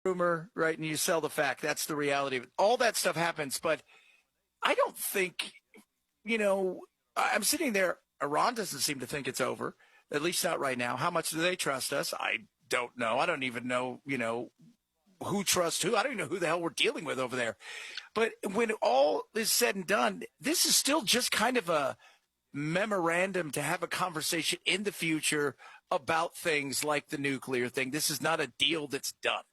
rumor, right? And you sell the fact. That's the reality of it. All that stuff happens, but I don't think, I'm sitting there. Iran doesn't seem to think it's over, at least not right now. How much do they trust us? I don't know. I don't even know, who trusts who. I don't even know who the hell we're dealing with over there. But when all is said and done, this is still just kind of a memorandum to have a conversation in the future about things like the nuclear thing. This is not a deal that's done.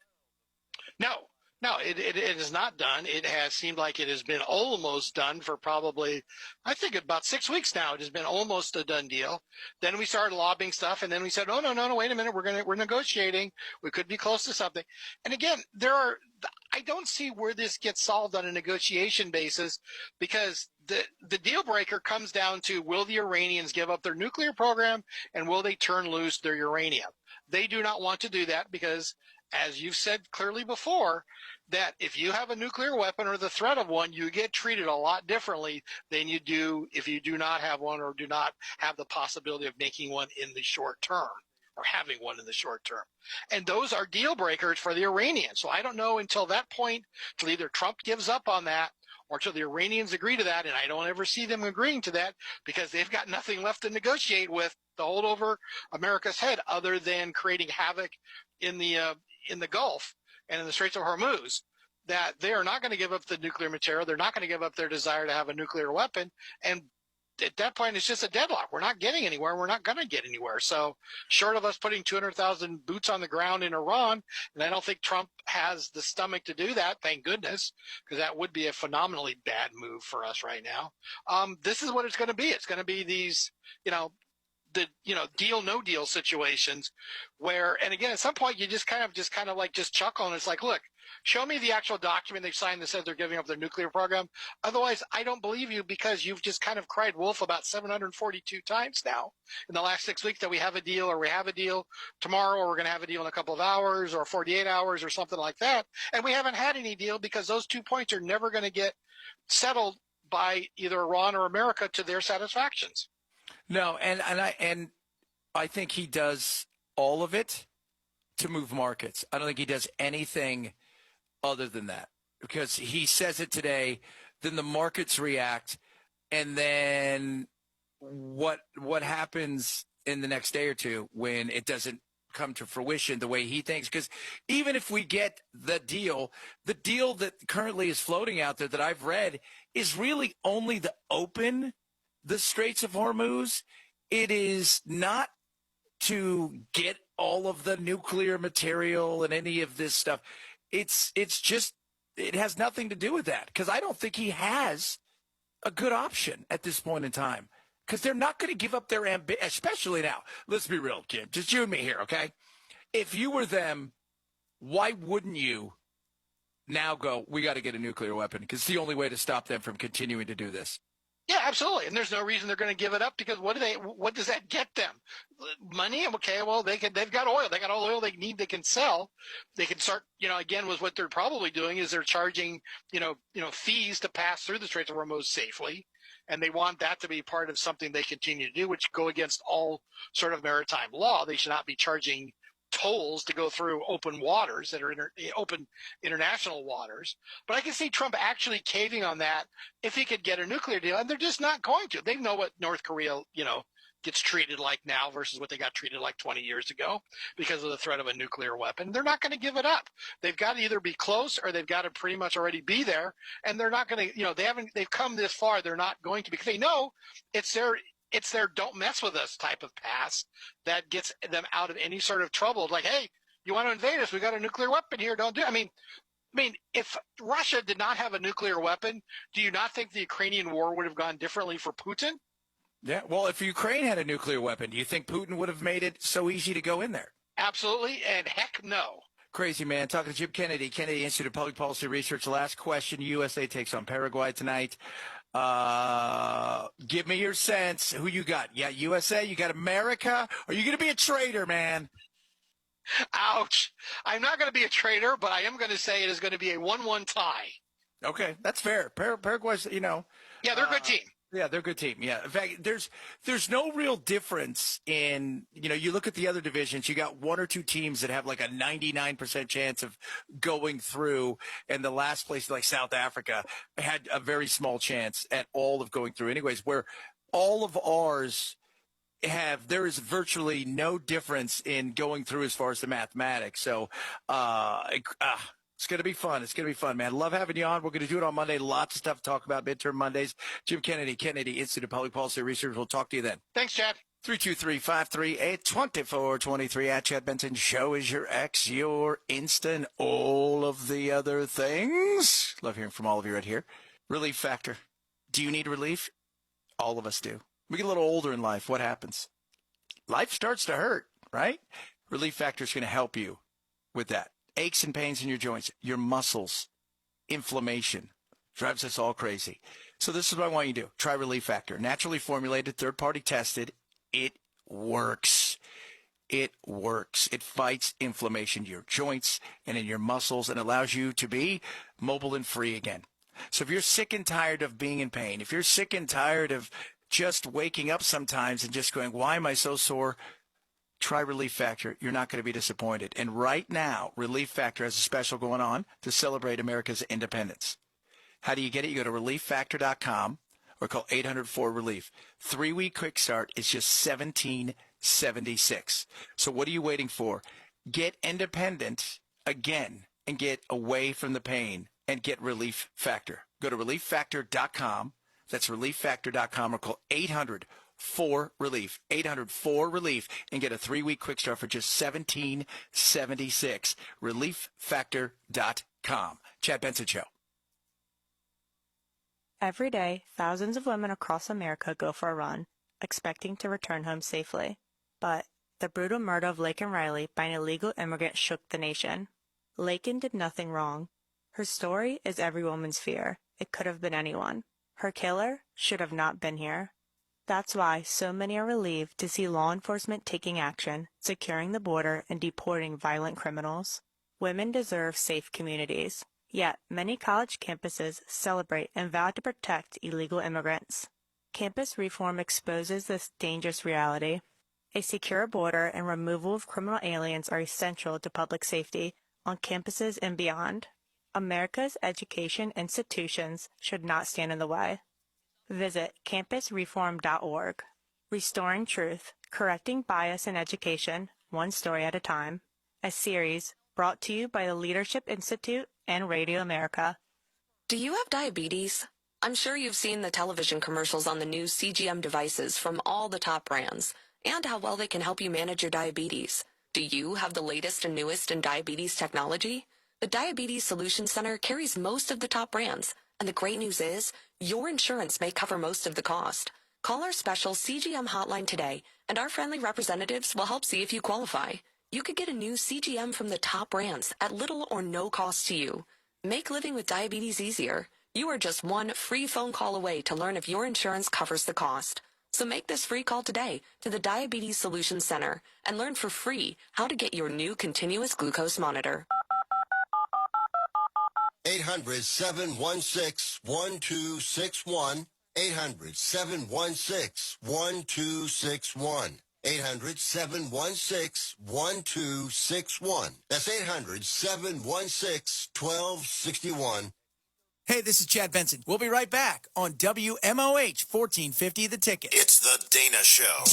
No, it is not done. It has seemed like it has been almost done for probably, I think about 6 weeks now. It has been almost a done deal. Then we started lobbying stuff, and then we said, "Oh no, wait a minute, we're negotiating. We could be close to something." And again, I don't see where this gets solved on a negotiation basis, because the deal breaker comes down to, will the Iranians give up their nuclear program, and will they turn loose their uranium? They do not want to do that because, as you've said clearly before, that if you have a nuclear weapon or the threat of one, you get treated a lot differently than you do if you do not have one or do not have the possibility of making one in the short term or having one in the short term. And those are deal breakers for the Iranians. So I don't know until that point, till either Trump gives up on that or till the Iranians agree to that, and I don't ever see them agreeing to that, because they've got nothing left to negotiate with to hold over America's head other than creating havoc in the Gulf and in the Straits of Hormuz, that they are not going to give up the nuclear material. They're not going to give up their desire to have a nuclear weapon. And at that point, it's just a deadlock. We're not getting anywhere. We're not going to get anywhere. So short of us putting 200,000 boots on the ground in Iran, and I don't think Trump has the stomach to do that, thank goodness, because that would be a phenomenally bad move for us right now. This is what it's going to be. It's going to be these, deal no deal situations where, and again, at some point you just kind of like chuckle, and it's like, look, show me the actual document they've signed that says they're giving up their nuclear program. Otherwise, I don't believe you, because you've just kind of cried wolf about 742 times now in the last 6 weeks that we have a deal, or we have a deal tomorrow, or we're going to have a deal in a couple of hours or 48 hours or something like that. And we haven't had any deal, because those 2 points are never going to get settled by either Iran or America to their satisfactions. No, and I think he does all of it to move markets. I don't think he does anything other than that, because he says it today, then the markets react, and then what happens in the next day or two when it doesn't come to fruition the way he thinks? Because even if we get the deal that currently is floating out there that I've read is really only the Straits of Hormuz. It is not to get all of the nuclear material and any of this stuff. It's just, it has nothing to do with that, because I don't think he has a good option at this point in time, because they're not going to give up their ambition, especially now. Let's be real, Kim. Just you and me here, okay? If you were them, why wouldn't you now go, we got to get a nuclear weapon, because it's the only way to stop them from continuing to do this? Yeah, absolutely. And there's no reason they're going to give it up, because what does that get them? Money? Okay, well, they've got oil. They got all the oil they need, they can sell. They can start, again, with what they're probably doing is they're charging, fees to pass through the Straits of Hormuz safely. And they want that to be part of something they continue to do, which go against all sort of maritime law. They should not be charging tolls to go through open waters that are open international waters. But I can see Trump actually caving on that if he could get a nuclear deal, and they're just not going to. They know what North Korea, gets treated like now versus what they got treated like 20 years ago because of the threat of a nuclear weapon. They're not going to give it up. They've got to either be close or they've got to pretty much already be there. And they're not going to, they've come this far. They're not going to, because they know it's their don't mess with us type of pass that gets them out of any sort of trouble. Like, hey, you want to invade us? We got a nuclear weapon here. Don't do it. I mean, if Russia did not have a nuclear weapon, do you not think the Ukrainian war would have gone differently for Putin? Yeah. Well, if Ukraine had a nuclear weapon, do you think Putin would have made it so easy to go in there? Absolutely. And heck no. Crazy, man. Talking to Jim Kennedy, Kennedy Institute of Public Policy Research. Last question. USA takes on Paraguay tonight. Give me your sense. Who you got? Yeah, USA? You got America? Are you going to be a traitor, man? Ouch. I'm not going to be a traitor, but I am going to say it is going to be a 1-1 tie. Okay, that's fair. Paraguay's, Yeah, they're a good team. Yeah, they're a good team. Yeah. In fact, there's no real difference in, you look at the other divisions, you got one or two teams that have like a 99% chance of going through, and the last place, like South Africa, had a very small chance at all of going through anyways, where all of ours there is virtually no difference in going through as far as the mathematics. So it's going to be fun. It's going to be fun, man. Love having you on. We're going to do it on Monday. Lots of stuff to talk about midterm Mondays. Jim Kennedy, Institute of Public Policy Research. We'll talk to you then. Thanks, Chad. 323-538-2423 at Chad Benson. Show is your X, your Insta, and all of the other things. Love hearing from all of you right here. Relief factor. Do you need relief? All of us do. We get a little older in life. What happens? Life starts to hurt, right? Relief factor is going to help you with that. Aches and pains in your joints, your muscles, inflammation, drives us all crazy. So this is what I want you to do. Try Relief Factor. Naturally formulated, third-party tested. It works. It works. It fights inflammation in your joints and in your muscles and allows you to be mobile and free again. So if you're sick and tired of being in pain, if you're sick and tired of just waking up sometimes and just going, why am I so sore? Try Relief Factor. You're not going to be disappointed. And right now, Relief Factor has a special going on to celebrate America's independence. How do you get it? You go to relieffactor.com or call 800-4RELIEF. 3-week quick start is just $17.76. So what are you waiting for? Get independent again and get away from the pain and get Relief Factor. Go to relieffactor.com. That's relieffactor.com or call 800-4RELIEF. 800-4RELIEF and get a 3-week quick start for just $17.76. Relieffactor.com. Chad Benson Show. Every day, thousands of women across America go for a run, expecting to return home safely. But the brutal murder of Laken Riley by an illegal immigrant shook the nation. Laken did nothing wrong. Her story is every woman's fear. It could have been anyone. Her killer should have not been here. That's why so many are relieved to see law enforcement taking action, securing the border, and deporting violent criminals. Women deserve safe communities. Yet, many college campuses celebrate and vow to protect illegal immigrants. Campus reform exposes this dangerous reality. A secure border and removal of criminal aliens are essential to public safety on campuses and beyond. America's education institutions should not stand in the way. Visit campusreform.org. Restoring Truth, Correcting Bias in Education, One Story at a Time. A series brought to you by the Leadership Institute and Radio America. Do you have diabetes? I'm sure you've seen the television commercials on the new CGM devices from all the top brands and how well they can help you manage your diabetes. Do you have the latest and newest in diabetes technology? The Diabetes Solutions Center carries most of the top brands, and the great news is your insurance may cover most of the cost. Call our special CGM hotline today, and our friendly representatives will help see if you qualify. You could get a new CGM from the top brands at little or no cost to you. Make living with diabetes easier. You are just one free phone call away to learn if your insurance covers the cost. So make this free call today to the Diabetes Solutions Center and learn for free how to get your new continuous glucose monitor. 800-716-1261. 800-716-1261. 800-716-1261. That's 800-716-1261. Hey, this is Chad Benson. We'll be right back on WMOH 1450 The Ticket. It's the Dana Show.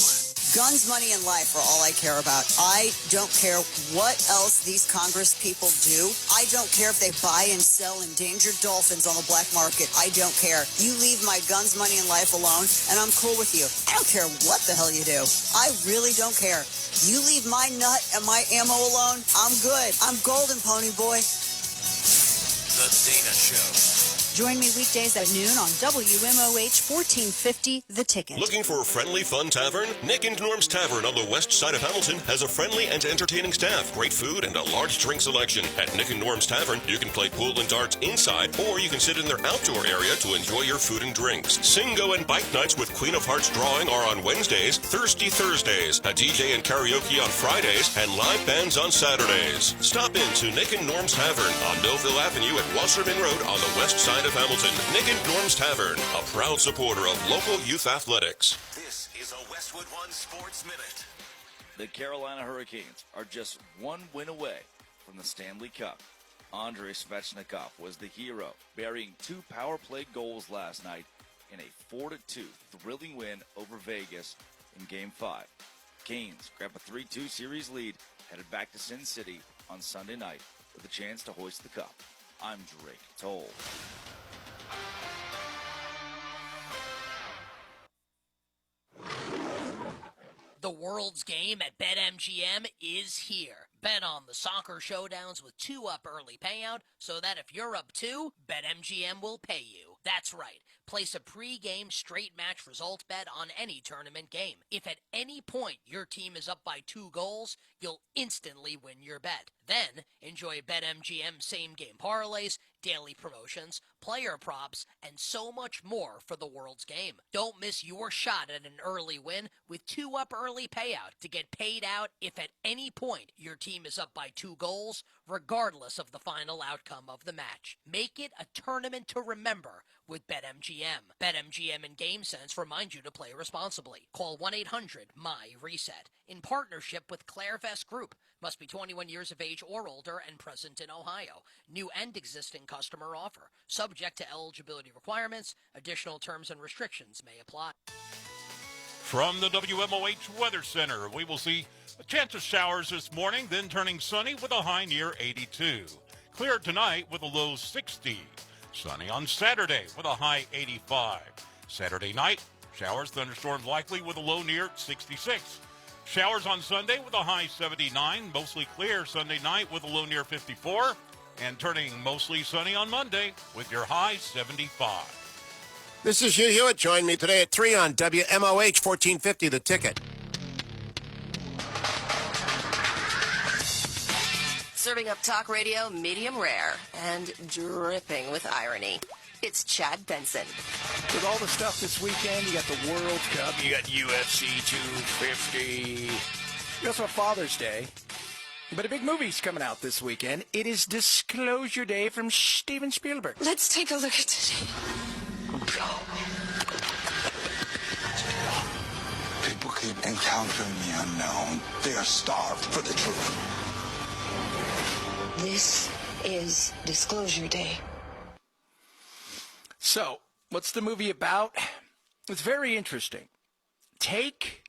Guns, money, and life are all I care about. I don't care what else these Congress people do. I don't care if they buy and sell endangered dolphins on the black market. I don't care. You leave my guns, money, and life alone, and I'm cool with you. I don't care what the hell you do. I really don't care. You leave my nut and my ammo alone, I'm good. I'm golden, pony boy. The Dana Show. Join me weekdays at noon on WMOH 1450 The Ticket. Looking for a friendly, fun tavern? Nick and Norm's Tavern on the west side of Hamilton has a friendly and entertaining staff, great food, and a large drink selection. At Nick and Norm's Tavern, you can play pool and darts inside, or you can sit in their outdoor area to enjoy your food and drinks. Singo and bike nights with Queen of Hearts drawing are on Wednesdays, Thirsty Thursdays, a DJ and karaoke on Fridays, and live bands on Saturdays. Stop in to Nick and Norm's Tavern on Millville Avenue at Wasserman Road on the west side of of Hamilton, Nick and Norm's Tavern, a proud supporter of local youth athletics. This is a Westwood One Sports Minute. The Carolina Hurricanes are just one win away from the Stanley Cup. Andrei Svechnikov was the hero, burying 2 power play goals last night in a 4-2 thrilling win over Vegas in Game 5. Canes grab a 3-2 series lead, headed back to Sin City on Sunday night with a chance to hoist the cup. I'm Drake Toll. The world's game at BetMGM is here. Bet on the soccer showdowns with 2 up early payout so that if you're up 2, BetMGM will pay you. That's right. Place a pre-game straight match result bet on any tournament game. If at any point your team is up by 2 goals, you'll instantly win your bet. Then enjoy BetMGM same-game parlays, daily promotions, player props, and so much more for the world's game. Don't miss your shot at an early win with 2 up early payout to get paid out if at any point your team is up by 2 goals, regardless of the final outcome of the match. Make it a tournament to remember with BetMGM. BetMGM and GameSense remind you to play responsibly. Call 1-800-MY-RESET in partnership with Clairvest Group. Must be 21 years of age or older and present in Ohio. New and existing customer offer. Subject to eligibility requirements. Additional terms and restrictions may apply. From the WMOH Weather Center, we will see a chance of showers this morning, then turning sunny with a high near 82. Clear tonight with a low 60. Sunny on Saturday with a high 85. Saturday night, showers, thunderstorms likely with a low near 66. Showers on Sunday with a high 79. Mostly clear Sunday night with a low near 54. And turning mostly sunny on Monday with your high 75. This is Hugh Hewitt. Join me today at 3 on WMOH 1450, The Ticket. Serving up talk radio medium rare and dripping with irony. It's Chad Benson. With all the stuff this weekend, you got the World Cup, you got UFC 250. You also have Father's Day. But a big movie's coming out this weekend. It is Disclosure Day from Steven Spielberg. Let's take a look at today. People keep encountering the unknown. They are starved for the truth. This is Disclosure Day. So, what's the movie about? It's very interesting. Think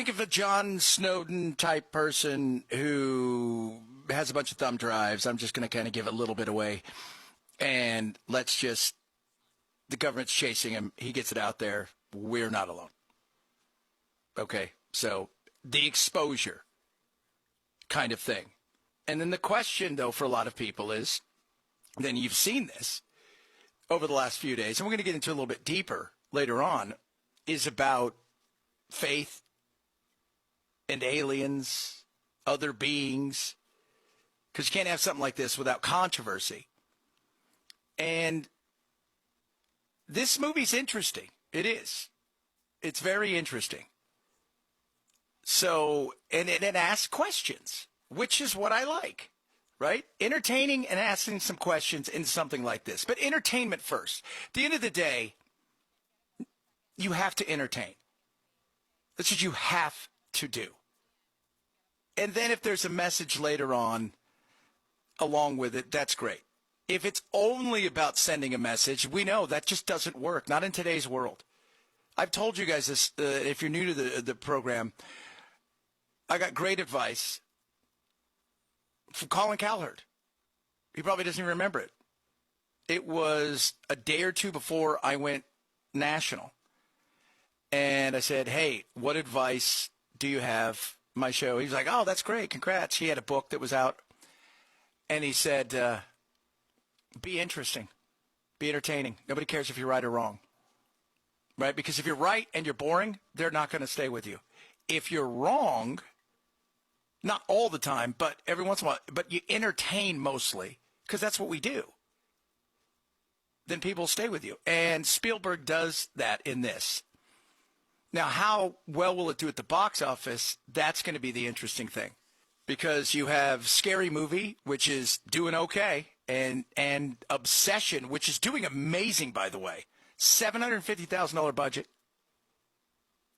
of a John Snowden type person who has a bunch of thumb drives. I'm just going to kind of give a little bit away. And the government's chasing him. He gets it out there. We're not alone. Okay, so the exposure kind of thing. And then the question, though, for a lot of people is, then you've seen this over the last few days, and we're going to get into a little bit deeper later on, is about faith and aliens, other beings, because you can't have something like this without controversy. And this movie's interesting. It is. It's very interesting. So, and it asks questions, which is what I like, right? Entertaining and asking some questions in something like this. But entertainment first. At the end of the day, you have to entertain. That's what you have to do. And then if there's a message later on along with it, that's great. If it's only about sending a message, we know that just doesn't work. Not in today's world. I've told you guys this, if you're new to the program, I got great advice from Colin Cowherd. He probably doesn't even remember it. It was a day or two before I went national. And I said, hey, what advice do you have my show? He's like, oh, that's great. Congrats. He had a book that was out. And he said, be interesting. Be entertaining. Nobody cares if you're right or wrong. Right? Because if you're right and you're boring, they're not going to stay with you. If you're wrong, not all the time, but every once in a while, but you entertain mostly, because that's what we do, then people stay with you. And Spielberg does that in this. Now, how well will it do at the box office? That's going to be the interesting thing. Because you have Scary Movie, which is doing okay, and Obsession, which is doing amazing, by the way. $750,000 budget.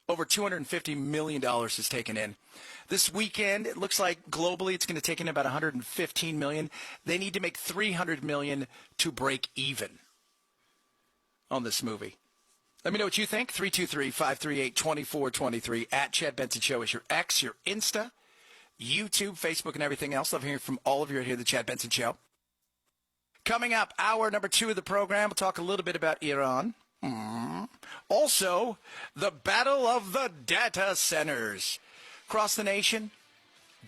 Over $250 million is taken in. This weekend, it looks like globally it's going to take in about $115 million. They need to make $300 million to break even on this movie. Let me know what you think. 323-538-2423. At Chad Benson Show is your X, your Insta, YouTube, Facebook, and everything else. Love hearing from all of you here at the Chad Benson Show. Coming up, hour number 2 of the program, we'll talk a little bit about Iran. Also, the battle of the data centers. Across the nation,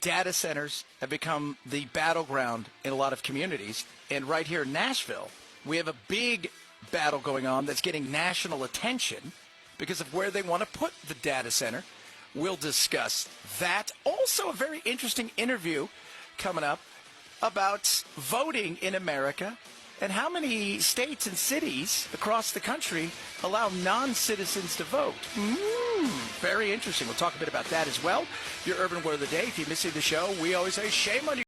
data centers have become the battleground in a lot of communities. And right here in Nashville, we have a big battle going on that's getting national attention because of where they want to put the data center. We'll discuss that. Also, a very interesting interview coming up about voting in America and how many states and cities across the country allow non-citizens to vote. Very interesting. We'll talk a bit about that as well. Your Urban Word of the Day. If you're missing the show, we always say shame on you.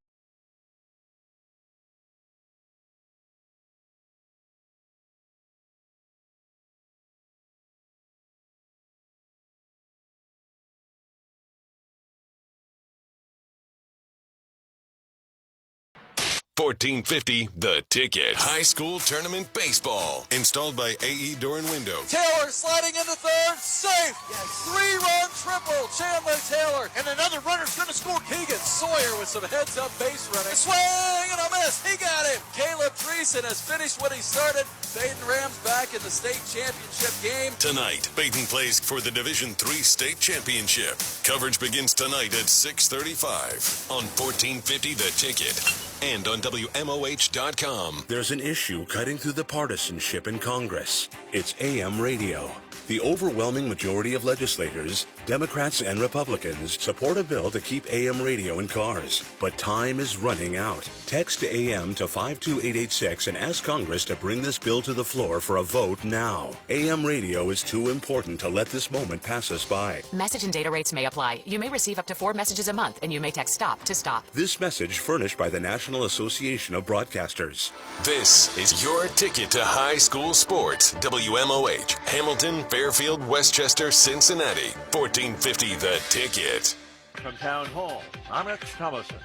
$14.50 The Ticket. High school tournament baseball. Installed by AE Door and Window. Taylor sliding into third, safe. Yes. 3-run triple, Chandler Taylor. And another runner's going to score. Keegan Sawyer with some heads-up base running. Swing and a miss. He got it. Caleb Dreesen has finished what he started. Baden Rams back in the state championship game. Tonight, Baden plays for the Division III state championship. Coverage begins tonight at 6:35 on 1450 The Ticket and on WMOH.com. There's an issue cutting through the partisanship in Congress. It's AM radio. The overwhelming majority of legislators, Democrats and Republicans, support a bill to keep AM radio in cars. But time is running out. Text AM to 52886 and ask Congress to bring this bill to the floor for a vote now. AM radio is too important to let this moment pass us by. Message and data rates may apply. You may receive up to 4 messages a month, and you may text STOP to stop. This message furnished by the National Association of Broadcasters. This is your ticket to high school sports. WMOH, Hamilton, Fairfield, Westchester, Cincinnati. 1450 The Ticket. From Town Hall, I'm Rich Thomason.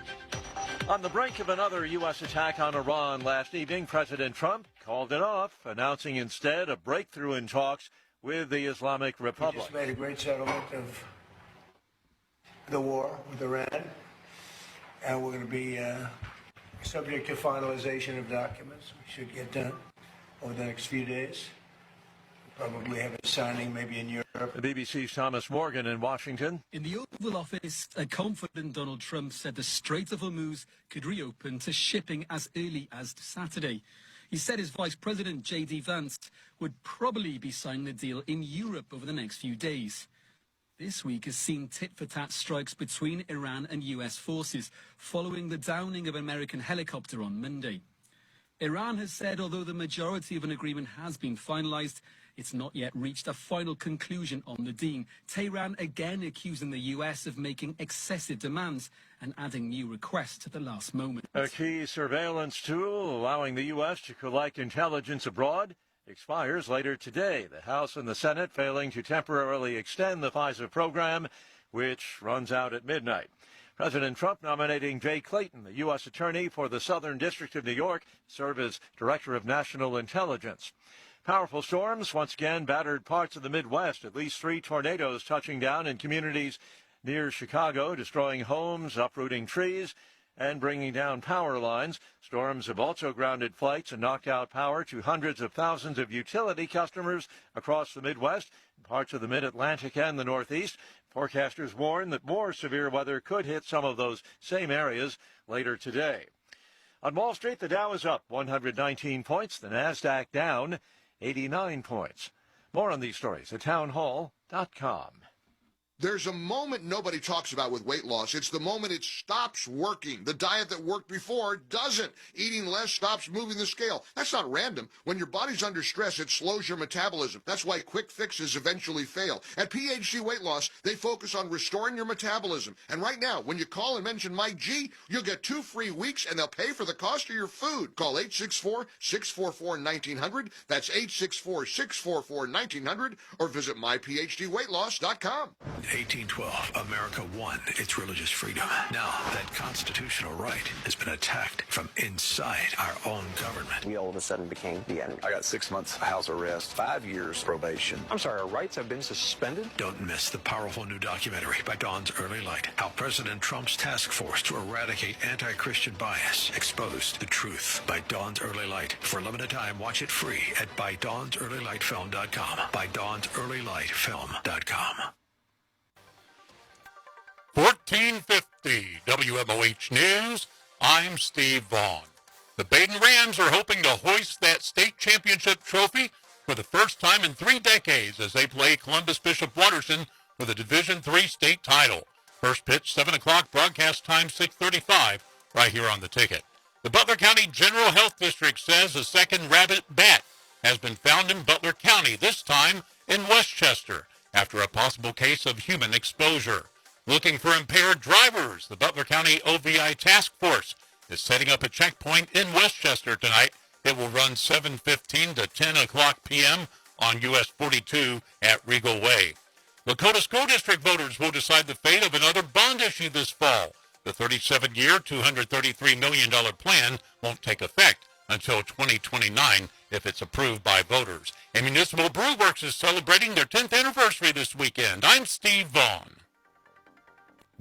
On the brink of another U.S. attack on Iran last evening, President Trump called it off, announcing instead a breakthrough in talks with the Islamic Republic. We just made a great settlement of the war with Iran, and we're going to be subject to finalization of documents. We should get done over the next few days. Probably have a signing maybe in Europe. The BBC's Thomas Morgan in Washington. In the Oval Office, a confident Donald Trump said the Strait of Wmoh could reopen to shipping as early as Saturday. He said his Vice President, J.D. Vance, would probably be signing the deal in Europe over the next few days. This week has seen tit-for-tat strikes between Iran and U.S. forces following the downing of an American helicopter on Monday. Iran has said although the majority of an agreement has been finalized, it's not yet reached a final conclusion on the deal. Tehran again accusing the U.S. of making excessive demands and adding new requests at the last moment. A key surveillance tool allowing the U.S. to collect intelligence abroad expires later today. The House and the Senate failing to temporarily extend the FISA program, which runs out at midnight. President Trump nominating Jay Clayton, the U.S. Attorney for the Southern District of New York, to serve as Director of National Intelligence. Powerful storms once again battered parts of the Midwest. At least 3 tornadoes touching down in communities near Chicago, destroying homes, uprooting trees, and bringing down power lines. Storms have also grounded flights and knocked out power to hundreds of thousands of utility customers across the Midwest, parts of the Mid-Atlantic and the Northeast. Forecasters warn that more severe weather could hit some of those same areas later today. On Wall Street, the Dow is up 119 points, the Nasdaq down 89 points. More on these stories at townhall.com. There's a moment nobody talks about with weight loss. It's the moment it stops working. The diet that worked before doesn't. Eating less stops moving the scale. That's not random. When your body's under stress, it slows your metabolism. That's why quick fixes eventually fail. At PHC Weight Loss, they focus on restoring your metabolism. And right now, when you call and mention Mike G, you'll get 2 free weeks and they'll pay for the cost of your food. Call 864-644-1900. That's 864-644-1900 or visit myphdweightloss.com. 1812, America won its religious freedom. Now, that constitutional right has been attacked from inside our own government. We all of a sudden became the enemy. I got 6 months house arrest, 5 years probation. I'm sorry, our rights have been suspended? Don't miss the powerful new documentary by Dawn's Early Light, how President Trump's task force to eradicate anti-Christian bias exposed the truth. By Dawn's Early Light. For a limited time, watch it free at ByDawnsEarlyLightFilm.com. ByDawnsEarlyLightFilm.com. 1450 WMOH News. I'm Steve Vaughn. The Baden Rams are hoping to hoist that state championship trophy for the first time in 3 decades as they play Columbus Bishop Watterson for the Division III state title. First pitch, 7 o'clock, broadcast time 6:35, right here on the ticket. The Butler County General Health District says a second rabbit bat has been found in Butler County, this time in Westchester, after a possible case of human exposure. Looking for impaired drivers, the Butler County OVI Task Force is setting up a checkpoint in Westchester tonight. It will run 7:15 to 10 o'clock p.m. on US 42 at Regal Way. Lakota School District voters will decide the fate of another bond issue this fall. The 37-year, $233 million plan won't take effect until 2029 if it's approved by voters. And Municipal Brew Works is celebrating their 10th anniversary this weekend. I'm Steve Vaughn.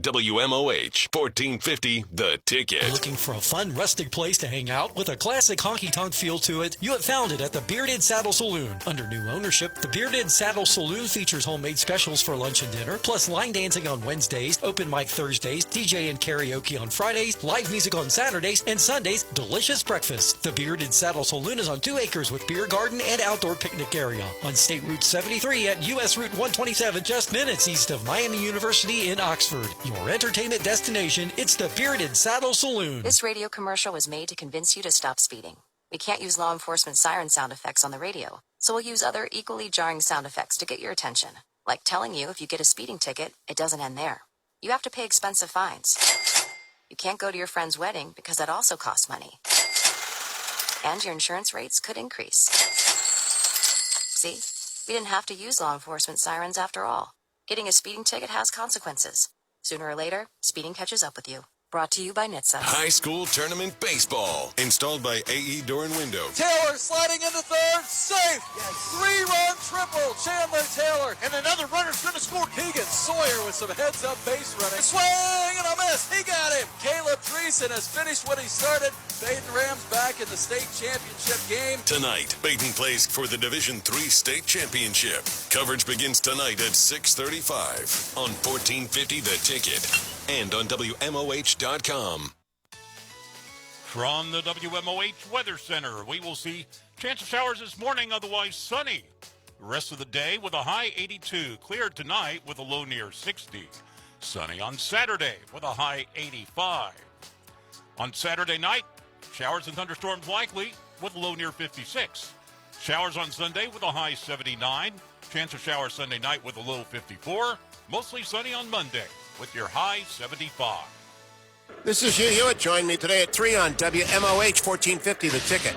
WMOH 1450, The Ticket. Looking for a fun, rustic place to hang out with a classic honky-tonk feel to it? You have found it at the Bearded Saddle Saloon. Under new ownership, the Bearded Saddle Saloon features homemade specials for lunch and dinner, plus line dancing on Wednesdays, open mic Thursdays, DJ and karaoke on Fridays, live music on Saturdays, and Sundays, delicious breakfast. The Bearded Saddle Saloon is on 2 acres with beer garden and outdoor picnic area on State Route 73 at US Route 127, just minutes east of Miami University in Oxford. Your entertainment destination, it's the Bearded Saddle Saloon. This radio commercial was made to convince you to stop speeding. We can't use law enforcement siren sound effects on the radio, so we'll use other equally jarring sound effects to get your attention. Like telling you if you get a speeding ticket, it doesn't end there. You have to pay expensive fines. You can't go to your friend's wedding because that also costs money. And your insurance rates could increase. See? We didn't have to use law enforcement sirens after all. Getting a speeding ticket has consequences. Sooner or later, speeding catches up with you. Brought to you by NHTSA. High School Tournament Baseball. Installed by AE Door and Window. Taylor sliding into third, safe. Yes. 3-run triple, Chandler Taylor. And another runner's going to score. Keegan Sawyer with some heads-up base running. Swing and a miss. He got him. Caleb Dreesen has finished what he started. Baden Rams back in the state championship game. Tonight, Baden plays for the Division III state championship. Coverage begins tonight at 6:35 on 1450 The Ticket and on WMOH.com. From the WMOH Weather Center, we will see chance of showers this morning, otherwise sunny. The rest of the day with a high 82. Clear tonight with a low near 60. Sunny on Saturday with a high 85. On Saturday night, showers and thunderstorms likely with a low near 56. Showers on Sunday with a high 79. Chance of showers Sunday night with a low 54. Mostly sunny on Monday with your high 75. This is Hugh Hewitt. Join me today at 3 on WMOH 1450, The Ticket.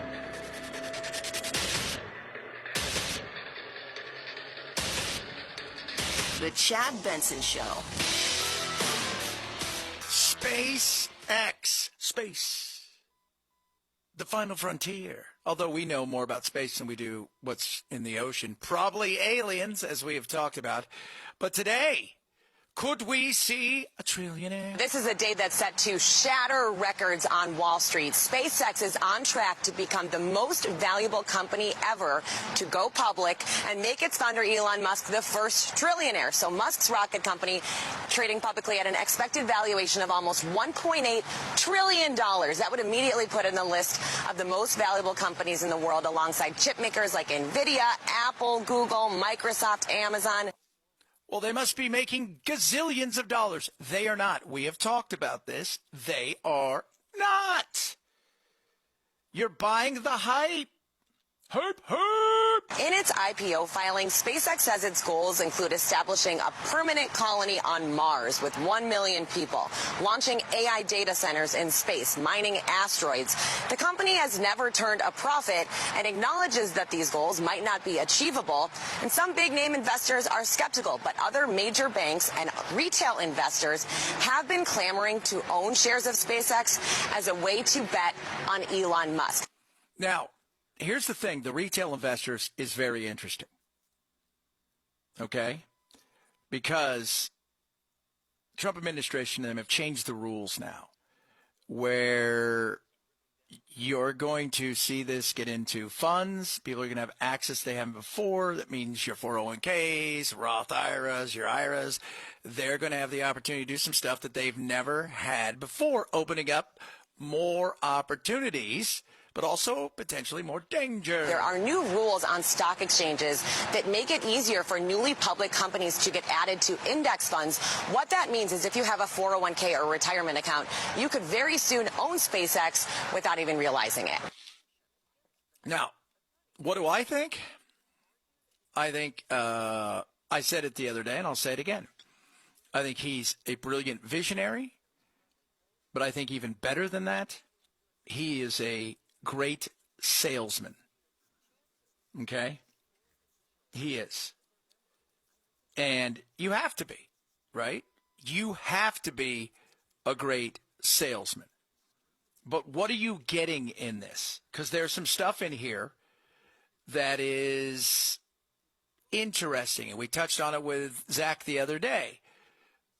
The Chad Benson Show. SpaceX. Space. The final frontier. Although we know more about space than we do what's in the ocean. Probably aliens, as we have talked about. But today, could we see a trillionaire? This is a day that's set to shatter records on Wall Street. SpaceX is on track to become the most valuable company ever to go public and make its founder, Elon Musk, the first trillionaire. So Musk's rocket company trading publicly at an expected valuation of almost $1.8 trillion. That would immediately put it in the list of the most valuable companies in the world alongside chip makers like NVIDIA, Apple, Google, Microsoft, Amazon. Well, they must be making gazillions of dollars. They are not. We have talked about this. They are not. You're buying the hype. Hype, hype. In its IPO filing, SpaceX says its goals include establishing a permanent colony on Mars with 1 million people, launching AI data centers in space, mining asteroids. The company has never turned a profit and acknowledges that these goals might not be achievable. And some big-name investors are skeptical, but other major banks and retail investors have been clamoring to own shares of SpaceX as a way to bet on Elon Musk. Now, here's the thing. The retail investors is very interesting. Okay? Because Trump administration and them have changed the rules now where you're going to see this get into funds. People are going to have access they haven't before. That means your 401ks, Roth IRAs, your IRAs. They're going to have the opportunity to do some stuff that they've never had before, opening up more opportunities, but also potentially more danger. There are new rules on stock exchanges that make it easier for newly public companies to get added to index funds. What that means is if you have a 401k or retirement account, you could very soon own SpaceX without even realizing it. Now, what do I think? I think, I said it the other day, and I'll say it again. I think he's a brilliant visionary, but I think even better than that, he is a great salesman. Okay? He is. And you have to be, right? You have to be a great salesman. But what are you getting in this? Because there's some stuff in here that is interesting. And we touched on it with Zach the other day.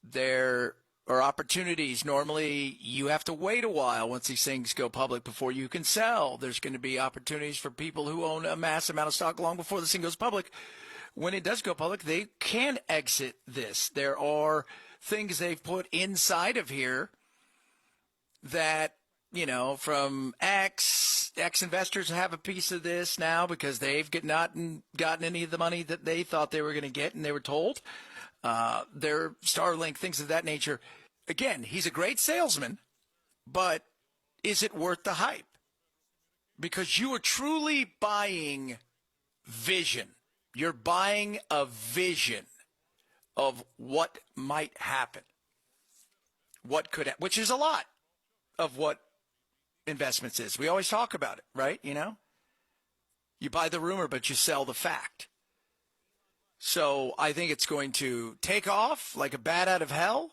There are opportunities. Normally, you have to wait a while once these things go public before you can sell. There's going to be opportunities for people who own a massive amount of stock long before this thing goes public. When it does go public, they can exit this. There are things they've put inside of here that, you know, from X investors have a piece of this now because they've not gotten any of the money that they thought they were going to get and they were told. Their Starlink, things of that nature. Again, he's a great salesman, but is it worth the hype? Because you are truly buying vision. You're buying a vision of what might happen. What could, which is a lot of what investments is. We always talk about it, right? You know, you buy the rumor, but you sell the fact. So I think it's going to take off like a bat out of hell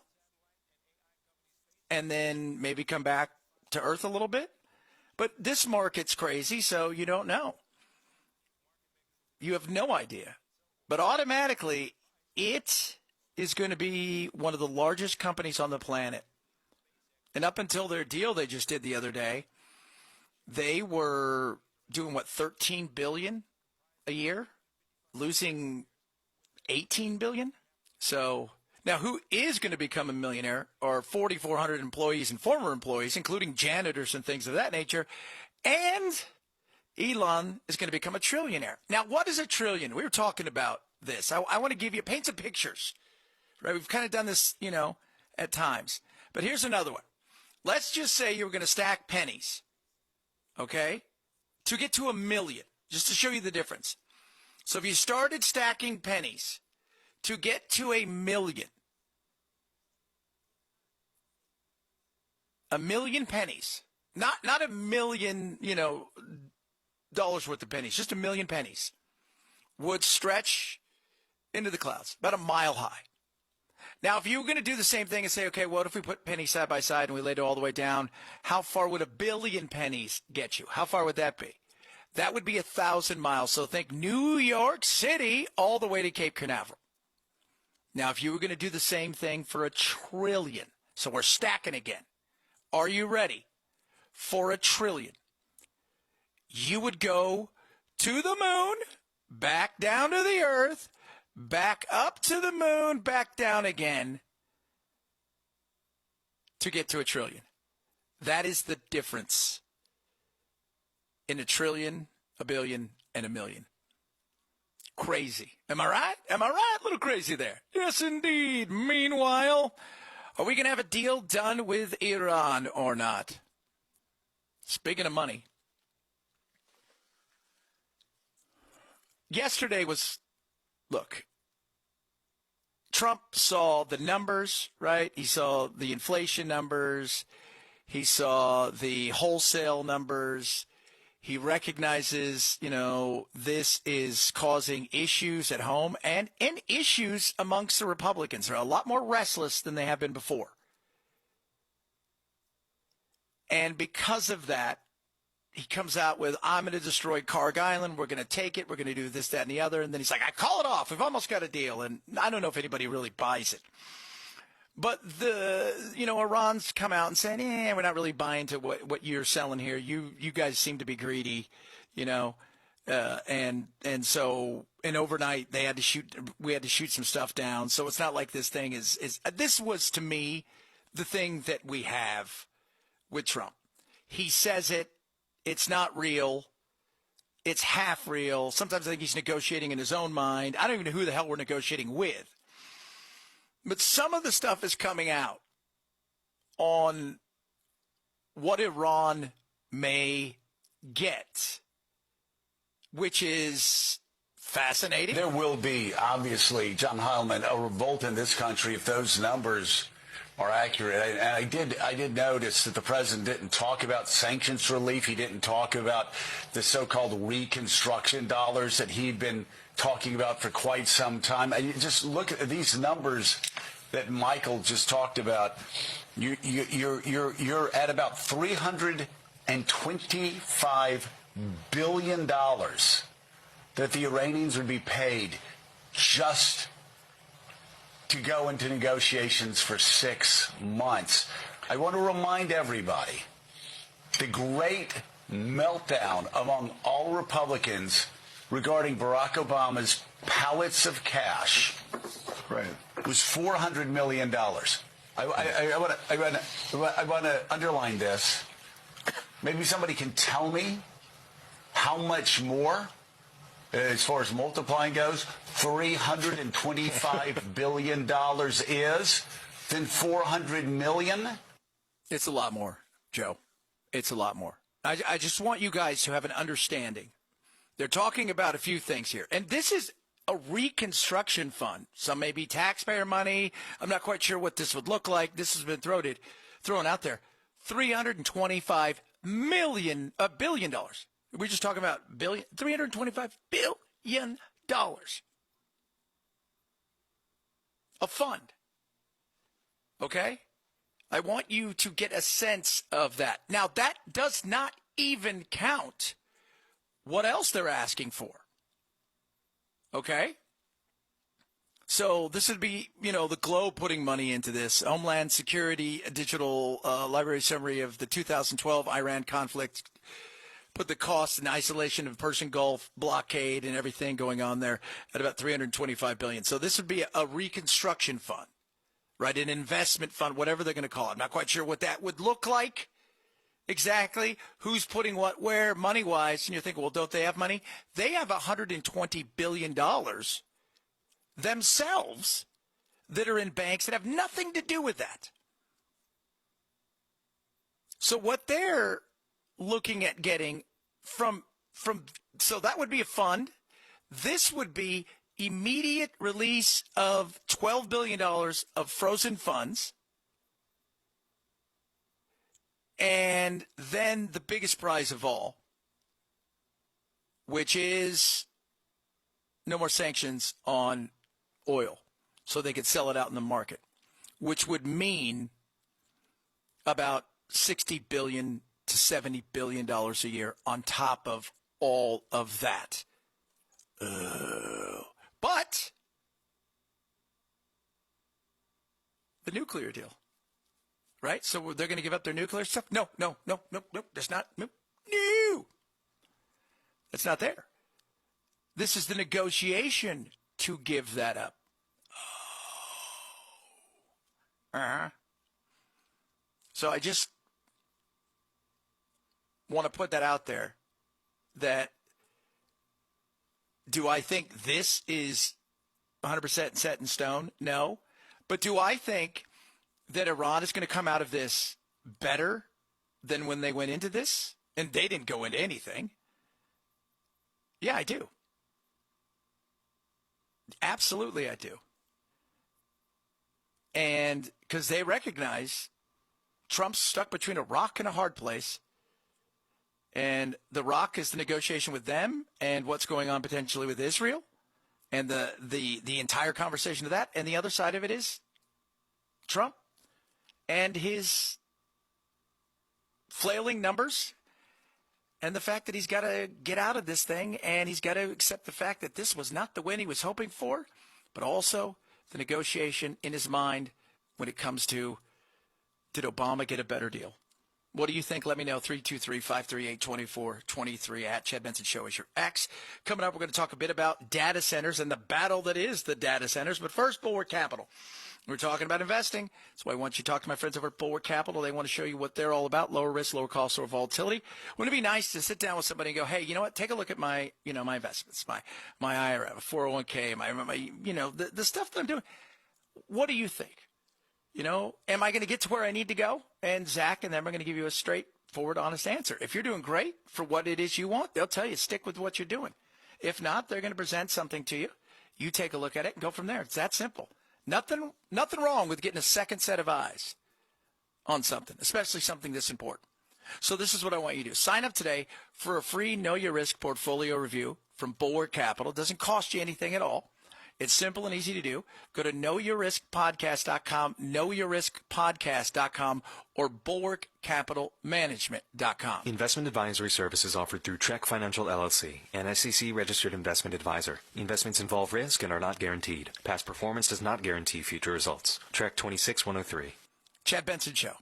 and then maybe come back to earth a little bit. But this market's crazy, so you don't know. You have no idea. But automatically, it is going to be one of the largest companies on the planet. And up until their deal they just did the other day, they were doing, $13 billion a year, losing $18 billion. So now who is going to become a millionaire are 4,400 employees and former employees, including janitors and things of that nature. And Elon is going to become a trillionaire. Now, what is a trillion? We were talking about this. I want to paint some pictures, right? We've kind of done this, you know, at times. But here's another one. Let's just say you were going to stack pennies, okay, to get to 1 million, just to show you the difference. So if you started stacking pennies to get to 1 million, 1 million pennies, not $1 million, you know, dollars worth of pennies, just 1 million pennies would stretch into the clouds, about 1 mile high. Now, if you were going to do the same thing and say, okay, what if we put pennies side by side and we laid it all the way down? How far would 1 billion pennies get you? How far would that be? That would be 1,000 miles. So think New York City all the way to Cape Canaveral. Now, if you were going to do the same thing for 1 trillion, so we're stacking again. Are you ready for 1 trillion? You would go to the moon, back down to the earth, back up to the moon, back down again to get to 1 trillion. That is the difference in 1 trillion, 1 billion, and 1 million. crazy. Am I right? Am I right? A little crazy there. Yes, indeed. Meanwhile, are we going to have a deal done with Iran or not? Speaking of money, yesterday was, look, Trump saw the numbers, right? He saw the inflation numbers. He saw the wholesale numbers. He recognizes, this is causing issues at home and issues amongst the Republicans. They're a lot more restless than they have been before. And because of that, he comes out with, I'm going to destroy Carg Island. We're going to take it. We're going to do this, that, and the other. And then he's like, I call it off. We've almost got a deal. And I don't know if anybody really buys it. But Iran's come out and said, we're not really buying to what you're selling here. You guys seem to be greedy, and so overnight we had to shoot some stuff down. So it's not like this thing is this was to me the thing that we have with Trump. He says it's not real. It's half real. Sometimes I think he's negotiating in his own mind. I don't even know who the hell we're negotiating with. But some of the stuff is coming out on what Iran may get, which is fascinating. There will be, obviously, John Heilman, a revolt in this country if those numbers are accurate. And I did notice that the president didn't talk about sanctions relief. He didn't talk about the so-called reconstruction dollars that he'd been talking about for quite some time. And you just look at these numbers that Michael just talked about. You're at about $325 billion that the Iranians would be paid just to go into negotiations for 6 months. I want to remind everybody, the great meltdown among all Republicans regarding Barack Obama's pallets of cash was $400 million. I want to underline this. Maybe somebody can tell me how much more, as far as multiplying goes, $325 billion is than $400 million? It's a lot more, Joe. It's a lot more. I just want you guys to have an understanding. They're talking about a few things here. And this is a reconstruction fund. Some may be taxpayer money. I'm not quite sure what this would look like. This has been thrown out there. $325 billion. We're just talking about $325 billion. A fund. Okay? I want you to get a sense of that. Now, that does not even count what else they're asking for. Okay? So this would be, the Globe putting money into this. Homeland Security, a digital library summary of the 2012 Iran conflict, put the cost and isolation of Persian Gulf blockade and everything going on there at about $325 billion. So this would be a reconstruction fund, right? An investment fund, whatever they're going to call it. I'm not quite sure what that would look like exactly. Who's putting what where money-wise? And you're thinking, well, don't they have money? They have $120 billion themselves that are in banks that have nothing to do with that. So what they're looking at getting from so that would be a fund. This would be immediate release of $12 billion of frozen funds. And then the biggest prize of all, which is no more sanctions on oil so they could sell it out in the market, which would mean about $60 billion to $70 billion a year on top of all of that. But the nuclear deal, right? So they're going to give up their nuclear stuff? No. That's not. No. That's not there. This is the negotiation to give that up. So I just want to put that out there, that Do I think this is 100% set in stone? No. But do I think that Iran is going to come out of this better than when they went into this? And they didn't go into anything. Yeah, I do. Absolutely, I do. And because they recognize Trump's stuck between a rock and a hard place. And the rock is the negotiation with them and what's going on potentially with Israel and the entire conversation of that. And the other side of it is Trump and his flailing numbers and the fact that he's got to get out of this thing and he's got to accept the fact that this was not the win he was hoping for, but also the negotiation in his mind when it comes to, did Obama get a better deal? What do you think? Let me know. 323-538-2423 at Chad Benson Show is your X. Coming up, we're going to talk a bit about data centers and the battle that is the data centers. But first, Bulwark Capital. We're talking about investing. That's why I want you to talk to my friends over at Bulwark Capital. They want to show you what they're all about: lower risk, lower cost, lower volatility. Wouldn't it be nice to sit down with somebody and go, hey, you know what? Take a look at my, my investments, my IRA, my 401k, my the stuff that I'm doing. What do you think? Am I going to get to where I need to go? And Zach and them are going to give you a straightforward, honest answer. If you're doing great for what it is you want, they'll tell you stick with what you're doing. If not, they're going to present something to you. You take a look at it and go from there. It's that simple. Nothing wrong with getting a second set of eyes on something, especially something this important. So this is what I want you to do. Sign up today for a free Know Your Risk portfolio review from Bulwark Capital. It doesn't cost you anything at all. It's simple and easy to do. Go to knowyourriskpodcast.com, knowyourriskpodcast.com, or bulwarkcapitalmanagement.com. Investment advisory services offered through Trek Financial LLC, an SEC-registered investment advisor. Investments involve risk and are not guaranteed. Past performance does not guarantee future results. Trek 26103. Chad Benson Show.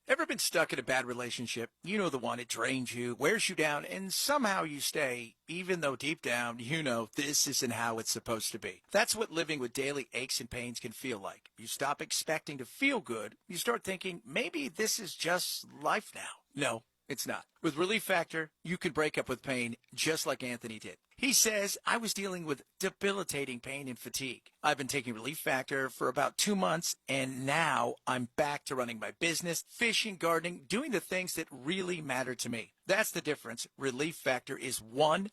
Ever been stuck in a bad relationship? You know the one. It drains you, wears you down, and somehow you stay, even though deep down you know this isn't how it's supposed to be. That's what living with daily aches and pains can feel like. You stop expecting to feel good. You start thinking, maybe this is just life now. No, it's not. With Relief Factor, you can break up with pain just like Anthony did. He says, I was dealing with debilitating pain and fatigue. I've been taking Relief Factor for about 2 months, and now I'm back to running my business, fishing, gardening, doing the things that really matter to me. That's the difference. Relief Factor is 100%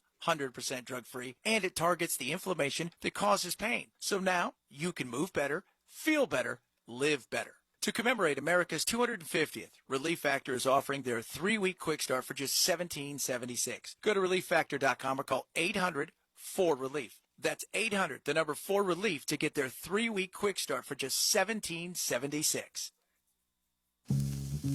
drug-free, and it targets the inflammation that causes pain. So now you can move better, feel better, live better. To commemorate America's 250th, Relief Factor is offering their 3-week quick start for just $17.76. Go to relieffactor.com or call 800-4RELIEF. That's 800, the number 4RELIEF, to get their 3-week quick start for just $17.76.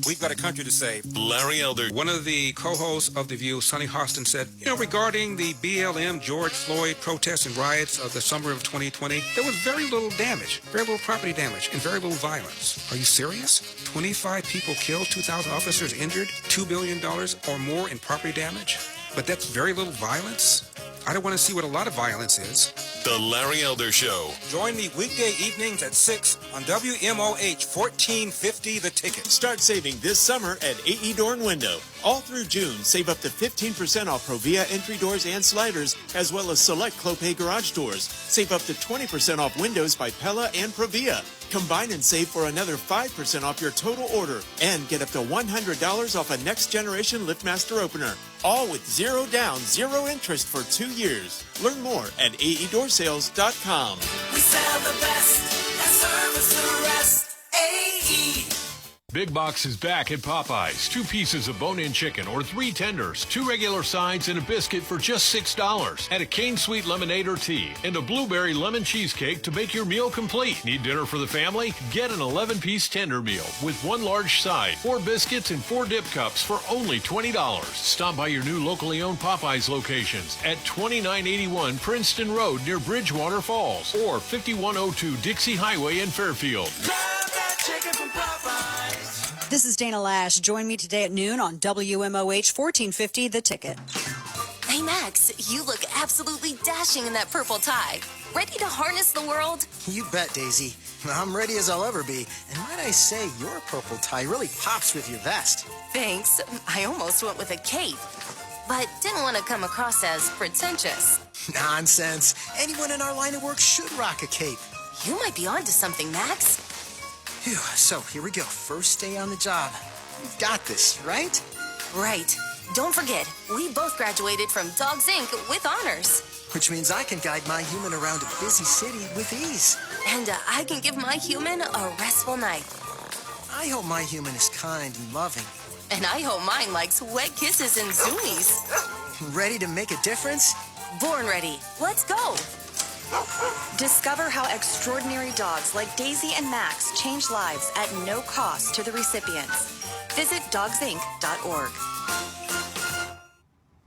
We've got a country to save. Larry Elder. One of the co-hosts of The View, Sonny Hostin, said, regarding the BLM George Floyd protests and riots of the summer of 2020, there was very little damage, very little property damage, and very little violence. Are you serious? 25 people killed, 2,000 officers injured, $2 billion or more in property damage? But that's very little violence? I don't want to see what a lot of violence is. The Larry Elder Show. Join me weekday evenings at 6 on WMOH 1450 The Ticket. Start saving this summer at AE Door and Window. All through June, save up to 15% off Provia entry doors and sliders, as well as select Clopay garage doors. Save up to 20% off windows by Pella and Provia. Combine and save for another 5% off your total order and get up to $100 off a next generation LiftMaster opener. All with zero down, zero interest for 2 years. Learn more at aeDoorSales.com. We sell the best and service the rest. AE. Big Box is back at Popeyes. 2 pieces of bone-in chicken or 3 tenders, 2 regular sides, and a biscuit for just $6. Add a cane sweet lemonade or tea and a blueberry lemon cheesecake to make your meal complete. Need dinner for the family? Get an 11-piece tender meal with 1 large side, 4 biscuits, and 4 dip cups for only $20. Stop by your new locally owned Popeyes locations at 2981 Princeton Road near Bridgewater Falls or 5102 Dixie Highway in Fairfield. Grab that chicken from Popeyes. This is Dana Lash. Join me today at noon on WMOH 1450 The Ticket. Hey, Max, you look absolutely dashing in that purple tie. Ready to harness the world? You bet, Daisy. I'm ready as I'll ever be. And might I say, your purple tie really pops with your vest. Thanks. I almost went with a cape. but didn't want to come across as pretentious. Nonsense. Anyone in our line of work should rock a cape. You might be onto something, Max. Phew, so here we go. First day on the job. We've got this, right? Right. Don't forget, we both graduated from Dogs Inc. with honors. Which means I can guide my human around a busy city with ease. And I can give my human a restful night. I hope my human is kind and loving. And I hope mine likes wet kisses and zoomies. Ready to make a difference? Born ready. Let's go. Discover how extraordinary dogs like Daisy and Max change lives at no cost to the recipients. Visit dogsinc.org.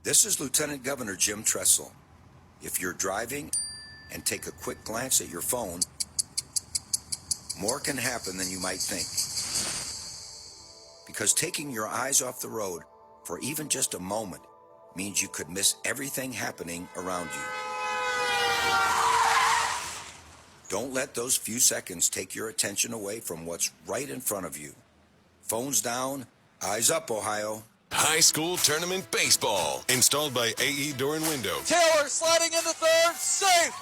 This is Lieutenant Governor Jim Tressel. If you're driving and take a quick glance at your phone, more can happen than you might think. Because taking your eyes off the road for even just a moment means you could miss everything happening around you. Don't let those few seconds take your attention away from what's right in front of you. Phones down, eyes up, Ohio. High school tournament baseball, installed by AE Door and Window. Taylor sliding into third, safe.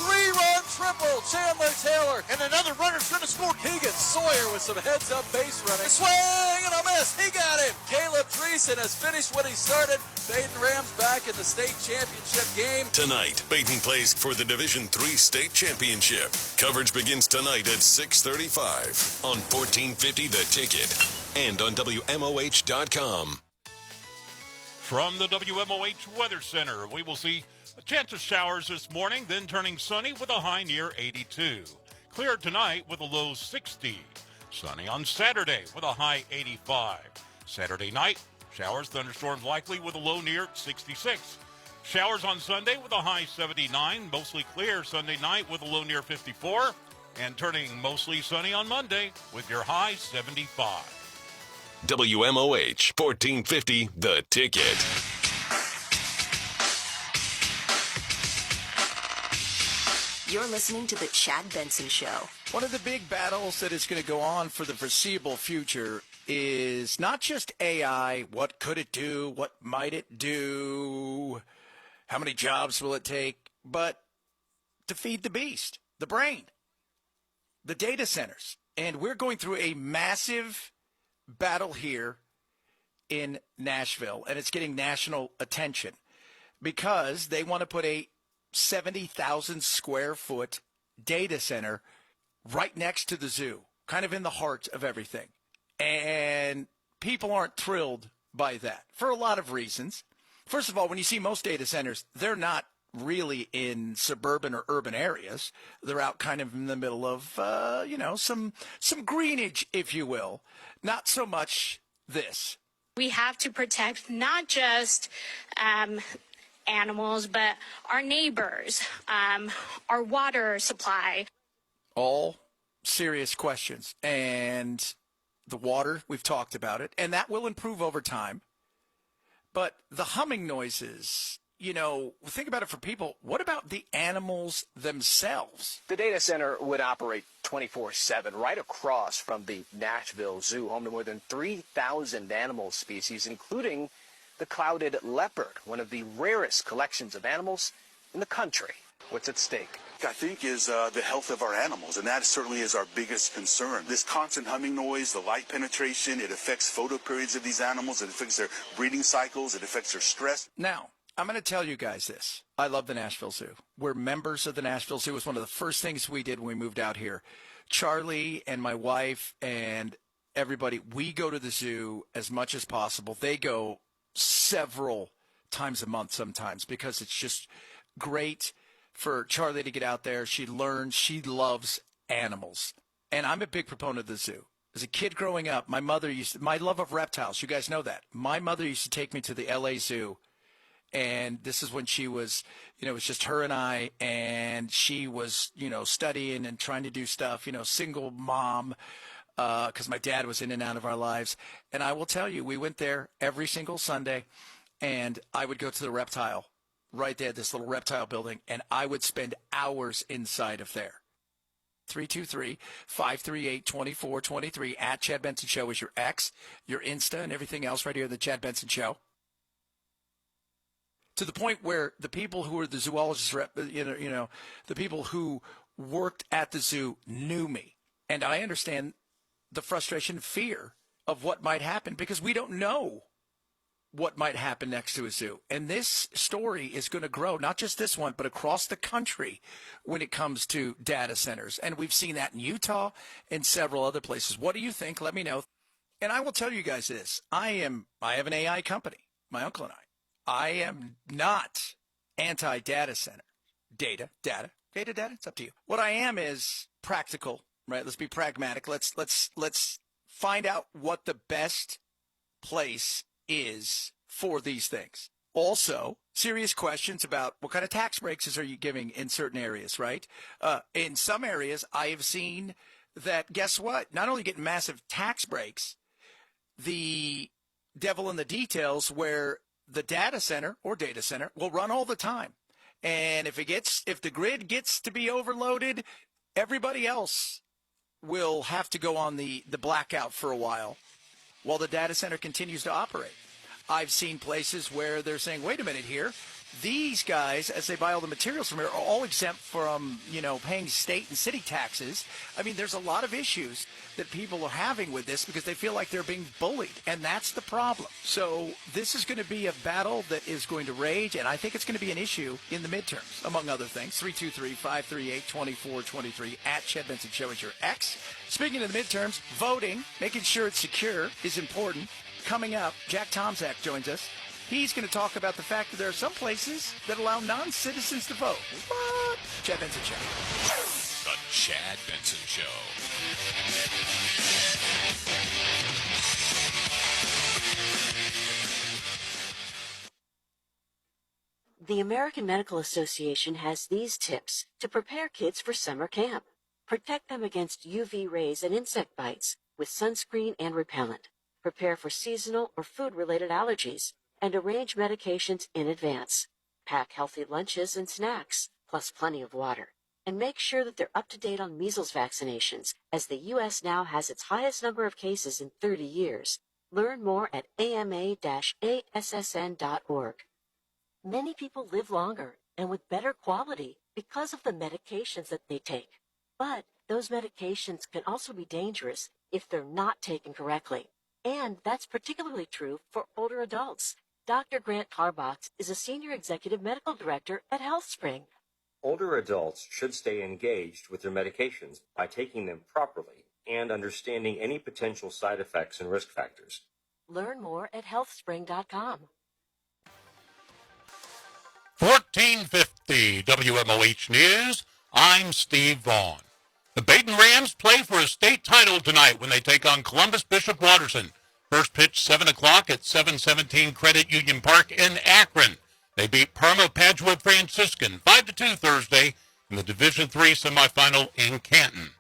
Three-run triple, Chandler Taylor. And another runner's going to score. Keegan Sawyer with some heads-up base running. Swing and a miss. He got him. Caleb Dreesen has finished what he started. Baden Rams back in the state championship game. Tonight, Baden plays for the Division III state championship. Coverage begins tonight at 6:35 on 1450 The Ticket and on WMOH.com. From the WMOH Weather Center, we will see a chance of showers this morning, then turning sunny with a high near 82. Clear tonight with a low 60. Sunny on Saturday with a high 85. Saturday night, showers, thunderstorms likely with a low near 66. Showers on Sunday with a high 79. Mostly clear Sunday night with a low near 54. And turning mostly sunny on Monday with your high 75. WMOH 1450 The Ticket. You're listening to The Chad Benson Show. One of the big battles that is going to go on for the foreseeable future is not just AI, what could it do, what might it do, how many jobs will it take, but to feed the beast, the brain, the data centers. And we're going through a massive battle here in Nashville, and it's getting national attention because they want to put a 70,000 square foot data center right next to the zoo, kind of in the heart of everything. And people aren't thrilled by that for a lot of reasons. First of all, when you see most data centers, they're not really in suburban or urban areas. They're out kind of in the middle of, some greenage, if you will. Not so much this. We have to protect not just animals, but our neighbors, our water supply. All serious questions. And the water, we've talked about it, and that will improve over time. But the humming noises, think about it for people. What about the animals themselves? The data center would operate 24/7 right across from the Nashville Zoo, home to more than 3,000 animal species, including the clouded leopard, one of the rarest collections of animals in the country. What's at stake? I think is the health of our animals, and that certainly is our biggest concern. This constant humming noise, the light penetration, it affects photo periods of these animals, it affects their breeding cycles, it affects their stress. Now, I'm going to tell you guys this. I love the Nashville Zoo. We're members of the Nashville Zoo. It was one of the first things we did when we moved out here. Charlie and my wife and everybody, we go to the zoo as much as possible. They go several times a month sometimes because it's just great for Charlie to get out there. She learns. She loves animals. And I'm a big proponent of the zoo. As a kid growing up, my love of reptiles, you guys know that. My mother used to take me to the LA Zoo. And this is when she was, it was just her and I, and she was, studying and trying to do stuff, single mom, because my dad was in and out of our lives. And I will tell you, we went there every single Sunday, and I would go to the reptile right there, this little reptile building, and I would spend hours inside of there. 323-538-2423 at Chad Benson Show is your X, your Insta, and everything else right here at the Chad Benson Show. to the point where the people who were the zoologists, the people who worked at the zoo knew me. And I understand the frustration and fear of what might happen because we don't know what might happen next to a zoo. And this story is going to grow, not just this one, but across the country when it comes to data centers. And we've seen that in Utah and several other places. What do you think? Let me know. And I will tell you guys this. I have an AI company, my uncle and I am not anti-data center. Data, it's up to you. What I am is practical, right? Let's be pragmatic. Let's find out what the best place is for these things. Also, serious questions about what kind of tax breaks are you giving in certain areas, right? In some areas, I have seen that, guess what? Not only getting massive tax breaks, the devil in the details where the data center will run all the time. And if the grid gets to be overloaded, everybody else will have to go on the blackout for a while the data center continues to operate. I've seen places where they're saying, wait a minute here, these guys, as they buy all the materials from here, are all exempt from, paying state and city taxes. I mean, there's a lot of issues that people are having with this because they feel like they're being bullied, and that's the problem. So this is going to be a battle that is going to rage, and I think it's going to be an issue in the midterms, among other things. 323-538-2423 at Chad Benson Show is your X. Speaking of the midterms, voting, making sure it's secure is important. Coming up, Jack Tomczak joins us. He's going to talk about the fact that there are some places that allow non-citizens to vote. What? Chad Benson Show. The Chad Benson Show. The American Medical Association has these tips to prepare kids for summer camp. Protect them against UV rays and insect bites with sunscreen and repellent. Prepare for seasonal or food-related allergies and arrange medications in advance. Pack healthy lunches and snacks, plus plenty of water. And make sure that they're up to date on measles vaccinations, as the U.S. now has its highest number of cases in 30 years. Learn more at ama-assn.org. Many people live longer and with better quality because of the medications that they take. But those medications can also be dangerous if they're not taken correctly. And that's particularly true for older adults. Dr. Grant Carbox is a Senior Executive Medical Director at HealthSpring. Older adults should stay engaged with their medications by taking them properly and understanding any potential side effects and risk factors. Learn more at healthspring.com. 1450 WMOH News. I'm Steve Vaughn. The Baden Rams play for a state title tonight when they take on Columbus Bishop Watterson. First pitch 7 o'clock at 717 Credit Union Park in Akron. They beat Parma Padua Franciscan 5-2 Thursday in the Division III semifinal in Canton.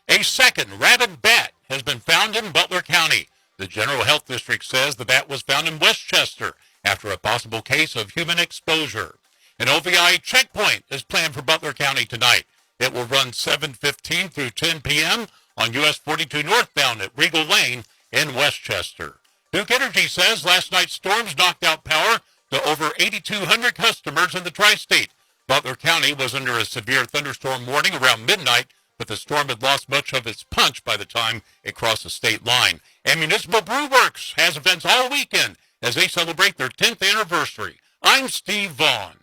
A second rabid bat has been found in Butler County. The General Health District says the bat was found in Westchester after a possible case of human exposure. An OVI checkpoint is planned for Butler County tonight. It will run 7:15 through 10 p.m. on US 42 northbound at Regal Lane in Westchester. Duke Energy says last night's storms knocked out power to over 8,200 customers in the tri-state. Butler County was under a severe thunderstorm warning around midnight, but the storm had lost much of its punch by the time it crossed the state line. And Municipal Brew Works has events all weekend as they celebrate their 10th anniversary. I'm Steve Vaughn.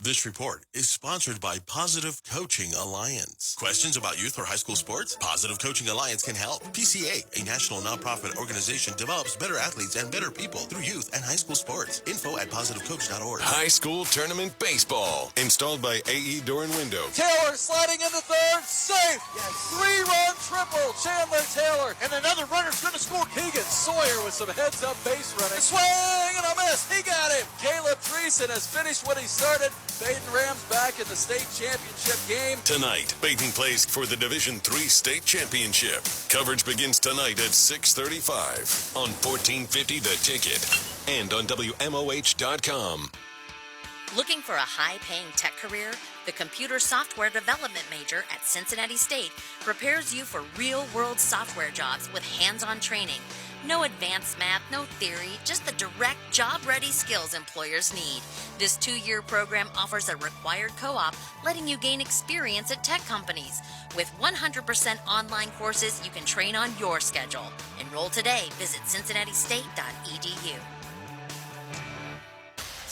This report is sponsored by Positive Coaching Alliance. Questions about youth or high school sports? Positive Coaching Alliance can help. PCA, a national nonprofit organization, develops better athletes and better people through youth and high school sports. Info at positivecoach.org. High School Tournament Baseball. Installed by AE Door and Window. Taylor sliding in the third, safe. Yes. 3-run triple, Chandler Taylor. And another runner's going to score. Keegan Sawyer with some heads-up base running. Swing and a miss. He got him. Caleb Treason has finished what he started. Baden Rams back in the state championship game. Tonight, Baden plays for the Division III state championship. Coverage begins tonight at 6:35 on 1450 The Ticket and on WMOH.com. Looking for a high-paying tech career? The computer software development major at Cincinnati State prepares you for real-world software jobs with hands-on training. No advanced math, no theory, just the direct, job-ready skills employers need. This 2-year program offers a required co-op, letting you gain experience at tech companies. With 100% online courses, you can train on your schedule. Enroll today. Visit cincinnati-state.edu.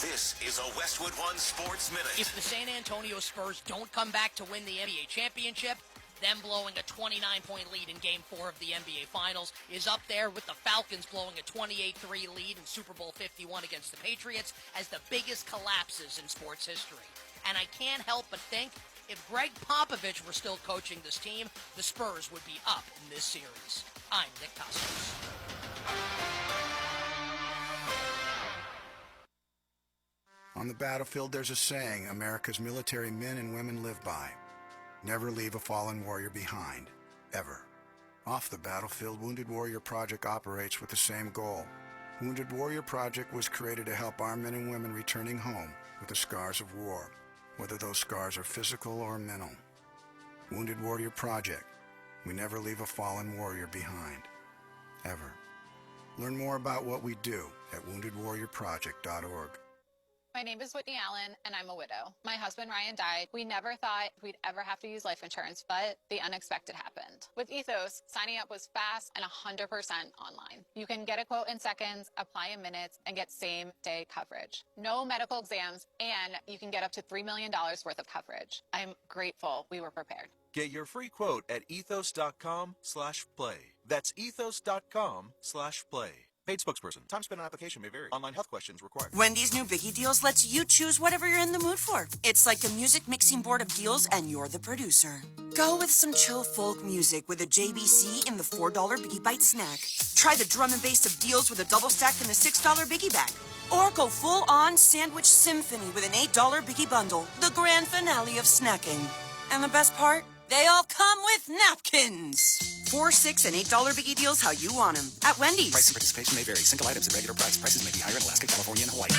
This is a Westwood One Sports Minute. If the San Antonio Spurs don't come back to win the NBA championship, them blowing a 29-point lead in Game 4 of the NBA Finals is up there with the Falcons blowing a 28-3 lead in Super Bowl 51 against the Patriots as the biggest collapses in sports history. And I can't help but think if Greg Popovich were still coaching this team, the Spurs would be up in this series. I'm Nick Costos. On the battlefield, there's a saying America's military men and women live by. Never leave a fallen warrior behind, ever. Off the battlefield, Wounded Warrior Project operates with the same goal. Wounded Warrior Project was created to help our men and women returning home with the scars of war, whether those scars are physical or mental. Wounded Warrior Project. We never leave a fallen warrior behind, ever. Learn more about what we do at woundedwarriorproject.org. My name is Whitney Allen, and I'm a widow. My husband, Ryan, died. We never thought we'd ever have to use life insurance, but the unexpected happened. With Ethos, signing up was fast and 100% online. You can get a quote in seconds, apply in minutes, and get same-day coverage. No medical exams, and you can get up to $3 million worth of coverage. I'm grateful we were prepared. Get your free quote at ethos.com/play. That's ethos.com/play. Paid spokesperson. Time spent on application may vary. Online health questions required. Wendy's new Biggie Deals lets you choose whatever you're in the mood for. It's like a music mixing board of deals, and you're the producer. Go with some chill folk music with a JBC in the $4 Biggie Bite snack. Try the drum and bass of deals with a double stack in the $6 Biggie Bag. Or go full-on sandwich symphony with an $8 Biggie Bundle. The grand finale of snacking. And the best part? They all come with napkins. $4, $6, and $8 Biggie Deals how you want them. At Wendy's. Price and participation may vary. Single items at regular price. Prices may be higher in Alaska, California, and Hawaii.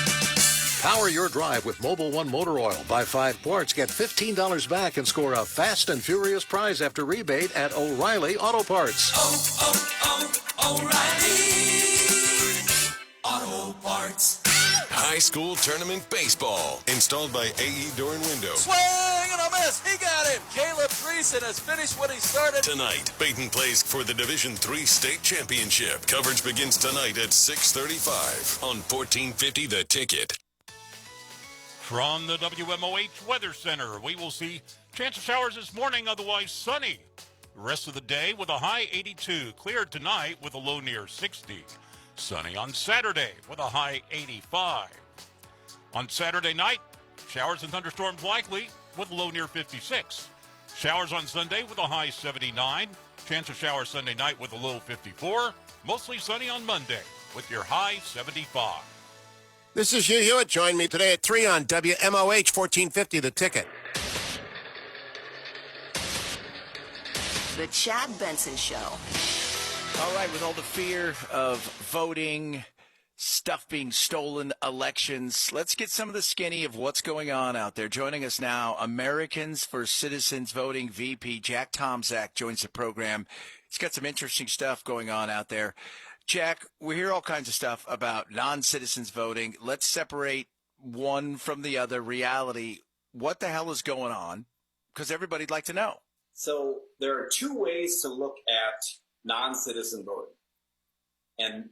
Power your drive with Mobil 1 motor oil. Buy 5 quarts, get $15 back, and score a fast and furious prize after rebate at O'Reilly Auto Parts. O'Reilly Auto Parts. High school tournament baseball. Installed by AE Door and Window. Swing and a miss. He got him. Caleb Dreesen has finished what he started. Tonight, Baton plays for the Division III state championship. Coverage begins tonight at 6:35 on 1450 The Ticket. From the WMOH Weather Center, we will see chance of showers this morning, otherwise sunny. The rest of the day with a high 82. Clear tonight with a low near 60. Sunny on Saturday with a high 85. On Saturday night, showers and thunderstorms likely with a low near 56. Showers on Sunday with a high 79. Chance of showers Sunday night with a low 54. Mostly sunny on Monday with your high 75. This is Hugh Hewitt. Join me today at 3 on WMOH 1450 The Ticket. The Chad Benson Show. All right, with all the fear of voting, stuff being stolen, elections, let's get some of the skinny of what's going on out there. Joining us now, Americans for Citizens Voting VP Jack Tomczak joins the program. He's got some interesting stuff going on out there. Jack, we hear all kinds of stuff about non-citizens voting. Let's separate one from the other. Reality, what the hell is going on? Because everybody'd like to know. So there are two ways to look at non-citizen voting. And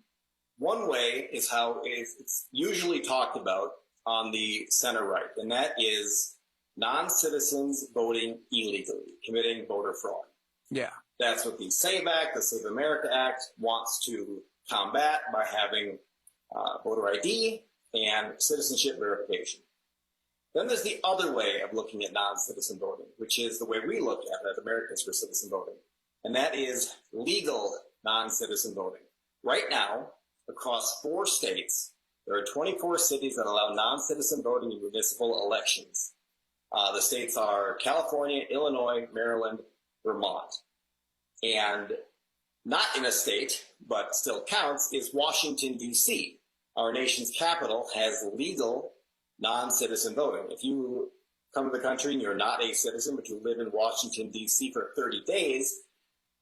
one way is how it's usually talked about on the center right, and that is non-citizens voting illegally, committing voter fraud. Yeah. That's what the SAVE Act, the Save America Act, wants to combat by having voter ID and citizenship verification. Then there's the other way of looking at non-citizen voting, which is the way we look at it at Americans for Citizen Voting. And that is legal non-citizen voting. Right now, across 4 states, there are 24 cities that allow non-citizen voting in municipal elections. The states are California, Illinois, Maryland, Vermont. And not in a state, but still counts, is Washington, D.C. Our nation's capital has legal non-citizen voting. If you come to the country and you're not a citizen, but you live in Washington, D.C. for 30 days,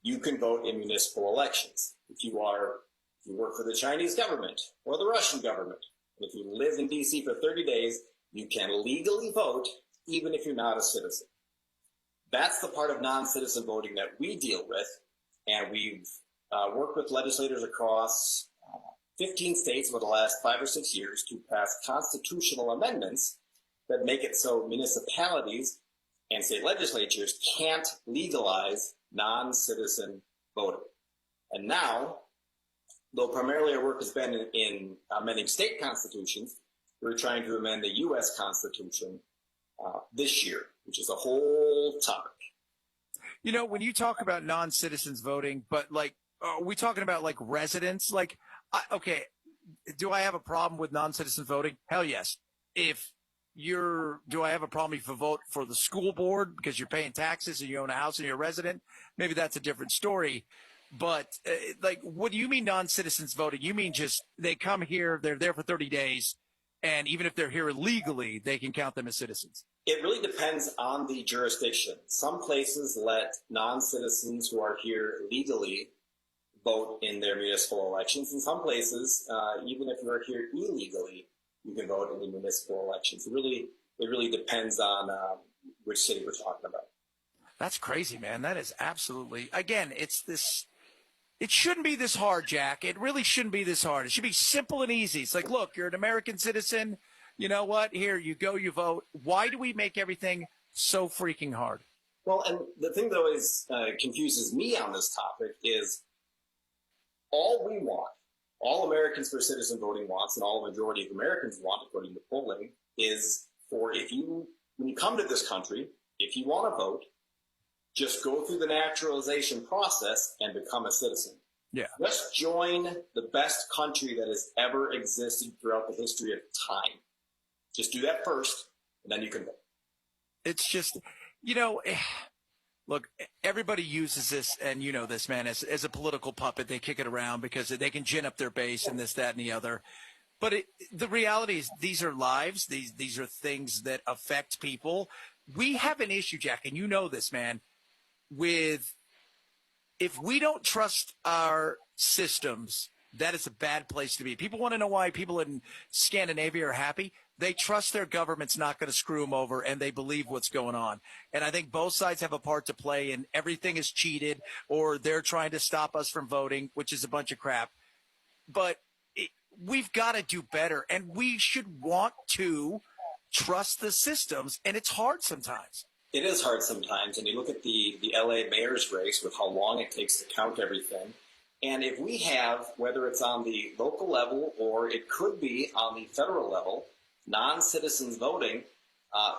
you can vote in municipal elections. If you you work for the Chinese government or the Russian government, and if you live in D.C. for 30 days, you can legally vote even if you're not a citizen. That's the part of non-citizen voting that we deal with, and we've worked with legislators across 15 states over the last 5 or 6 years to pass constitutional amendments that make it so municipalities and state legislatures can't legalize non-citizen voting. And now, though primarily our work has been in amending state constitutions, we're trying to amend the U.S. Constitution this year, which is a whole topic. You know, when you talk about non-citizens voting, but like, are we talking about like residents? Like, okay, do I have a problem with non-citizen voting? Hell yes. Do I have a problem if you vote for the school board because you're paying taxes and you own a house and you're a resident? Maybe that's a different story. But like, what do you mean non-citizens voting? You mean just they come here, they're there for 30 days, and even if they're here illegally, they can count them as citizens? It really depends on the jurisdiction. Some places let non-citizens who are here legally vote in their municipal elections. In some places, even if you're here illegally, you can vote in the municipal elections. It really depends on which city we're talking about. That's crazy, man. That is absolutely, again, it shouldn't be this hard, Jack. It really shouldn't be this hard. It should be simple and easy. It's like, look, you're an American citizen. You know what? Here, you go, you vote. Why do we make everything so freaking hard? Well, and the thing that always confuses me on this topic is all we want, all Americans for Citizen Voting wants, and all the majority of Americans want, according to polling, is for when you come to this country, if you want to vote, just go through the naturalization process and become a citizen. Yeah. Just join the best country that has ever existed throughout the history of time. Just do that first, and then you can vote. It's just, look, everybody uses this, and you know this, man, as a political puppet. They kick it around because they can gin up their base and this, that, and the other. But the reality is these are lives. These are things that affect people. We have an issue, Jack, and you know this, man, with if we don't trust our systems, that is a bad place to be. People want to know why people in Scandinavia are happy. They trust their government's not going to screw them over, and they believe what's going on. And I think both sides have a part to play, and everything is cheated, or they're trying to stop us from voting, which is a bunch of crap. But we've got to do better, and we should want to trust the systems, and it's hard sometimes. It is hard sometimes, and you look at the LA mayor's race with how long it takes to count everything. And if we have, whether it's on the local level or it could be on the federal level, non-citizens voting,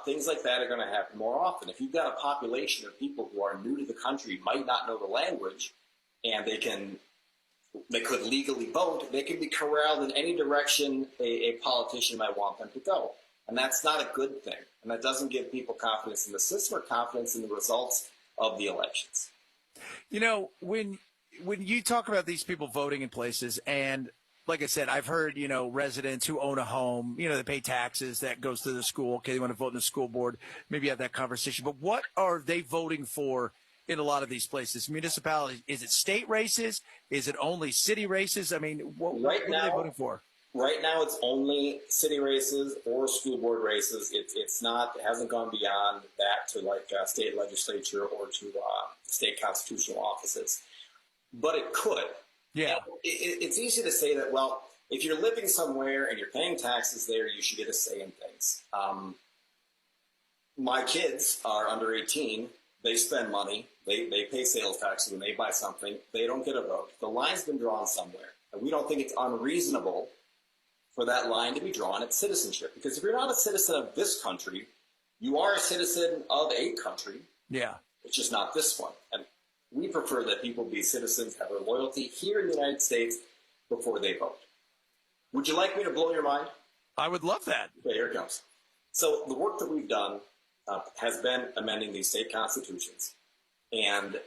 things like that are going to happen more often. If you've got a population of people who are new to the country, might not know the language, and they could legally vote, they can be corralled in any direction a politician might want them to go. And that's not a good thing. And that doesn't give people confidence in the system or confidence in the results of the elections. You know, when you talk about these people voting in places, and like I said, I've heard, residents who own a home, they pay taxes, that goes to the school. Okay, they want to vote in the school board. Maybe have that conversation. But what are they voting for in a lot of these places? Municipalities? Is it state races? Is it only city races? I mean, what are they voting for? Right now, it's only city races or school board races. It hasn't gone beyond that to like state legislature or to state constitutional offices. But it could. Yeah. It's easy to say that, well, if you're living somewhere and you're paying taxes there, you should get a say in things. My kids are under 18. They spend money. They pay sales taxes when they buy something. They don't get a vote. The line's been drawn somewhere. And we don't think it's unreasonable for that line to be drawn at citizenship. Because if you're not a citizen of this country, you are a citizen of a country. Yeah. It's just not this one. And we prefer that people be citizens, have their loyalty here in the United States before they vote. Would you like me to blow your mind? I would love that. Okay, here it comes. So the work that we've done has been amending these state constitutions. And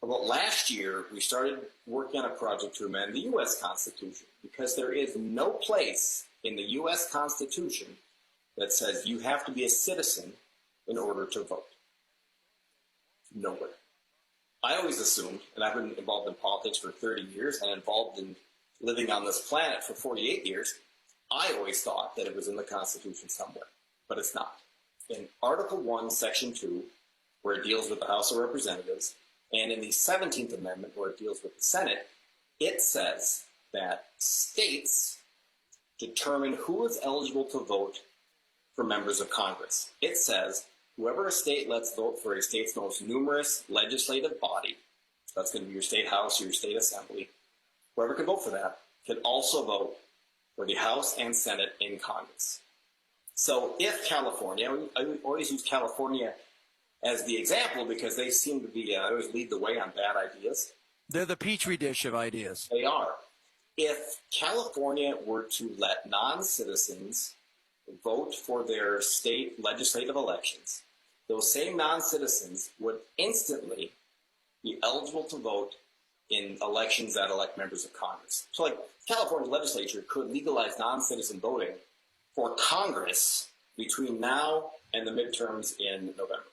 about last year, we started working on a project to amend the U.S. Constitution because there is no place in the U.S. Constitution that says you have to be a citizen in order to vote. Nowhere. I always assumed, and I've been involved in politics for 30 years and involved in living on this planet for 48 years, I always thought that it was in the Constitution somewhere, but it's not. In Article 1, Section 2, where it deals with the House of Representatives, and in the 17th Amendment, where it deals with the Senate, it says that states determine who is eligible to vote for members of Congress. It says whoever a state lets vote for a state's most numerous legislative body, so that's going to be your state house or your state assembly, whoever can vote for that can also vote for the House and Senate in Congress. So if California, I always use California as the example because they seem to be, always lead the way on bad ideas. They're the petri dish of ideas. They are. If California were to let non-citizens vote for their state legislative elections, those same non-citizens would instantly be eligible to vote in elections that elect members of Congress. So like California legislature could legalize non-citizen voting for Congress between now and the midterms in November.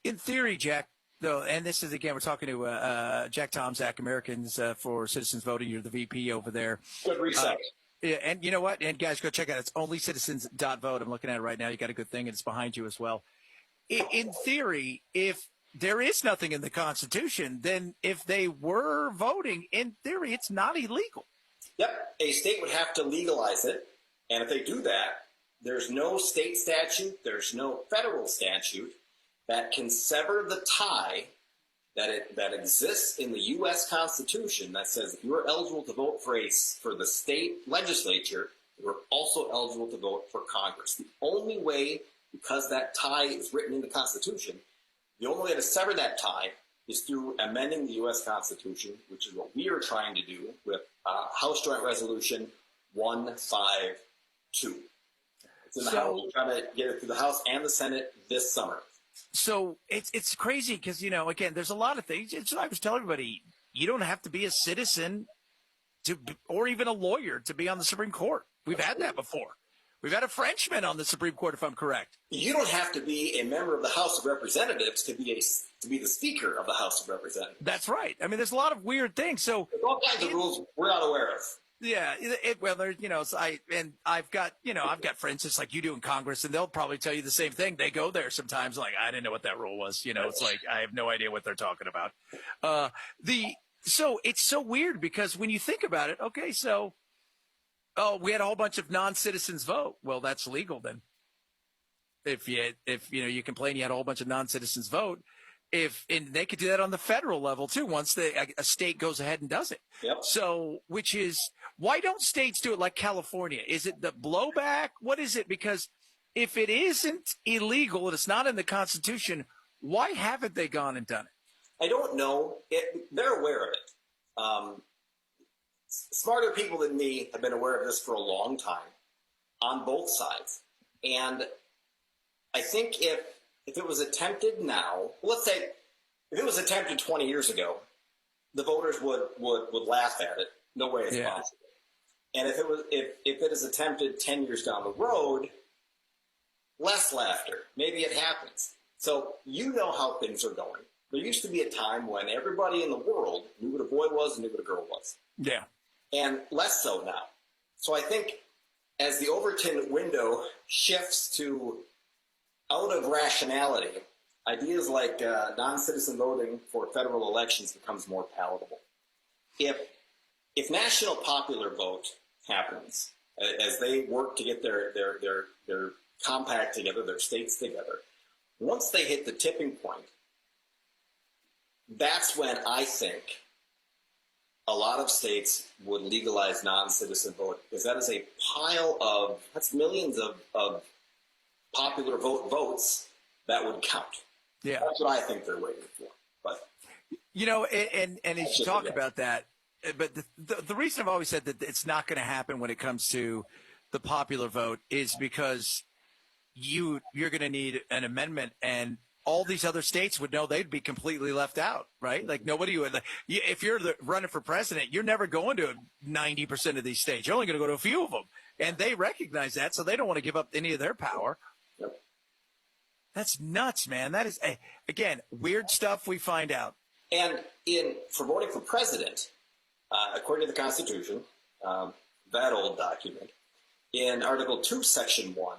In theory, Jack, though, and this is, again, we're talking to Jack Tomzak, Americans for Citizens Voting. You're the VP over there. Good research. Yeah, and you know what? And guys, go check out it. It's onlycitizens.vote. I'm looking at it right now. You got a good thing, and it's behind you as well. In theory, if there is nothing in the Constitution, then if they were voting, in theory, it's not illegal. Yep. A state would have to legalize it. And if they do that, there's no state statute, there's no federal statute that can sever the tie that exists in the U.S. Constitution that says if you're eligible to vote for the state legislature, you're also eligible to vote for Congress. The only way, because that tie is written in the Constitution, the only way to sever that tie is through amending the U.S. Constitution, which is what we are trying to do with House Joint Resolution 152. It's in the House. We're trying to get it through the House and the Senate this summer. So it's crazy because, again, there's a lot of things. I was telling everybody, you don't have to be a citizen or even a lawyer to be on the Supreme Court. We've had that before. We've had a Frenchman on the Supreme Court, if I'm correct. You don't have to be a member of the House of Representatives to be the Speaker of the House of Representatives. That's right. I mean, there's a lot of weird things. So there's all kinds of rules we're not aware of. Yeah, I've got friends just like you do in Congress, and they'll probably tell you the same thing. They go there sometimes, like, I didn't know what that rule was. It's like I have no idea what they're talking about. So it's so weird because when you think about it, okay, so we had a whole bunch of non-citizens vote. Well, that's legal then. If you complain you had a whole bunch of non-citizens vote. And they could do that on the federal level too once a state goes ahead and does it. Yep. So, which is, why don't states do it like California? Is it the blowback? What is it? Because if it isn't illegal and it's not in the Constitution, why haven't they gone and done it? I don't know. They're aware of it. Smarter people than me have been aware of this for a long time on both sides. And I think if it was attempted now, let's say if it was attempted 20 years ago, the voters would laugh at it. No way it's possible. And if it is attempted 10 years down the road, less laughter. Maybe it happens. So you know how things are going. There used to be a time when everybody in the world knew what a boy was and knew what a girl was. Yeah. And less so now. So I think as the Overton window shifts to out of rationality, ideas like non-citizen voting for federal elections becomes more palatable. If national popular vote happens, as they work to get their compact together, their states together, once they hit the tipping point, that's when I think a lot of states would legalize non-citizen vote, because that is that's millions of popular votes that would count. Yeah. That's what I think they're waiting for. But and as you talk about that, but the reason I've always said that it's not going to happen when it comes to the popular vote is because you're going to need an amendment, and all these other states would know they'd be completely left out, right? Like nobody would. If you're running for president, you're never going to 90% of these states. You're only going to go to a few of them, and they recognize that, so they don't want to give up any of their power. Yep. That's nuts, man. That is, again, weird stuff we find out. And for voting for president, according to the Constitution, that old document, in Article 2, Section 1,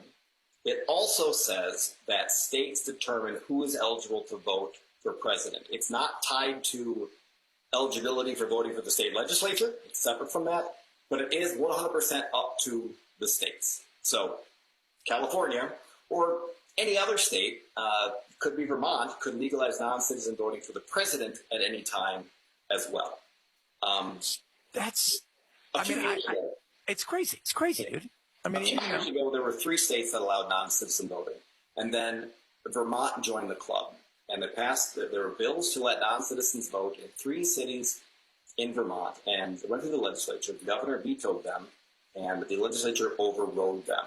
it also says that states determine who is eligible to vote for president. It's not tied to eligibility for voting for the state legislature. It's separate from that, but it is 100% up to the states. So California or any other state, could be Vermont, could legalize non-citizen voting for the president at any time as well. It's crazy. It's crazy, dude. I mean, a few years ago, there were 3 states that allowed non-citizen voting, and then Vermont joined the club, and there were bills to let non-citizens vote in 3 cities in Vermont, and it went through the legislature. The governor vetoed them, and the legislature overrode them.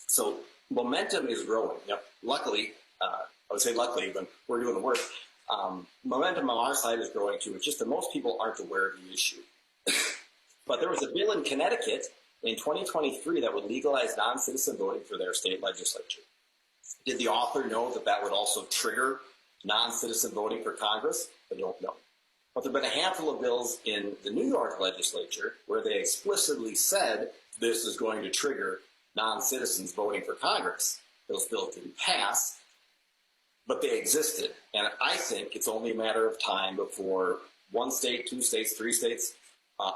So momentum is growing. Luckily, I would say luckily, when we're doing the work, momentum on our side is growing too. It's just that most people aren't aware of the issue. But there was a bill in Connecticut in 2023 that would legalize non-citizen voting for their state legislature. Did the author know that that would also trigger non-citizen voting for Congress? I don't know. But there have been a handful of bills in the New York legislature where they explicitly said this is going to trigger non-citizens voting for Congress. Those bills didn't pass, but they existed. And I think it's only a matter of time before 1 state, 2 states, 3 states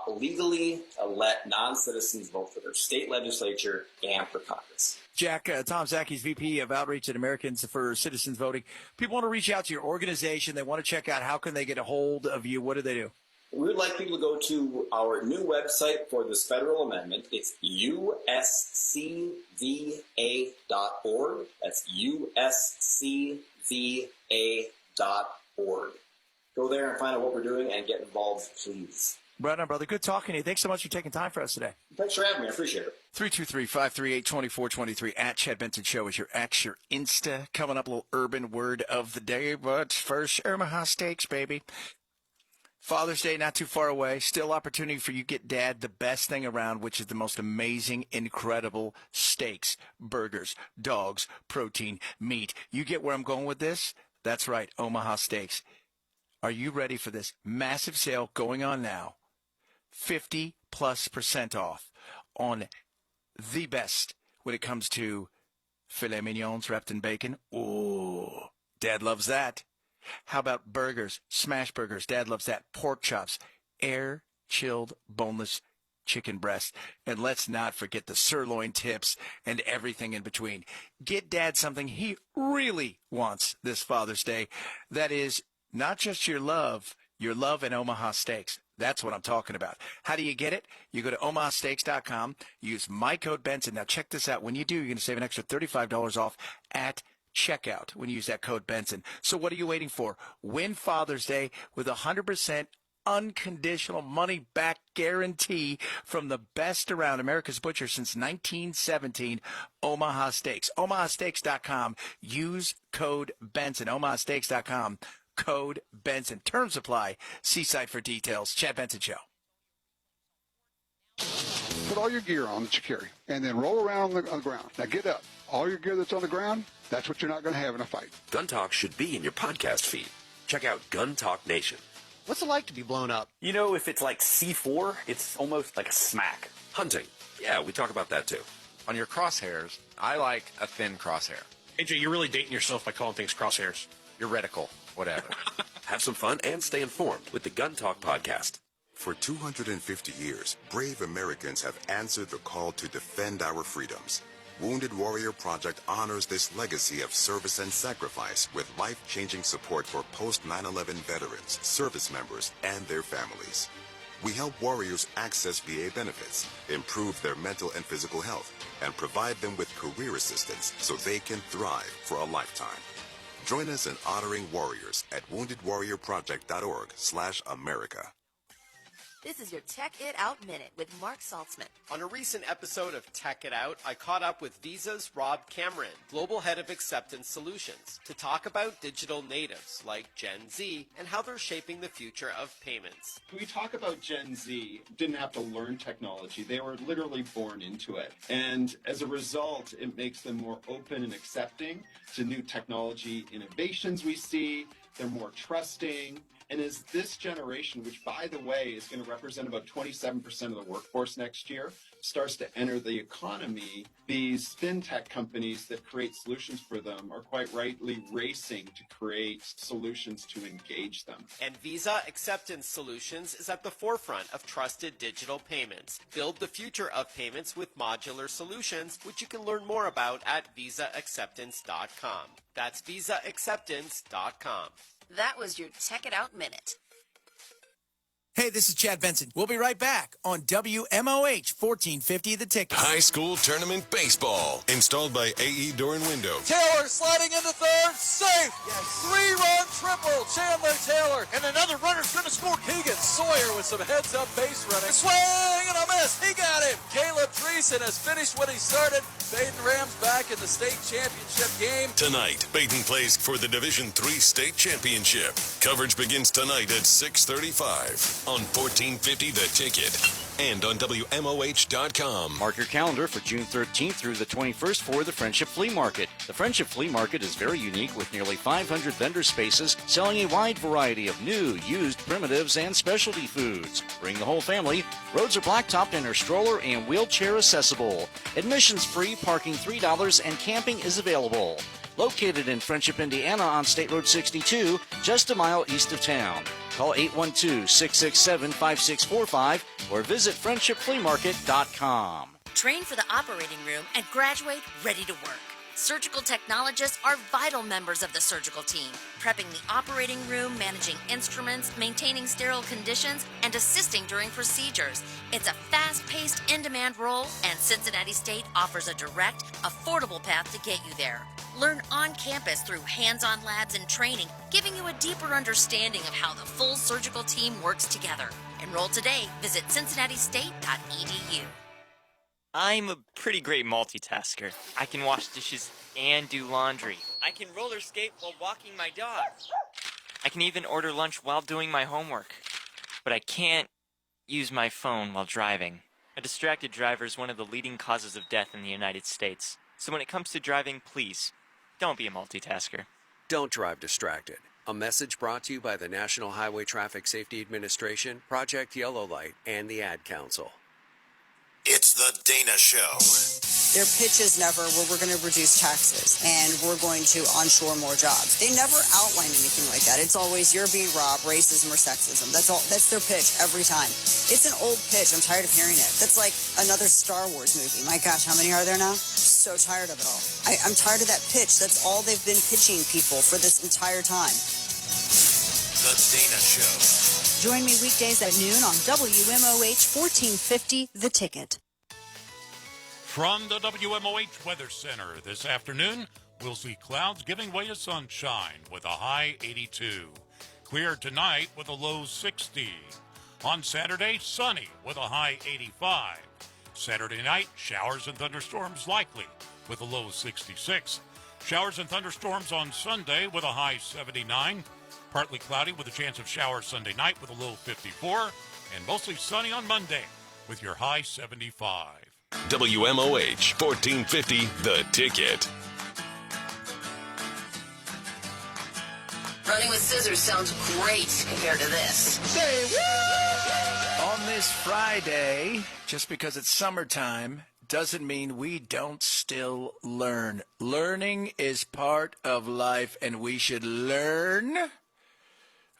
legally let non-citizens vote for their state legislature and for Congress. Jack, Tom Zaki's VP of Outreach at Americans for Citizens Voting. People want to reach out to your organization. They want to check out how can they get a hold of you. What do they do? We would like people to go to our new website for this federal amendment. It's uscva.org. That's uscva.org. Go there and find out what we're doing and get involved, please. Right on, brother. Good talking to you. Thanks so much for taking time for us today. Thanks for having me. I appreciate it. 323-538-2423 at Chad Benson Show is your X, your Insta. Coming up, a little urban word of the day, but first, Wmoh steaks, baby. Father's Day not too far away. Still opportunity for you to get dad the best thing around, which is the most amazing, incredible steaks, burgers, dogs, protein, meat. You get where I'm going with this? That's right, Wmoh Steaks. Are you ready for this massive sale going on now? 50+% off on the best when it comes to filet mignons wrapped in bacon. Ooh, Dad loves that. How about burgers, smash burgers? Dad loves that. Pork chops, air-chilled, boneless chicken breast. And let's not forget the sirloin tips and everything in between. Get Dad something he really wants this Father's Day. That is not just your love and Wmoh Steaks. That's what I'm talking about. How do you get it? You go to wmohsteaks.com, use my code Benson. Now check this out. When you do, you're going to save an extra $35 off at checkout when you use that code Benson. So what are you waiting for? Win Father's Day with 100% unconditional money-back guarantee from the best around, America's Butcher since 1917, Wmoh Steaks. wmohsteaks.com. Use code Benson. wmohsteaks.com. Code Benson. Terms apply. See site for details. Chad Benson Show. Put all your gear on that you carry, and then roll around on the ground. Now get up. All your gear that's on the ground, that's what you're not going to have in a fight. Gun Talk should be in your podcast feed. Check out Gun Talk Nation. What's it like to be blown up? You know, if it's like C4, it's almost like a smack. Hunting. Yeah, we talk about that too. On your crosshairs, I like a thin crosshair. AJ, you're really dating yourself by calling things crosshairs. Your reticle. Whatever. Have some fun and stay informed with the Gun Talk podcast. For 250 years, brave Americans have answered the call to defend our freedoms. Wounded Warrior Project honors this legacy of service and sacrifice with life-changing support for post-9/11 veterans, service members, and their families. We help warriors access VA benefits, improve their mental and physical health, and provide them with career assistance so they can thrive for a lifetime. Join us in honoring warriors at woundedwarriorproject.org/America. This is your Tech It Out Minute with Mark Saltzman. On a recent episode of Tech It Out, I caught up with Visa's Rob Cameron, Global Head of Acceptance Solutions, to talk about digital natives like Gen Z and how they're shaping the future of payments. We talk about Gen Z, didn't have to learn technology. They were literally born into it. And as a result, it makes them more open and accepting to new technology innovations we see. They're more trusting. And as this generation, which by the way is going to represent about 27% of the workforce next year, starts to enter the economy, these fintech companies that create solutions for them are quite rightly racing to create solutions to engage them. And Visa Acceptance Solutions is at the forefront of trusted digital payments. Build the future of payments with modular solutions, which you can learn more about at visaacceptance.com. That's visaacceptance.com. That was your Check It Out Minute. Hey, this is Chad Benson. We'll be right back on WMOH 1450 The Ticket. High school tournament baseball, installed by AE Door and Window. Taylor sliding into third, safe. Yes. 3-run triple, Chandler Taylor, and another runner's going to score. Keegan Sawyer with some heads-up base running. Swing and a miss. He got him. Caleb Dreesen has finished what he started. Baden Rams back in the state championship game. Tonight, Baden plays for the Division III state championship. Coverage begins tonight at 6:35 on 1450 The Ticket and on WMOH.com. Mark your calendar for June 13th through the 21st for the Friendship Flea Market. The Friendship Flea Market is very unique with nearly 500 vendor spaces selling a wide variety of new, used, primitives, and specialty foods. Bring the whole family. Roads are blacktopped and are stroller and wheelchair accessible. Admissions free, parking $3, and camping is available. Located in Friendship, Indiana on State Road 62, just a mile east of town. Call 812-667-5645 or visit friendshipfleamarket.com. Train for the operating room and graduate ready to work. Surgical technologists are vital members of the surgical team, prepping the operating room, managing instruments, maintaining sterile conditions, and assisting during procedures. It's a fast-paced, in-demand role, and Cincinnati State offers a direct, affordable path to get you there. Learn on campus through hands-on labs and training, giving you a deeper understanding of how the full surgical team works together. Enroll today. Visit cincinnati-state.edu. I'm a pretty great multitasker. I can wash dishes and do laundry. I can roller skate while walking my dog. I can even order lunch while doing my homework. But I can't use my phone while driving. A distracted driver is one of the leading causes of death in the United States. So when it comes to driving, please, don't be a multitasker. Don't drive distracted. A message brought to you by the National Highway Traffic Safety Administration, Project Yellow Light, and the Ad Council. It's the Dana Show. Their pitch is never, well, we're going to reduce taxes and we're going to onshore more jobs. They never outline anything like that. It's always, you're being robbed, racism or sexism. That's all. That's their pitch every time. It's an old pitch. I'm tired of hearing it. That's like another Star Wars movie. My gosh, how many are there now? So tired of it all. I'm tired of that pitch. That's all they've been pitching people for this entire time. The Dana Show. Join me weekdays at noon on WMOH 1450 The Ticket. From the WMOH Weather Center this afternoon, we'll see clouds giving way to sunshine with a high 82. Clear tonight with a low 60. On Saturday, sunny with a high 85. Saturday night, showers and thunderstorms likely with a low 66. Showers and thunderstorms on Sunday with a high 79. Partly cloudy with a chance of showers Sunday night with a low 54. And mostly sunny on Monday with your high 75. WMOH 1450 The Ticket. Running with scissors sounds great compared to this. Say woo! On this Friday, just because it's summertime doesn't mean we don't still learn. Learning is part of life, and we should learn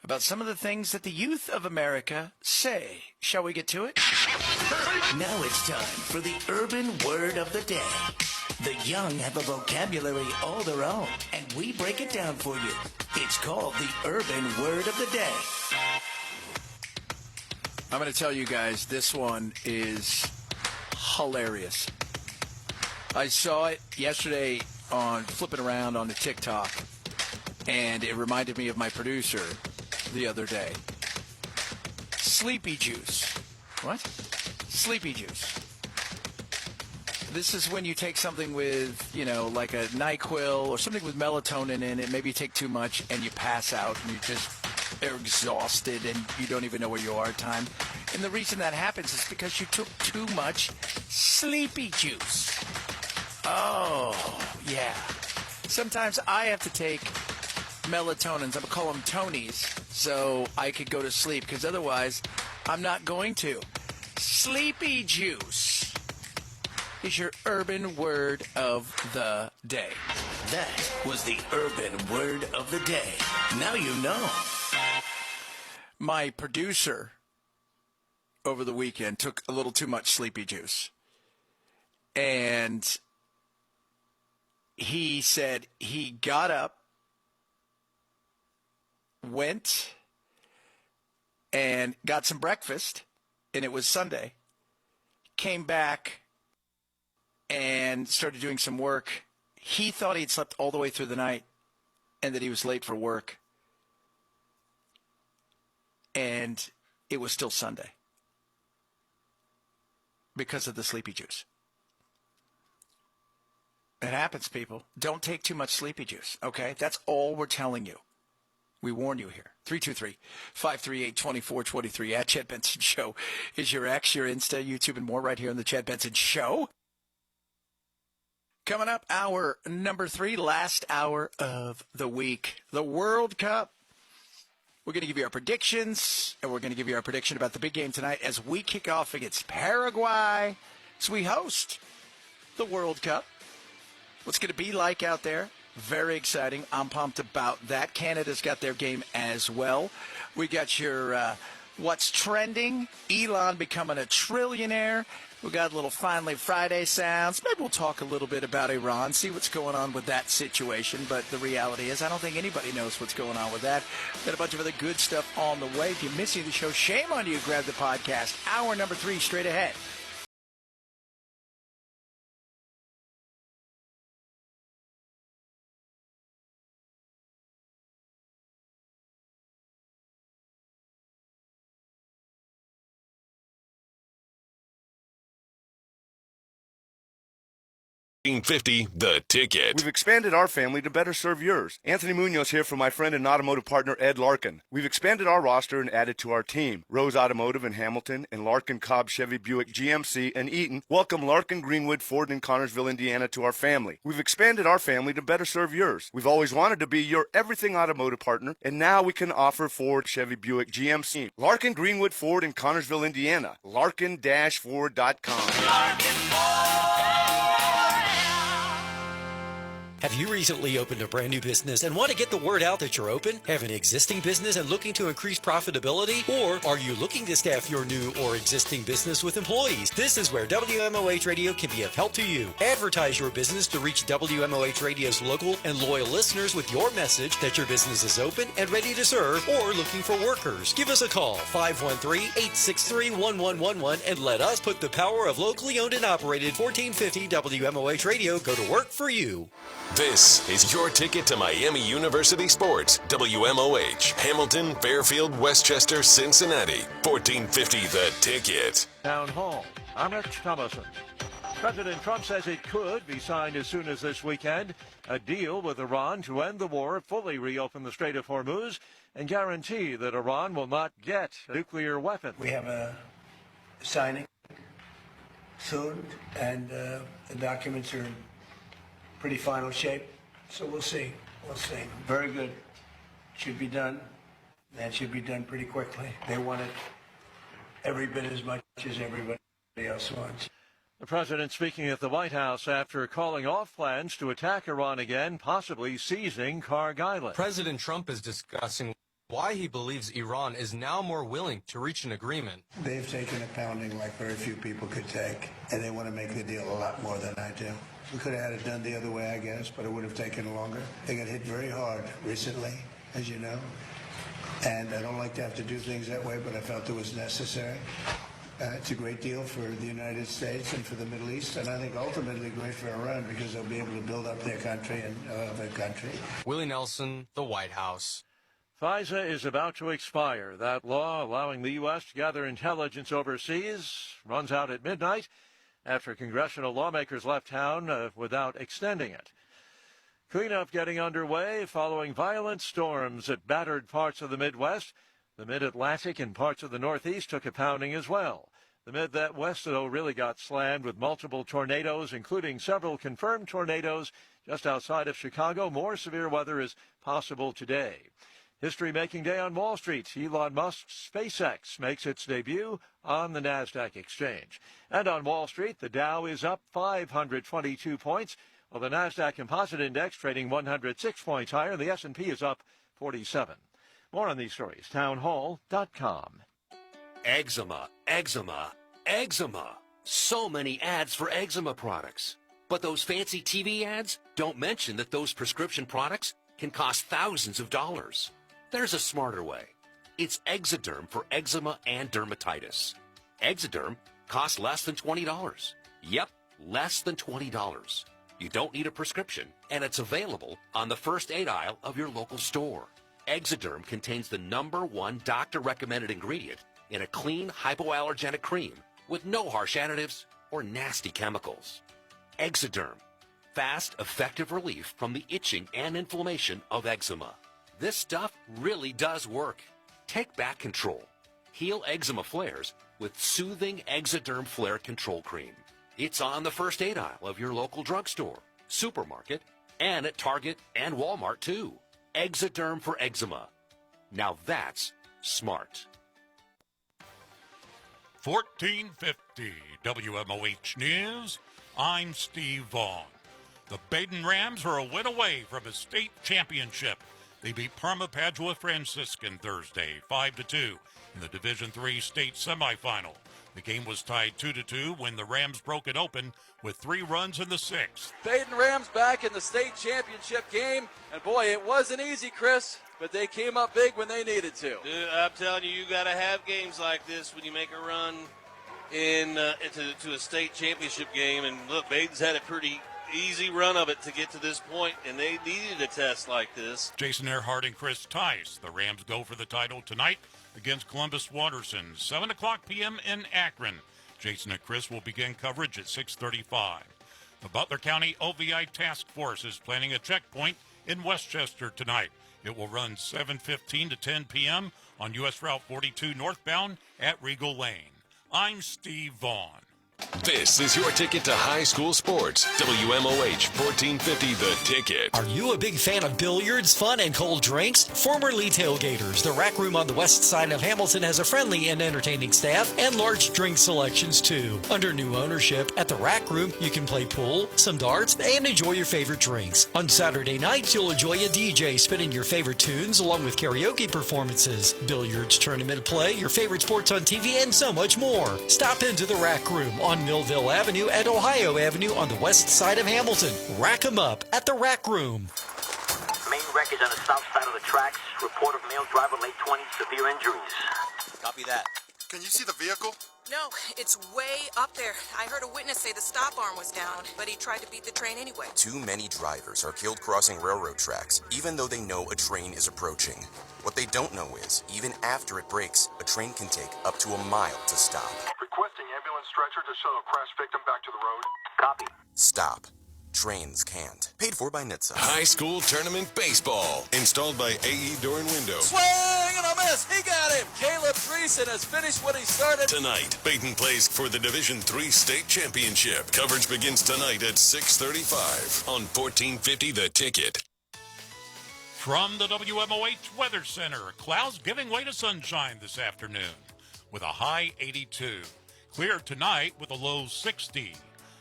about some of the things that the youth of America say. Shall we get to it? Now it's time for the urban word of the day. The young have a vocabulary all their own, and we break it down for you. It's called the urban word of the day. I'm going to tell you guys, this one is hilarious. I saw it yesterday on flipping around on the TikTok, and it reminded me of my producer the other day. Sleepy juice. What? Sleepy juice. This is when you take something with, like a NyQuil or something with melatonin in it. Maybe you take too much and you pass out and you're exhausted and you don't even know where you are at time. And the reason that happens is because you took too much sleepy juice. Oh, yeah. Sometimes I have to take melatonins. I'm going to call them Tonys, so I could go to sleep, because otherwise I'm not going to. Sleepy juice is your urban word of the day. That was the urban word of the day. Now you know. My producer over the weekend took a little too much sleepy juice. And he said he got up, went and got some breakfast, and it was Sunday, came back and started doing some work. He thought he'd slept all the way through the night and that he was late for work. And it was still Sunday because of the sleepy juice. It happens, people. Don't take too much sleepy juice, okay? That's all we're telling you. We warn you here. 323-538-2423 at Chad Benson Show is your X, your Insta, YouTube, and more right here on the Chad Benson Show. Coming up, hour number 3, last hour of the week, the World Cup. We're going to give you our predictions, and we're going to give you our prediction about the big game tonight as we kick off against Paraguay. So we host the World Cup. What's going to be like out there? Very exciting. I'm pumped about that. Canada's got their game as well. We got your what's trending, Elon becoming a trillionaire. We got a little Finally Friday sounds. Maybe we'll talk a little bit about Iran, see what's going on with that situation. But the reality is I don't think anybody knows what's going on with that. Got a bunch of other good stuff on the way. If you're missing the show, shame on you. Grab the podcast. Hour number 3 straight ahead. The Ticket. We've expanded our family to better serve yours. Anthony Munoz here for my friend and automotive partner Ed Larkin. We've expanded our roster and added to our team. Rose Automotive in Hamilton and Larkin Cobb Chevy Buick GMC in Eaton welcome Larkin Greenwood Ford in Connersville, Indiana to our family. We've expanded our family to better serve yours. We've always wanted to be your everything automotive partner, and now we can offer Ford, Chevy, Buick, GMC. Larkin Greenwood Ford in Connersville, Indiana. Larkin-Ford.com. Larkin Ford. Have you recently opened a brand new business and want to get the word out that you're open? Have an existing business and looking to increase profitability? Or are you looking to staff your new or existing business with employees? This is where WMOH Radio can be of help to you. Advertise your business to reach WMOH Radio's local and loyal listeners with your message that your business is open and ready to serve or looking for workers. Give us a call, 513-863-1111, and let us put the power of locally owned and operated 1450 WMOH Radio go to work for you. This is your ticket to Miami University Sports. WMOH, Hamilton, Fairfield, Westchester, Cincinnati. 1450 The Ticket. Town Hall. I'm Rich Thomason. President Trump says it could be signed as soon as this weekend. A deal with Iran to end the war, fully reopen the Strait of Hormuz, and guarantee that Iran will not get nuclear weapons. We have a signing soon, and the documents are in pretty final shape, so we'll see. Very good. Should be done. That should be done pretty quickly. They want it every bit as much as everybody else wants. The president speaking at the White House after calling off plans to attack Iran again, possibly seizing Karg Island. President Trump is discussing why he believes Iran is now more willing to reach an agreement. They've taken a pounding like very few people could take, and they want to make the deal a lot more than I do. We could have had it done the other way, I guess, but it would have taken longer. They got hit very hard recently, as you know, and I don't like to have to do things that way, but I felt it was necessary. It's a great deal for the United States and for the Middle East, and I think ultimately great for Iran because they'll be able to build up their country and their country. Willie Nelson, the White House. FISA is about to expire. That law allowing the U.S. to gather intelligence overseas runs out at midnight after congressional lawmakers left town without extending it. Cleanup getting underway following violent storms that battered parts of the Midwest. The Mid-Atlantic and parts of the Northeast took a pounding as well. The Midwest, though, really got slammed with multiple tornadoes, including several confirmed tornadoes just outside of Chicago. More severe weather is possible today. History-making day on Wall Street. Elon Musk's SpaceX makes its debut on the NASDAQ exchange. And on Wall Street, the Dow is up 522 points, while the NASDAQ Composite Index trading 106 points higher. The S&P is up 47. More on these stories, townhall.com. Eczema, eczema, eczema. So many ads for eczema products. But those fancy TV ads don't mention that those prescription products can cost thousands of dollars. There's a smarter way. It's Exoderm for eczema and dermatitis. Exoderm costs less than $20. Yep, less than $20. You don't need a prescription, and it's available on the first aid aisle of your local store. Exoderm contains the #1 doctor-recommended ingredient in a clean, hypoallergenic cream with no harsh additives or nasty chemicals. Exoderm, fast, effective relief from the itching and inflammation of eczema. This stuff really does work. Take back control. Heal eczema flares with soothing Exoderm Flare Control Cream. It's on the first aid aisle of your local drugstore, supermarket, and at Target and Walmart too. Exoderm for eczema. Now that's smart. 1450 WMOH News. I'm Steve Vaughn. The Baden Rams are a win away from a state championship. They beat Parma Padua Franciscan Thursday 5-2 in the Division III state semifinal. The game was tied 2-2 when the Rams broke it open with 3 runs in the 6th. Baden Rams back in the state championship game, and boy, it wasn't easy, Chris, but they came up big when they needed to. Dude, I'm telling you, you got to have games like this when you make a run into a state championship game. And look, Baden's had a pretty easy run of it to get to this point, and they needed a test like this. Jason Earhart and Chris Tice. The Rams go for the title tonight against Columbus Watterson, 7 o'clock p.m. in Akron. Jason and Chris will begin coverage at 6:35. The Butler County OVI Task Force is planning a checkpoint in Westchester tonight. It will run 7:15 to 10 p.m. on U.S. Route 42 northbound at Regal Lane. I'm Steve Vaughn. This is your ticket to high school sports. WMOH 1450 The Ticket. Are you a big fan of billiards, fun, and cold drinks? Formerly Tailgaters, the Rack Room on the west side of Hamilton has a friendly and entertaining staff and large drink selections too. Under new ownership, at the Rack Room, you can play pool, some darts, and enjoy your favorite drinks. On Saturday nights, you'll enjoy a DJ spinning your favorite tunes along with karaoke performances, billiards tournament play, your favorite sports on TV, and so much more. Stop into the Rack Room on Millville Avenue and Ohio Avenue on the west side of Hamilton. Rack 'em up at the Rack Room. Main wreckage on the south side of the tracks. Report of male driver, late 20s, severe injuries. Copy that. Can you see the vehicle? No, it's way up there. I heard a witness say the stop arm was down, but he tried to beat the train anyway. Too many drivers are killed crossing railroad tracks, even though they know a train is approaching. What they don't know is, even after it breaks, a train can take up to a mile to stop. Requesting ambulance stretcher to shuttle crash victim back to the road. Copy. Stop. Trains can't. Paid for by NHTSA. High school tournament baseball. Installed by AE Door and Window. Swing and a miss. He got him. Caleb Dreesen has finished what he started. Tonight, Baden plays for the Division III state championship. Coverage begins tonight at 6:35 on 1450 The Ticket. From the WMOH Weather Center, clouds giving way to sunshine this afternoon with a high 82. Clear tonight with a low 60.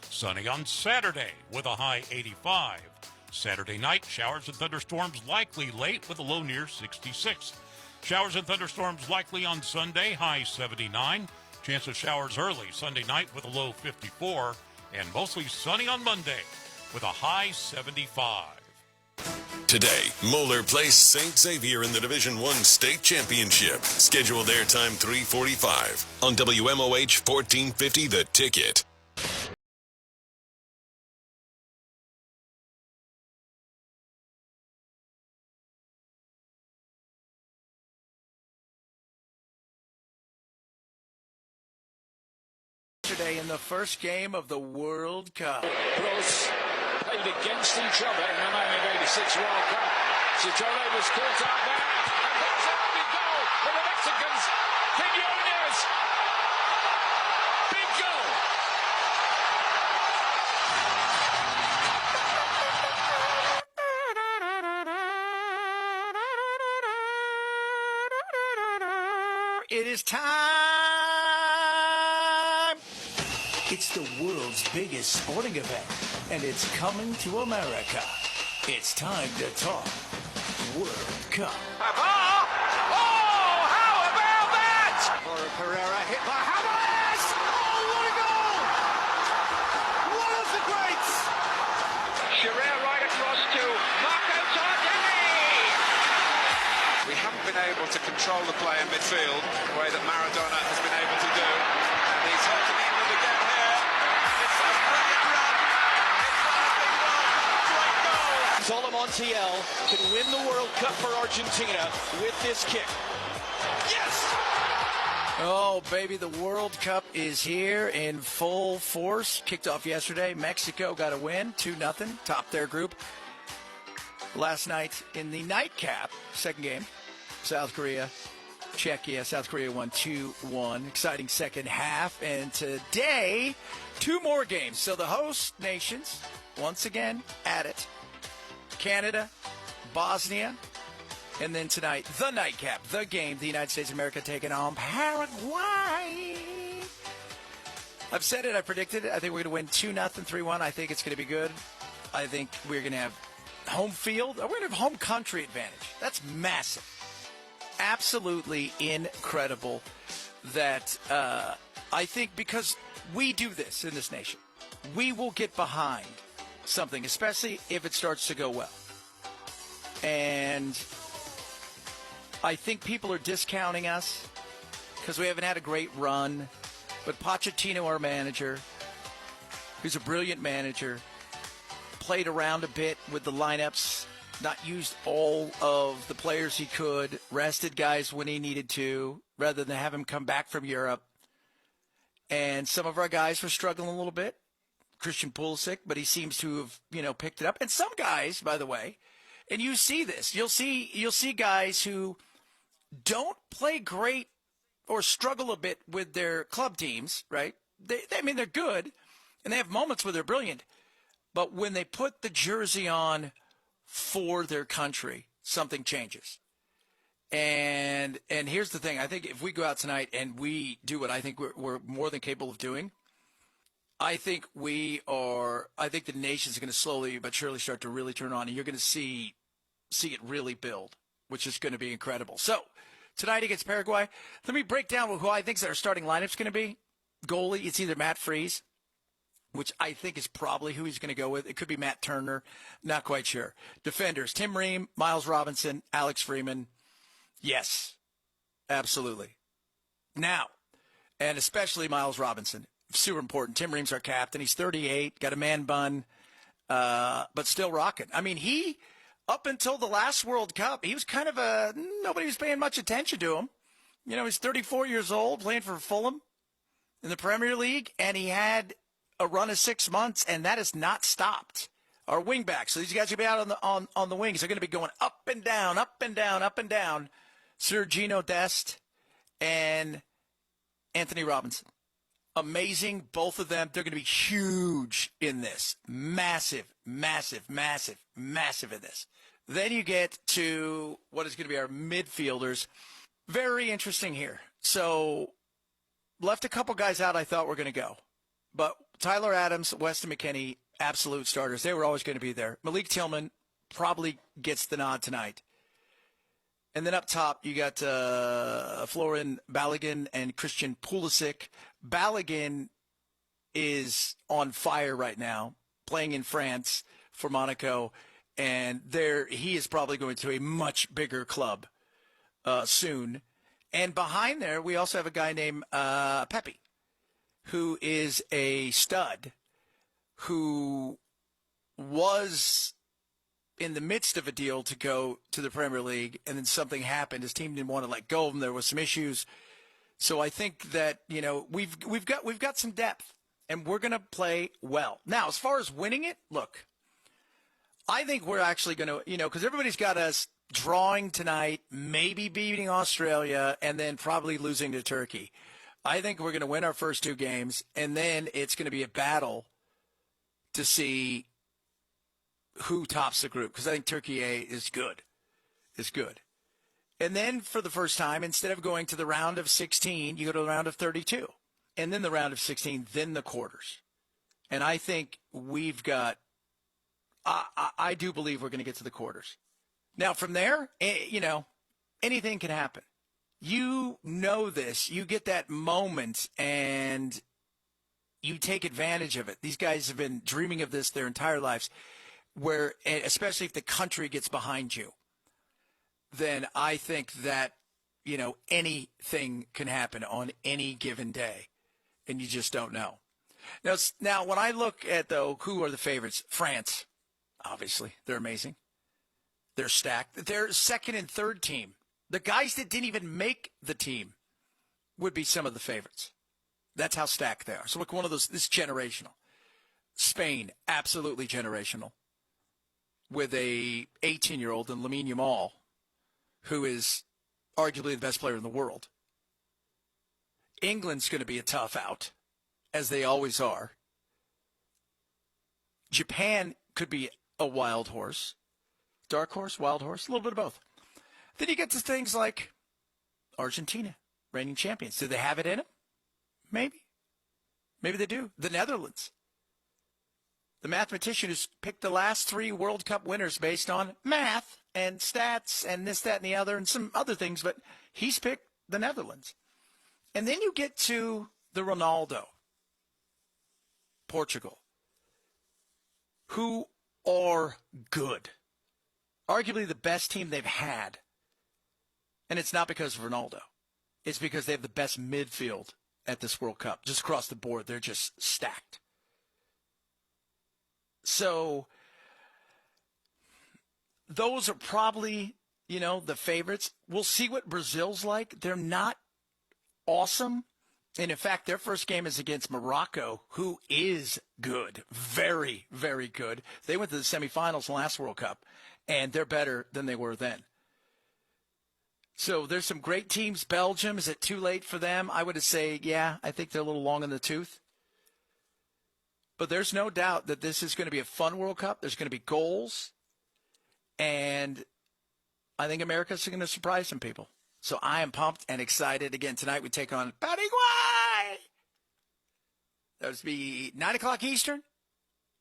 Sunny on Saturday with a high 85. Saturday night, showers and thunderstorms likely late with a low near 66. Showers and thunderstorms likely on Sunday, high 79. Chance of showers early Sunday night with a low 54. And mostly sunny on Monday with a high 75. Today, Moeller plays St. Xavier in the Division I state championship. Scheduled airtime 3:45 on WMOH 1450 The Ticket. Yesterday in the first game of the World Cup. Pros played against each other in the 1986 World Cup. Chitone was caught out there, and there's a lovely goal for the Mexicans. Quinones. is time. It's the world's biggest sporting event, and it's coming to America. It's time to talk World Cup. Oh, how about that? Laura Pereira hit by Hamas. Oh, what a goal! One of the greats. Sherrill right across to Marco Tardini. We haven't been able to control the play in midfield the way that Maradona has been able to do. And he's halting England again here. It's a brilliant run. It's one of the World Cup's great goals. Solo Montiel can win the World Cup for Argentina with this kick. Yes! Oh, baby, the World Cup is here in full force. Kicked off yesterday. Mexico got a win, 2-0, topped their group. Last night in the nightcap, second game, South Korea, Czechia. South Korea won 2-1. Exciting second half. And today, 2 more games. So the host nations, once again, at it. Canada, Bosnia, and then tonight, the nightcap, the game, the United States of America taking on Paraguay. I've said it, I predicted it. I think we're going to win 2-0, 3-1. I think it's going to be good. I think we're going to have home field. We're going to have home country advantage. That's massive. Absolutely incredible that I think because we do this in this nation, we will get behind something, especially if it starts to go well. And I think people are discounting us because we haven't had a great run. But Pochettino, our manager, who's a brilliant manager, played around a bit with the lineups, not used all of the players he could, rested guys when he needed to, rather than have him come back from Europe. And some of our guys were struggling a little bit. Christian Pulisic, but he seems to have, picked it up. And some guys, by the way, and you see this, you'll see guys who don't play great or struggle a bit with their club teams, right? They're good, and they have moments where they're brilliant. But when they put the jersey on for their country, something changes. And here's the thing. I think if we go out tonight and we do what I think we're more than capable of doing, I think the nation's going to slowly but surely start to really turn on, and you're going to see it really build, which is going to be incredible. So tonight against Paraguay, let me break down who I think our starting lineup's going to be. Goalie, it's either Matt Freese, which I think is probably who he's going to go with. It could be Matt Turner, not quite sure. Defenders, Tim Ream, Miles Robinson, Alex Freeman. Yes, absolutely. Now, and especially Miles Robinson. Super important. Tim Ream's our captain. He's 38, got a man bun, but still rocking. I mean, he, up until the last World Cup, he was kind of nobody was paying much attention to him. He's 34 years old, playing for Fulham in the Premier League, and he had a run of 6 months, and that has not stopped. Our wingbacks, so these guys are going to be out on the wings. They're going to be going up and down, up and down, up and down. Sergino Dest and Anthony Robinson. Amazing, both of them. They're going to be huge in this. Massive, massive, massive, massive in this. Then you get to what is going to be our midfielders. Very interesting here. So left a couple guys out I thought were going to go. But Tyler Adams, Weston McKennie, absolute starters. They were always going to be there. Malik Tillman probably gets the nod tonight. And then up top, you got Florin Balogun and Christian Pulisic. Balogun is on fire right now, playing in France for Monaco, and he is probably going to a much bigger club soon. And behind there, we also have a guy named Pepe, who is a stud, who was in the midst of a deal to go to the Premier League, and then something happened. His team didn't want to let go of him. There was some issues. So I think that, we've got some depth, and we're going to play well. Now, as far as winning it, look, I think we're actually going to, because everybody's got us drawing tonight, maybe beating Australia, and then probably losing to Turkey. I think we're going to win our first 2 games, and then it's going to be a battle to see who tops the group, because I think Turkey A is good. And then for the first time, instead of going to the round of 16, you go to the round of 32. And then the round of 16, then the quarters. And I think we've got I do believe we're going to get to the quarters. Now, from there, anything can happen. You know this. You get that moment, and you take advantage of it. These guys have been dreaming of this their entire lives, where, especially if the country gets behind you, then I think that, anything can happen on any given day, and you just don't know. Now, when I look at, though, who are the favorites, France. Obviously, they're amazing. They're stacked. Their second and third team, the guys that didn't even make the team, would be some of the favorites. That's how stacked they are. So look, one of those, this is generational. Spain, absolutely generational. With a 18-year-old in Lamine Yamal, who is arguably the best player in the world. England's going to be a tough out, as they always are. Japan could be a wild horse. Dark horse, wild horse, a little bit of both. Then you get to things like Argentina, reigning champions. Do they have it in them? Maybe. Maybe they do. The Netherlands. The mathematician who's picked the last 3 World Cup winners based on math and stats and this, that, and the other and some other things, but he's picked the Netherlands. And then you get to the Ronaldo, Portugal, who are good. Arguably the best team they've had. And it's not because of Ronaldo. It's because they have the best midfield at this World Cup. Just across the board, they're just stacked. So those are probably, the favorites. We'll see what Brazil's like. They're not awesome. And in fact, their first game is against Morocco, who is good. Very, very good. They went to the semifinals last World Cup, and they're better than they were then. So there's some great teams. Belgium, is it too late for them? I would say, yeah, I think they're a little long in the tooth. But there's no doubt that this is going to be a fun World Cup. There's going to be goals. And I think America's going to surprise some people. So I am pumped and excited. Again, tonight we take on Paraguay. That would be 9 o'clock Eastern,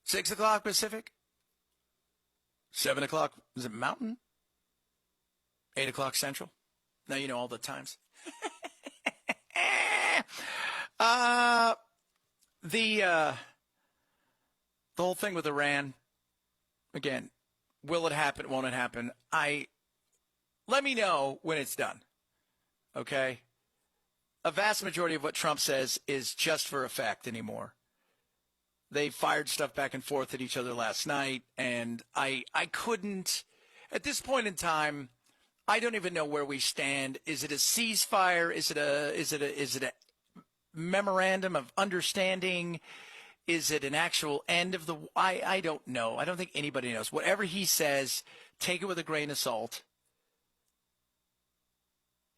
6 o'clock Pacific, 7 o'clock, is it Mountain? 8 o'clock Central. Now you know all the times. The whole thing with Iran, again, will it happen, won't it happen? Let me know when it's done, okay? A vast majority of what Trump says is just for effect anymore. They fired stuff back and forth at each other last night, and I couldn't, at this point in time, I don't even know where we stand. Is it a ceasefire? Is it a memorandum of understanding? Is it an actual end of the? I don't know. I don't think anybody knows. Whatever he says, take it with a grain of salt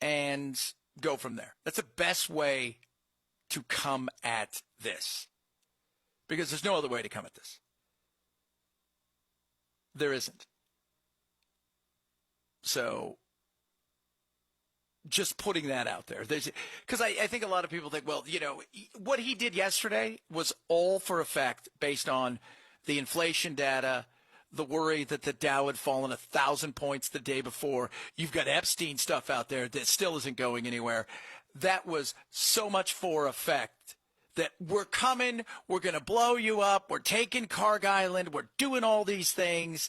and go from there. That's the best way to come at this, because there's no other way to come at this. There isn't. So just putting that out there. Because I think a lot of people think, well, what he did yesterday was all for effect based on the inflation data, the worry that the Dow had fallen 1,000 points the day before. You've got Epstein stuff out there that still isn't going anywhere. That was so much for effect that we're coming, we're going to blow you up, we're taking Carg Island, we're doing all these things.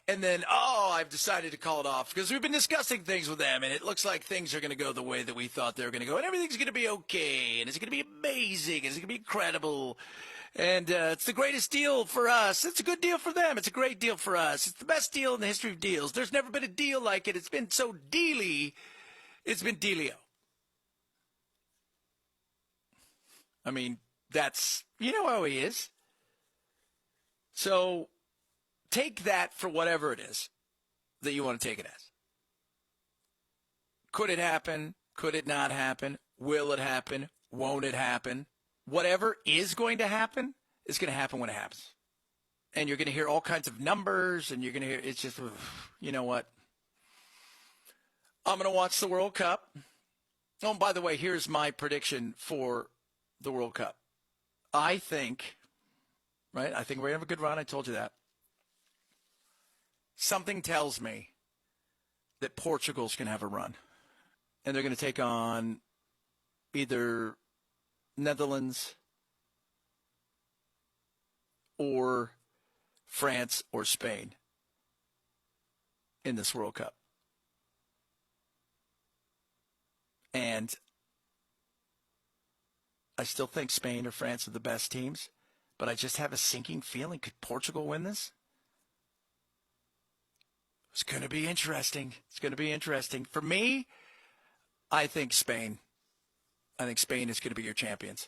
And then, I've decided to call it off because we've been discussing things with them, and it looks like things are going to go the way that we thought they were going to go, and everything's going to be okay, and it's going to be amazing, and it's going to be incredible, and it's the greatest deal for us. It's a good deal for them. It's a great deal for us. It's the best deal in the history of deals. There's never been a deal like it. It's been so dealy. It's been dealio. I mean, that's, how he is. So take that for whatever it is that you want to take it as. Could it happen? Could it not happen? Will it happen? Won't it happen? Whatever is going to happen is going to happen when it happens. And you're going to hear all kinds of numbers, and you're going to hear, it's just, you know what? I'm going to watch the World Cup. Oh, and by the way, here's my prediction for the World Cup. I think we're going to have a good run. I told you that. Something tells me that Portugal's going to have a run. And they're going to take on either Netherlands or France or Spain in this World Cup. And I still think Spain or France are the best teams, but I just have a sinking feeling. Could Portugal win this? It's going to be interesting. It's going to be interesting. For me, I think Spain. I think Spain is going to be your champions.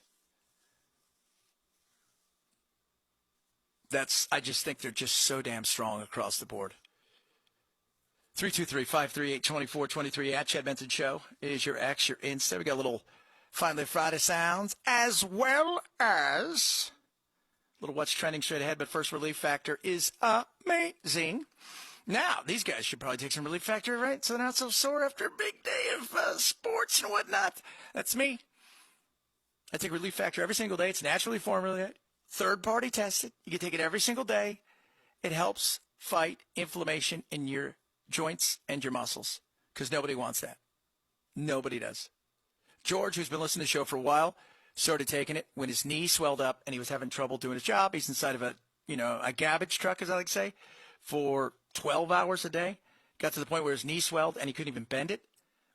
I just think they're just so damn strong across the board. 323-538-2423 at Chad Benson Show is your X, your Insta. We got a little Finally Friday sounds, as well as a little what's trending straight ahead, but first, Relief Factor is amazing. Now, these guys should probably take some Relief Factor, right? So they're not so sore after a big day of sports and whatnot. That's me. I take Relief Factor every single day. It's naturally formulated, third-party tested. You can take it every single day. It helps fight inflammation in your joints and your muscles, because nobody wants that. Nobody does. George, who's been listening to the show for a while, started taking it when his knee swelled up and he was having trouble doing his job. He's inside of a garbage truck, as I like to say, for 12 hours a day. Got to the point where his knee swelled and he couldn't even bend it.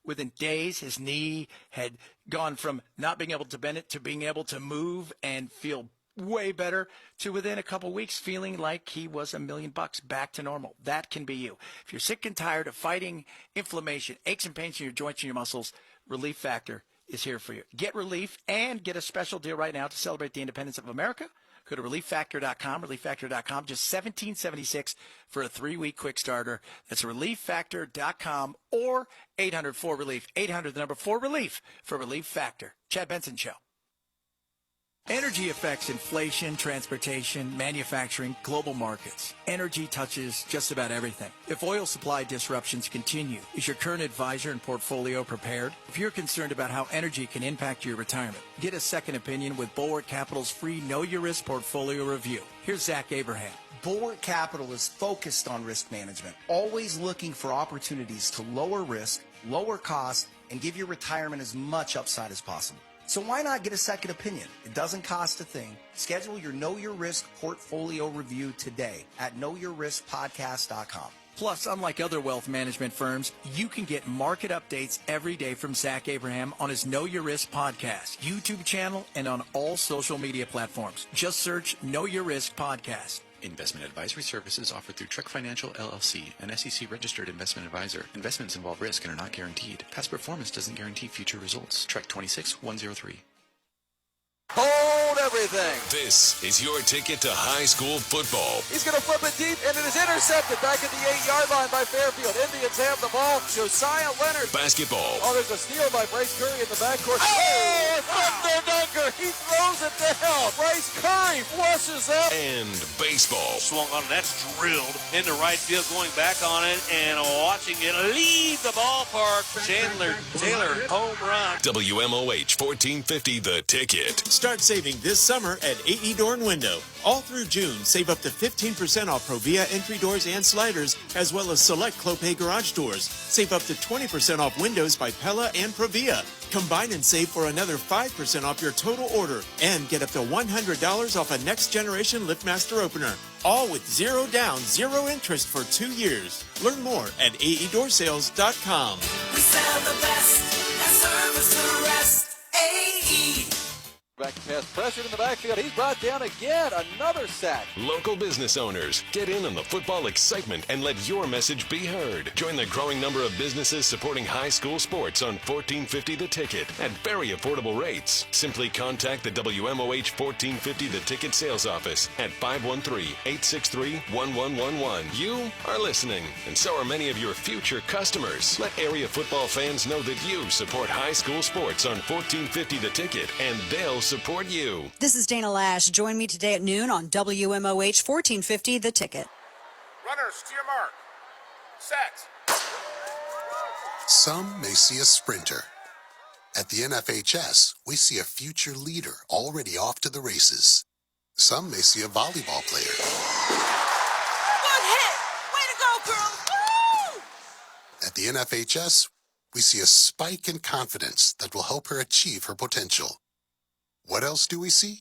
Within days, his knee had gone from not being able to bend it to being able to move and feel way better, to within a couple weeks feeling like he was $1 million back to normal. That can be you. If you're sick and tired of fighting inflammation, aches and pains in your joints and your muscles, Relief Factor is here for you. Get relief and get a special deal right now to celebrate the independence of America. Go to relieffactor.com, relieffactor.com, just $17.76 for a 3-week quick starter. That's relieffactor.com or 800-4RELIEF, 800 the number 4RELIEF for Relief Factor. Chad Benson Show. Energy affects inflation, transportation, manufacturing, global markets. Energy touches just about everything. If oil supply disruptions continue, is your current advisor and portfolio prepared? If you're concerned about how energy can impact your retirement, get a second opinion with Bulwark Capital's free Know Your Risk portfolio review. Here's Zach Abraham. Bulwark Capital is focused on risk management, always looking for opportunities to lower risk, lower cost, and give your retirement as much upside as possible. So why not get a second opinion? It doesn't cost a thing. Schedule your Know Your Risk portfolio review today at knowyourriskpodcast.com. Plus, unlike other wealth management firms, you can get market updates every day from Zach Abraham on his Know Your Risk podcast, YouTube channel, and on all social media platforms. Just search Know Your Risk Podcast. Investment advisory services offered through Trek Financial LLC, an SEC-registered investment advisor. Investments involve risk and are not guaranteed. Past performance doesn't guarantee future results. Trek 26103. Hold everything. This is your ticket to high school football. He's going to flip it deep, and it is intercepted back at the 8-yard line by Fairfield. Indians have the ball. Josiah Leonard. Basketball. Oh, there's a steal by Bryce Curry in the backcourt. Oh, thunder dunker. He throws it down. Bryce Curry flushes up. And baseball. Swung on, that's drilled into right field, going back on it and watching it leave the ballpark. Chandler Taylor, home run. WMOH 1450, The Ticket. Start saving this summer at AE Door and Window. All through June, save up to 15% off Provia entry doors and sliders, as well as select Clopay garage doors. Save up to 20% off windows by Pella and Provia. Combine and save for another 5% off your total order, and get up to $100 off a next generation LiftMaster opener. All with zero down, zero interest for 2 years. Learn more at aeDoorsales.com. We sell the best and service the rest. AE. Back to pass, pressured in the backfield. He's brought down again. Another sack. Local business owners, get in on the football excitement and let your message be heard. Join the growing number of businesses supporting high school sports on 1450 The Ticket at very affordable rates. Simply contact the WMOH 1450 The Ticket sales office at 513-863-1111. You are listening, and so are many of your future customers. Let area football fans know that you support high school sports on 1450 The Ticket, and they'll support you. This is Dana Lash. Join me today at noon on WMOH 1450 The Ticket. Runners to your mark. Set. Some may see a sprinter. At the NFHS, we see a future leader already off to the races. Some may see a volleyball player. Good hit! Way to go, girl! Woo! At the NFHS, we see a spike in confidence that will help her achieve her potential. What else do we see?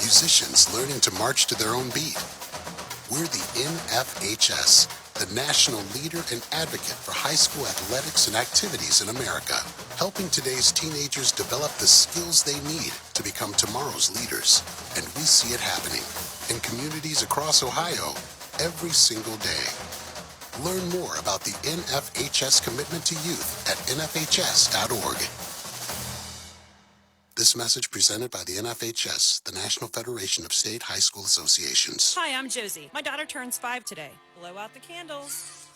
Musicians learning to march to their own beat. We're the NFHS, the national leader and advocate for high school athletics and activities in America, helping today's teenagers develop the skills they need to become tomorrow's leaders. And we see it happening in communities across Ohio every single day. Learn more about the NFHS commitment to youth at nfhs.org. This message presented by the NFHS, the National Federation of State High School Associations. Hi, I'm Josie. My daughter turns 5 today. Blow out the candles.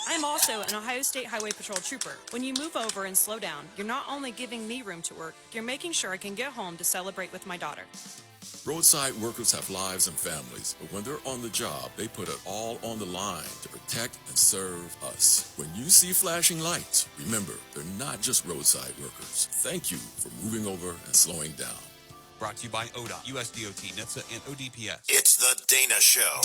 I'm also an Ohio State Highway Patrol trooper. When you move over and slow down, you're not only giving me room to work, you're making sure I can get home to celebrate with my daughter. Roadside workers have lives and families, but when they're on the job, they put it all on the line to protect and serve us. When you see flashing lights, remember, they're not just roadside workers. Thank you for moving over and slowing down. Brought to you by ODOT, USDOT, NHTSA, and ODPS. It's the Dana Show.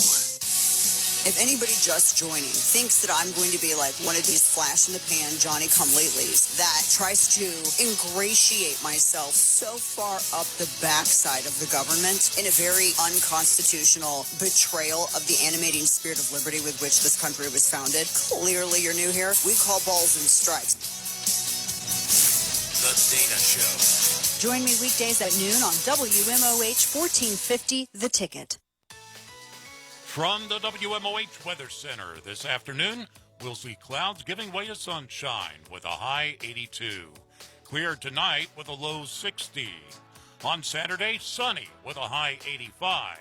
If anybody just joining thinks that I'm going to be like one of these flash-in-the-pan Johnny-come-latelys that tries to ingratiate myself so far up the backside of the government in a very unconstitutional betrayal of the animating spirit of liberty with which this country was founded, clearly you're new here, we call balls and strikes. The Dana Show. Join me weekdays at noon on WMOH 1450, The Ticket. From the WMOH Weather Center this afternoon, we'll see clouds giving way to sunshine with a high 82. Clear tonight with a low 60. On Saturday, sunny with a high 85.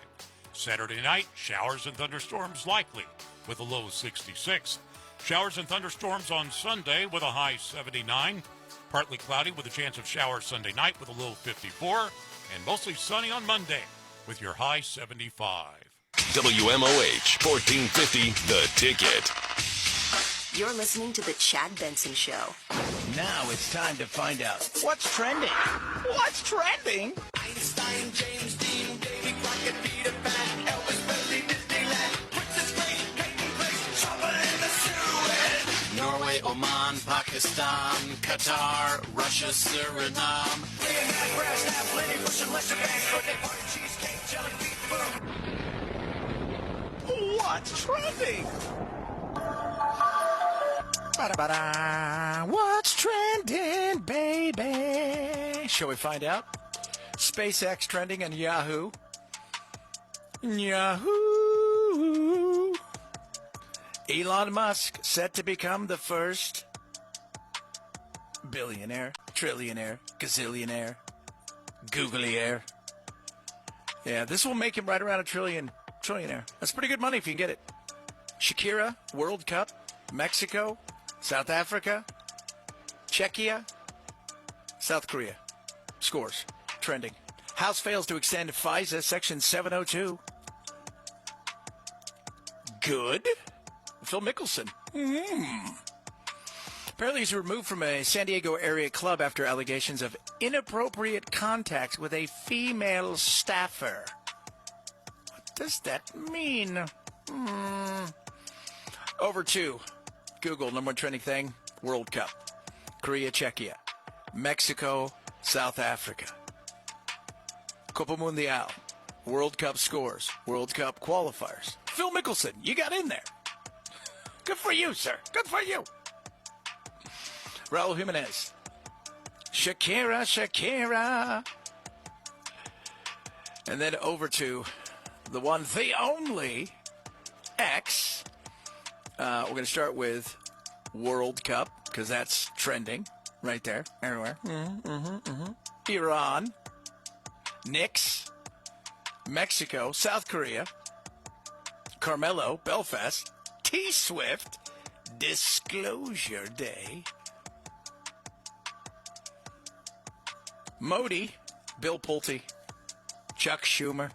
Saturday night, showers and thunderstorms likely with a low 66. Showers and thunderstorms on Sunday with a high 79. Partly cloudy with a chance of showers Sunday night with a low 54. And mostly sunny on Monday with your high 75. WMOH 1450, The Ticket. You're listening to The Chad Benson Show. Now it's time to find out what's trending. What's trending? Einstein, James Dean, Davy Crockett, Peter Pan, Elvis Presley, Disneyland, Princess Grace, Peyton Place, Trouble in the Suez. Norway, Oman, Pakistan, Qatar, Russia, Suriname. Reenact, brass, snap, Lenny, Bush, and Lester Bangs, birthday party, cheesecake, jelly bean, boom. What's trending? Ba-da-ba-da. What's trending, baby? Shall we find out? SpaceX trending on Yahoo. Yahoo. Elon Musk set to become the first billionaire, trillionaire, gazillionaire, googlionaire. Yeah, this will make him right around a trillionaire. That's pretty good money if you can get it. Shakira, World Cup, Mexico, South Africa, Czechia, South Korea. Scores. Trending. House fails to extend FISA Section 702. Good. Phil Mickelson. Apparently he's removed from a San Diego area club after allegations of inappropriate contact with a female staffer. What does that mean? Over to Google, number one trending thing, World Cup. Korea, Czechia. Mexico, South Africa. Copa Mundial. World Cup scores. World Cup qualifiers. Phil Mickelson, you got in there. Good for you, sir. Good for you. Raul Jimenez. Shakira, Shakira. And then over to the one, the only, X. We're going to start with World Cup, because that's trending right there, everywhere. Iran, Knicks, Mexico, South Korea, Carmelo, Belfast, T-Swift, Disclosure Day, Modi, Bill Pulte, Chuck Schumer,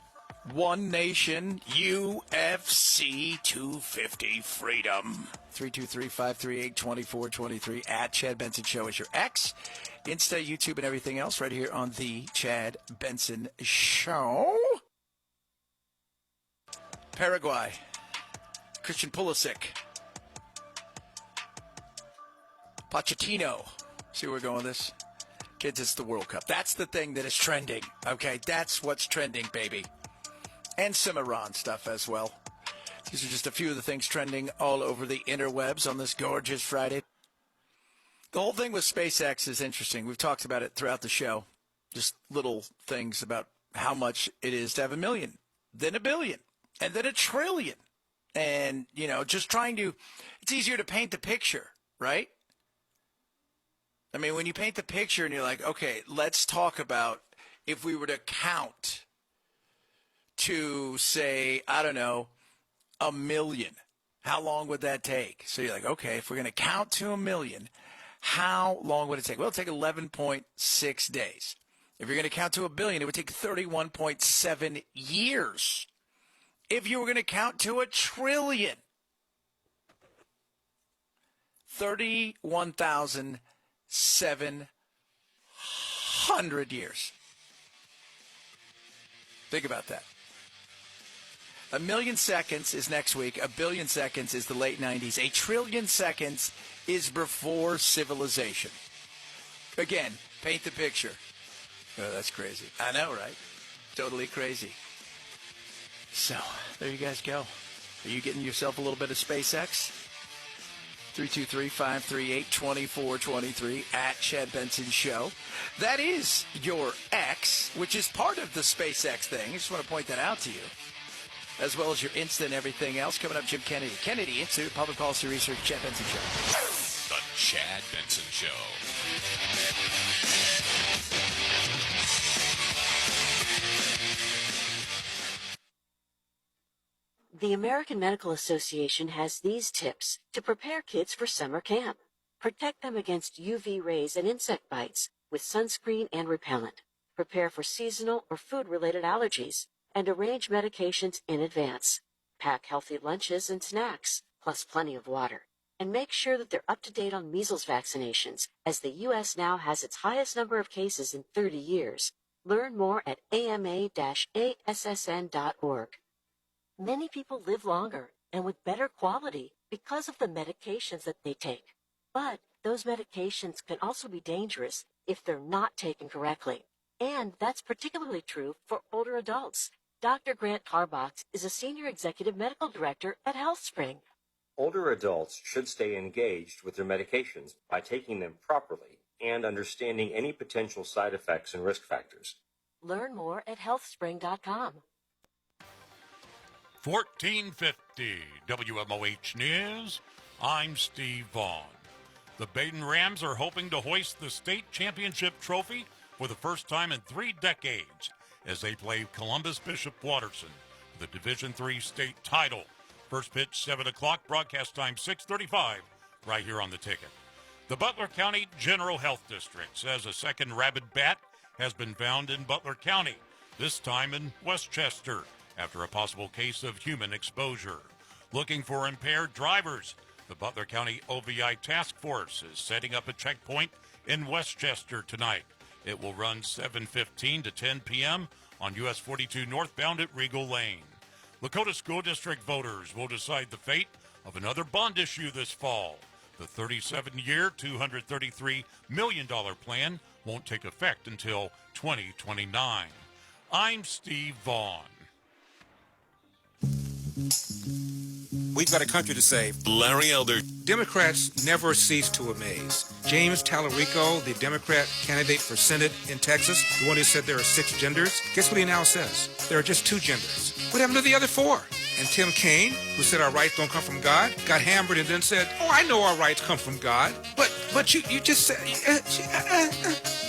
One Nation, UFC 250 Freedom. 323-538-2423 at Chad Benson Show is your X. Insta, YouTube, and everything else right here on the Chad Benson Show. Paraguay. Christian Pulisic. Pochettino. See where we're going with this? Kids, it's the World Cup. That's the thing that is trending, okay? That's what's trending, baby. And some Iran stuff as well. These are just a few of the things trending all over the interwebs on this gorgeous Friday. The whole thing with SpaceX is interesting. We've talked about it throughout the show. Just little things about how much it is to have 1 million, then 1 billion, and then 1 trillion. And, you know, just trying to, it's easier to paint the picture, right? I mean, when you paint the picture and you're like, okay, let's talk about if we were to count to, say, I don't know, 1 million, how long would that take? So you're like, okay, if we're going to count to 1 million, how long would it take? Well, it'll take 11.6 days. If you're going to count to 1 billion, it would take 31.7 years. If you were going to count to 1 trillion, 31,700 years. Think about that. 1 million seconds is next week. 1 billion seconds is the late 90s. 1 trillion seconds is before civilization. Again, paint the picture. Oh, that's crazy. I know, right? Totally crazy. So, there you guys go. Are you getting yourself a little bit of SpaceX? 323-538-2423 at Chad Benson Show. That is your X, which is part of the SpaceX thing. I just want to point that out to you. As well as your Insta and everything else. Coming up, Jim Kennedy. Kennedy Institute, Public Policy Research, Chad Benson Show. The Chad Benson Show. The American Medical Association has these tips to prepare kids for summer camp. Protect them against UV rays and insect bites with sunscreen and repellent. Prepare for seasonal or food-related allergies and arrange medications in advance. Pack healthy lunches and snacks, plus plenty of water. And make sure that they're up to date on measles vaccinations, as the U.S. now has its highest number of cases in 30 years. Learn more at ama-assn.org. Many people live longer and with better quality because of the medications that they take. But those medications can also be dangerous if they're not taken correctly. And that's particularly true for older adults. Dr. Grant Carbox is a Senior Executive Medical Director at HealthSpring. Older adults should stay engaged with their medications by taking them properly and understanding any potential side effects and risk factors. Learn more at healthspring.com. 1450 WMOH News. I'm Steve Vaughn. The Baden Rams are hoping to hoist the state championship trophy for the first time in 3 decades as they play Columbus Bishop Watterson for the Division III state title. First pitch 7 o'clock, broadcast time 6:35, right here on the ticket. The Butler County General Health District says a second rabid bat has been found in Butler County, this time in Westchester, after a possible case of human exposure. Looking for impaired drivers, the Butler County OVI Task Force is setting up a checkpoint in Westchester tonight. It will run 7:15 to 10 p.m. on US 42 northbound at Regal Lane. Lakota School District voters will decide the fate of another bond issue this fall. The 37-year, $233 million plan won't take effect until 2029. I'm Steve Vaughn. We've got a country to save. Larry Elder. Democrats never cease to amaze. James Tallarico, the Democrat candidate for Senate in Texas, the one who said there are 6 genders, guess what he now says? There are just 2 genders. What happened to the other 4? And Tim Kaine, who said our rights don't come from God, got hammered and then said, oh, I know our rights come from God. But you just said...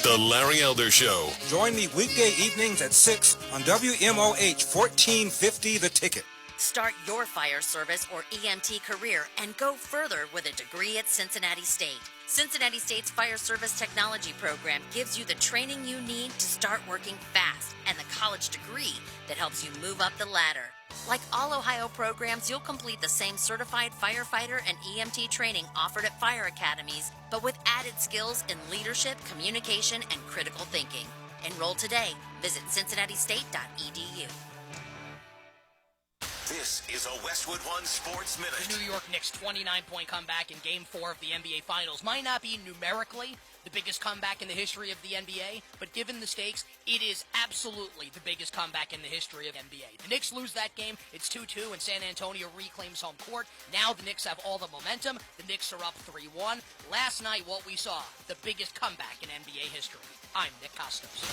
The Larry Elder Show. Join me weekday evenings at 6 on WMOH 1450 The Ticket. Start your fire service or EMT career and go further with a degree at Cincinnati State. Cincinnati State's Fire Service Technology program gives you the training you need to start working fast and the college degree that helps you move up the ladder. Like all Ohio programs, you'll complete the same certified firefighter and EMT training offered at fire academies, but with added skills in leadership, communication, and critical thinking. Enroll today. Visit cincinnatistate.edu. This is a Westwood One Sports Minute. The New York Knicks' 29-point comeback in Game 4 of the NBA Finals might not be numerically the biggest comeback in the history of the NBA, but given the stakes, it is absolutely the biggest comeback in the history of NBA. The Knicks lose that game, it's 2-2, and San Antonio reclaims home court. Now the Knicks have all the momentum. The Knicks are up 3-1. Last night, what we saw, the biggest comeback in NBA history. I'm Nick Costos.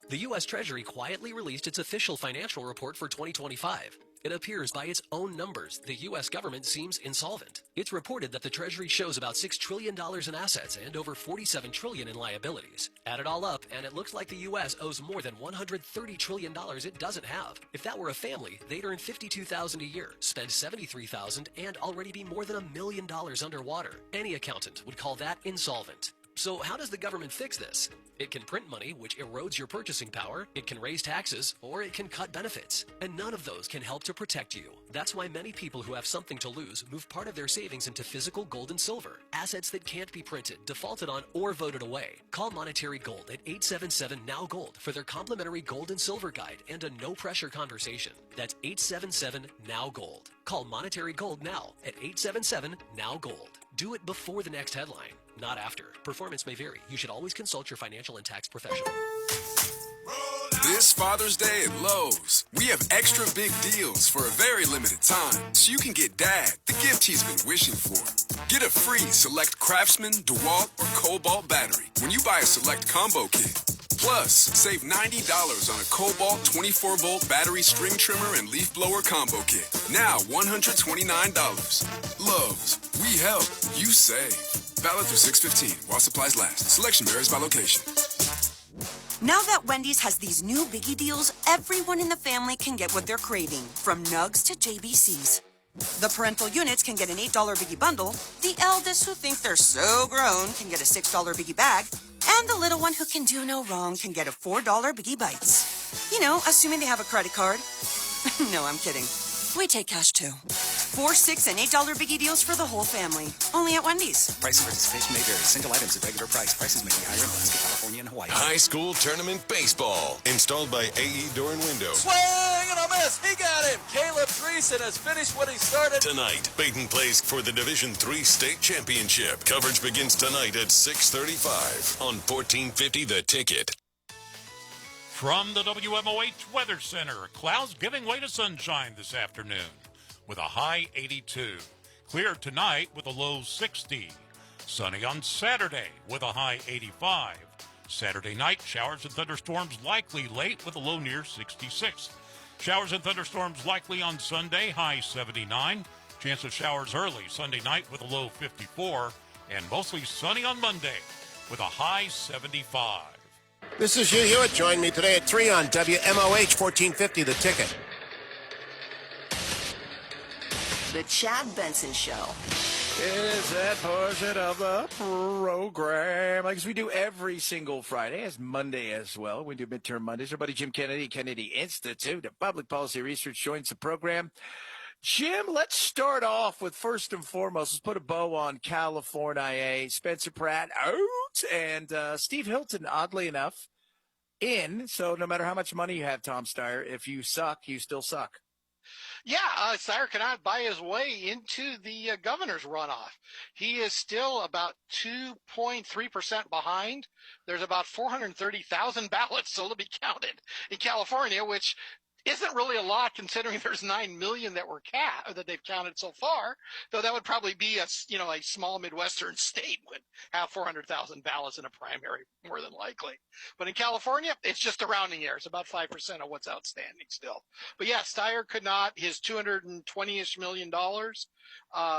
The U.S. Treasury quietly released its official financial report for 2025. It appears by its own numbers, the U.S. government seems insolvent. It's reported that the Treasury shows about $6 trillion in assets and over $47 trillion in liabilities. Add it all up, and it looks like the U.S. owes more than $130 trillion it doesn't have. If that were a family, they'd earn $52,000 a year, spend $73,000, and already be more than $1 million underwater. Any accountant would call that insolvent. So how does the government fix this? It can print money, which erodes your purchasing power, it can raise taxes, or it can cut benefits. And none of those can help to protect you. That's why many people who have something to lose move part of their savings into physical gold and silver, assets that can't be printed, defaulted on, or voted away. Call Monetary Gold at 877-NOW-GOLD for their complimentary gold and silver guide and a no-pressure conversation. That's 877-NOW-GOLD. Call Monetary Gold now at 877-NOW-GOLD. Do it before the next headline, not after. Performance may vary. You should always consult your financial and tax professional. This Father's Day at Lowe's, we have extra big deals for a very limited time, so you can get Dad the gift he's been wishing for. Get a free Select Craftsman, DeWalt, or Cobalt battery when you buy a Select combo kit. Plus, save $90 on a Cobalt 24-volt battery string trimmer and leaf blower combo kit. Now $129. Lowe's, we help, you save. Valid through 6/15 while supplies last. Selection varies by location. Now that Wendy's has these new biggie deals, everyone in the family can get what they're craving, from nugs to JBCs. The parental units can get an $8 biggie bundle, the eldest who think they're so grown can get a $6 biggie bag, and the little one who can do no wrong can get a $4 biggie bites. You know, assuming they have a credit card. No, I'm kidding. We take cash too. $4, $6, and $8 biggie deals for the whole family. Only at Wendy's. Price and participation may vary. Single items at regular price. Prices may be higher in Alaska, California, and Hawaii. High school tournament baseball. Installed by AE Door and Window. Swing and a miss. He got him. Caleb Dreesen has finished what he started. Tonight, Baton plays for the Division III state championship. Coverage begins tonight at 6:35 on 1450 The Ticket. From the WMOH Weather Center, clouds giving way to sunshine this afternoon with a high 82. Clear tonight with a low 60. Sunny on Saturday with a high 85. Saturday night, showers and thunderstorms likely late with a low near 66. Showers and thunderstorms likely on Sunday, high 79. Chance of showers early Sunday night with a low 54. And mostly sunny on Monday with a high 75. This is Hugh Hewitt. Join me today at 3 on WMOH 1450 The Ticket. The Chad Benson Show. It is that portion of the program, like we do every single Friday, as Monday as well. We do midterm Mondays. Our buddy Jim Kennedy, Kennedy Institute of Public Policy Research, joins the program. Jim, let's start off with, first and foremost, let's put a bow on California. Spencer Pratt out, and Steve Hilton, oddly enough, in. So no matter how much money you have, Tom Steyer, if you suck, you still suck. Yeah, Steyer cannot buy his way into the governor's runoff. He is still about 2.3% behind. There's about 430,000 ballots still to be counted in California, which isn't really a lot considering there's 9 million that they've counted so far. Though that would probably be a small Midwestern state would have 400,000 ballots in a primary, more than likely. But in California, it's just a rounding error. It's about 5% of what's outstanding still. But yeah, Steyer could not. His $220-ish million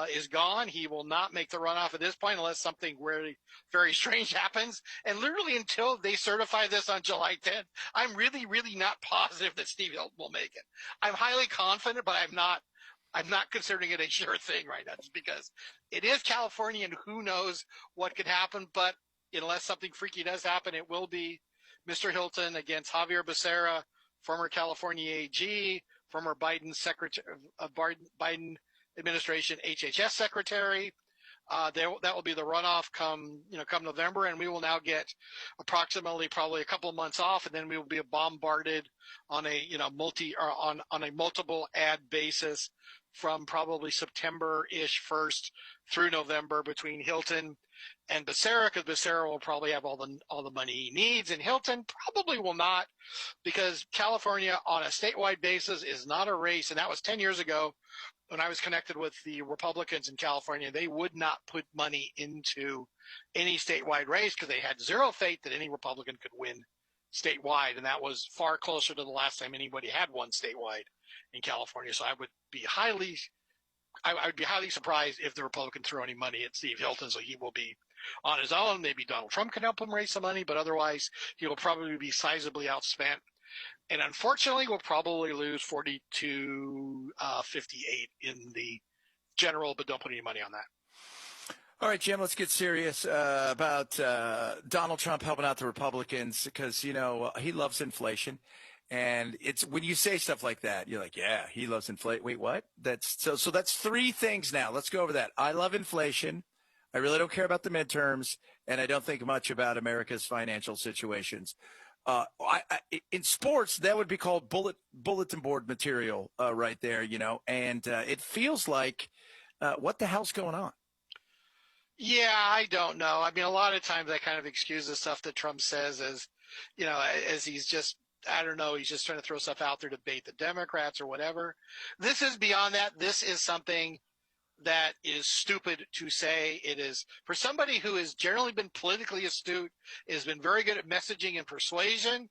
is gone. He will not make the runoff at this point unless something very, very strange happens. And literally until they certify this on July 10th, I'm really, really not positive that Steve Hilton will make it. I'm highly confident, but I'm not considering it a sure thing right now, just because it is California and who knows what could happen. But unless something freaky does happen, it will be Mr. Hilton against Javier Becerra, former California AG, former Biden Biden administration HHS secretary. That will be the runoff come November, and we will now get approximately probably a couple of months off, and then we will be bombarded on a on a multiple ad basis from probably September-ish 1st through November between Hilton and Becerra, because Becerra will probably have all the money he needs, and Hilton probably will not, because California on a statewide basis is not a race, and that was 10 years ago when I was connected with the Republicans in California. They would not put money into any statewide race because they had zero faith that any Republican could win statewide, and that was far closer to the last time anybody had won statewide in California. So I would be highly surprised if the Republicans throw any money at Steve Hilton. So he will be on his own. Maybe Donald Trump can help him raise some money, but otherwise he will probably be sizably outspent. And unfortunately, we'll probably lose 42-58 in the general, but don't put any money on that. All right, Jim, let's get serious about Donald Trump helping out the Republicans because, he loves inflation. And it's when you say stuff like that, you're like, yeah, he loves inflation. Wait, what? So that's three things now. Let's go over that. I love inflation. I really don't care about the midterms, and I don't think much about America's financial situations. In sports, that would be called bulletin board material right there, and it feels like what the hell's going on? Yeah, I don't know. I mean, a lot of times I kind of excuse the stuff that Trump says as he's just, I don't know, he's just trying to throw stuff out there to bait the Democrats or whatever. This is beyond that. This is something that is stupid to say. It is, for somebody who has generally been politically astute, has been very good at messaging and persuasion.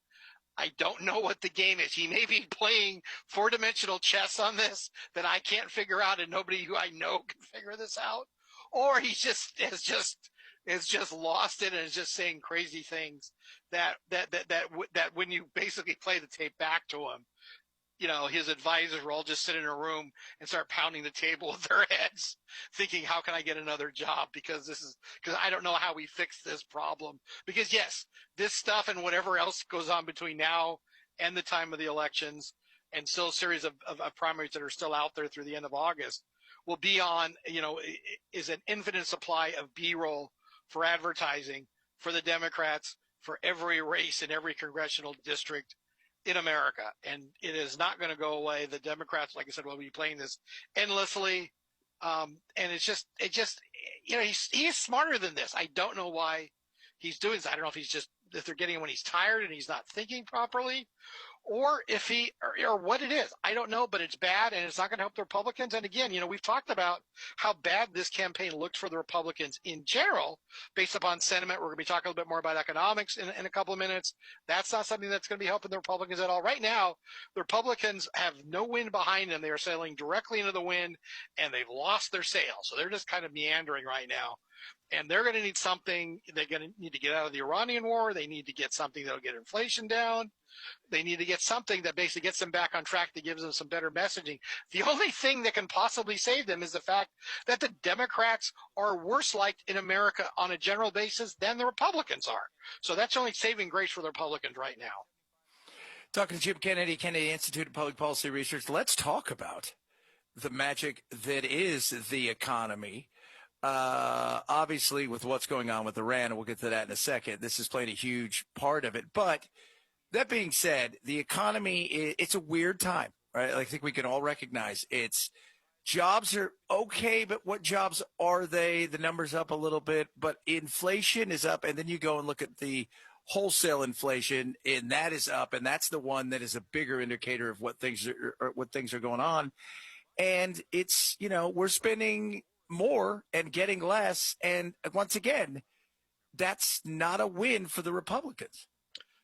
I don't know what the game is. He may be playing four-dimensional chess on this that I can't figure out, and nobody who I know can figure this out. Or he has just lost it and is just saying crazy things that when you basically play the tape back to him, his advisors will all just sit in a room and start pounding the table with their heads, thinking, how can I get another job? Because I don't know how we fix this problem. Because yes, this stuff and whatever else goes on between now and the time of the elections, and still a series of primaries that are still out there through the end of August, will be on, is an infinite supply of B-roll for advertising for the Democrats for every race in every congressional district in America. And it is not going to go away. The Democrats, like I said, will be playing this endlessly. And he is smarter than this. I don't know why he's doing this. I don't know if they're getting him when he's tired and he's not thinking properly, or if or what it is. I don't know, but it's bad, and it's not going to help the Republicans. And again, we've talked about how bad this campaign looked for the Republicans in general, based upon sentiment. We're going to be talking a little bit more about economics in a couple of minutes. That's not something that's going to be helping the Republicans at all. Right now, the Republicans have no wind behind them. They are sailing directly into the wind, and they've lost their sail. So they're just kind of meandering right now. And they're going to need something. They're going to need to get out of the Iranian war. They need to get something that will get inflation down. They need to get something that basically gets them back on track, that gives them some better messaging. The only thing that can possibly save them is the fact that the Democrats are worse liked in America on a general basis than the Republicans are. So that's only saving grace for the Republicans right now. Talking to Jim Kennedy, Kennedy Institute of Public Policy Research. Let's talk about the magic that is the economy. Obviously, with what's going on with Iran, and we'll get to that in a second, this has played a huge part of it. But that being said, the economy, it's a weird time, right? I think we can all recognize jobs are okay, but what jobs are they? The number's up a little bit, but inflation is up. And then you go and look at the wholesale inflation, and that is up. And that's the one that is a bigger indicator of what things are going on. And it's, we're spending more and getting less. And once again, that's not a win for the Republicans.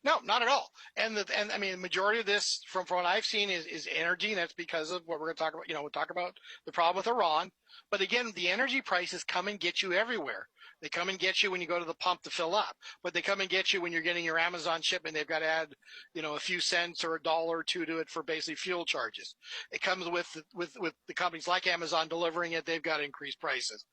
No, not at all. And I mean, the majority of this, from what I've seen, is energy, and that's because of what we're going to talk about. We'll talk about the problem with Iran. But again, the energy prices come and get you everywhere. They come and get you when you go to the pump to fill up, but they come and get you when you're getting your Amazon shipment. They've got to add, a few cents or $1 or $2 to it for basically fuel charges. It comes with the companies like Amazon delivering it. They've got to increase prices.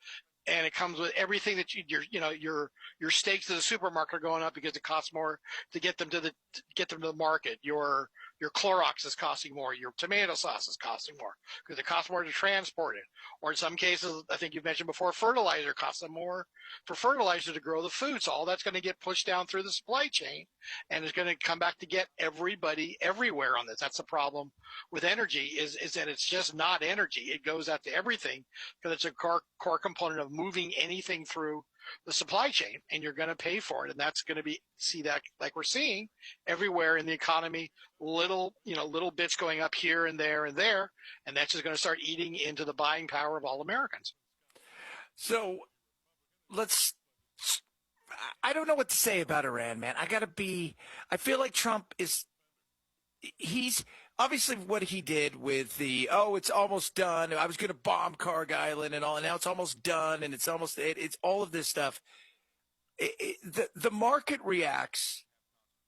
And it comes with everything that your steaks to the supermarket are going up because it costs more to get them to the market. Your Clorox is costing more. Your tomato sauce is costing more because it costs more to transport it. Or in some cases, I think you've mentioned before, fertilizer costs them more for fertilizer to grow the food. So all that's going to get pushed down through the supply chain, and it's going to come back to get everybody everywhere on this. That's the problem with energy is that it's just not energy. It goes out to everything because it's a core component of moving anything through the supply chain, and you're going to pay for it. And that's going to see that like we're seeing everywhere in the economy, little bits going up here and there, and that's just going to start eating into the buying power of all Americans. So I don't know what to say about Iran, man. I feel like Trump he's obviously what he did with it's almost done. I was going to bomb Carg Island and all, and now it's almost done, and it's all of this stuff. The market reacts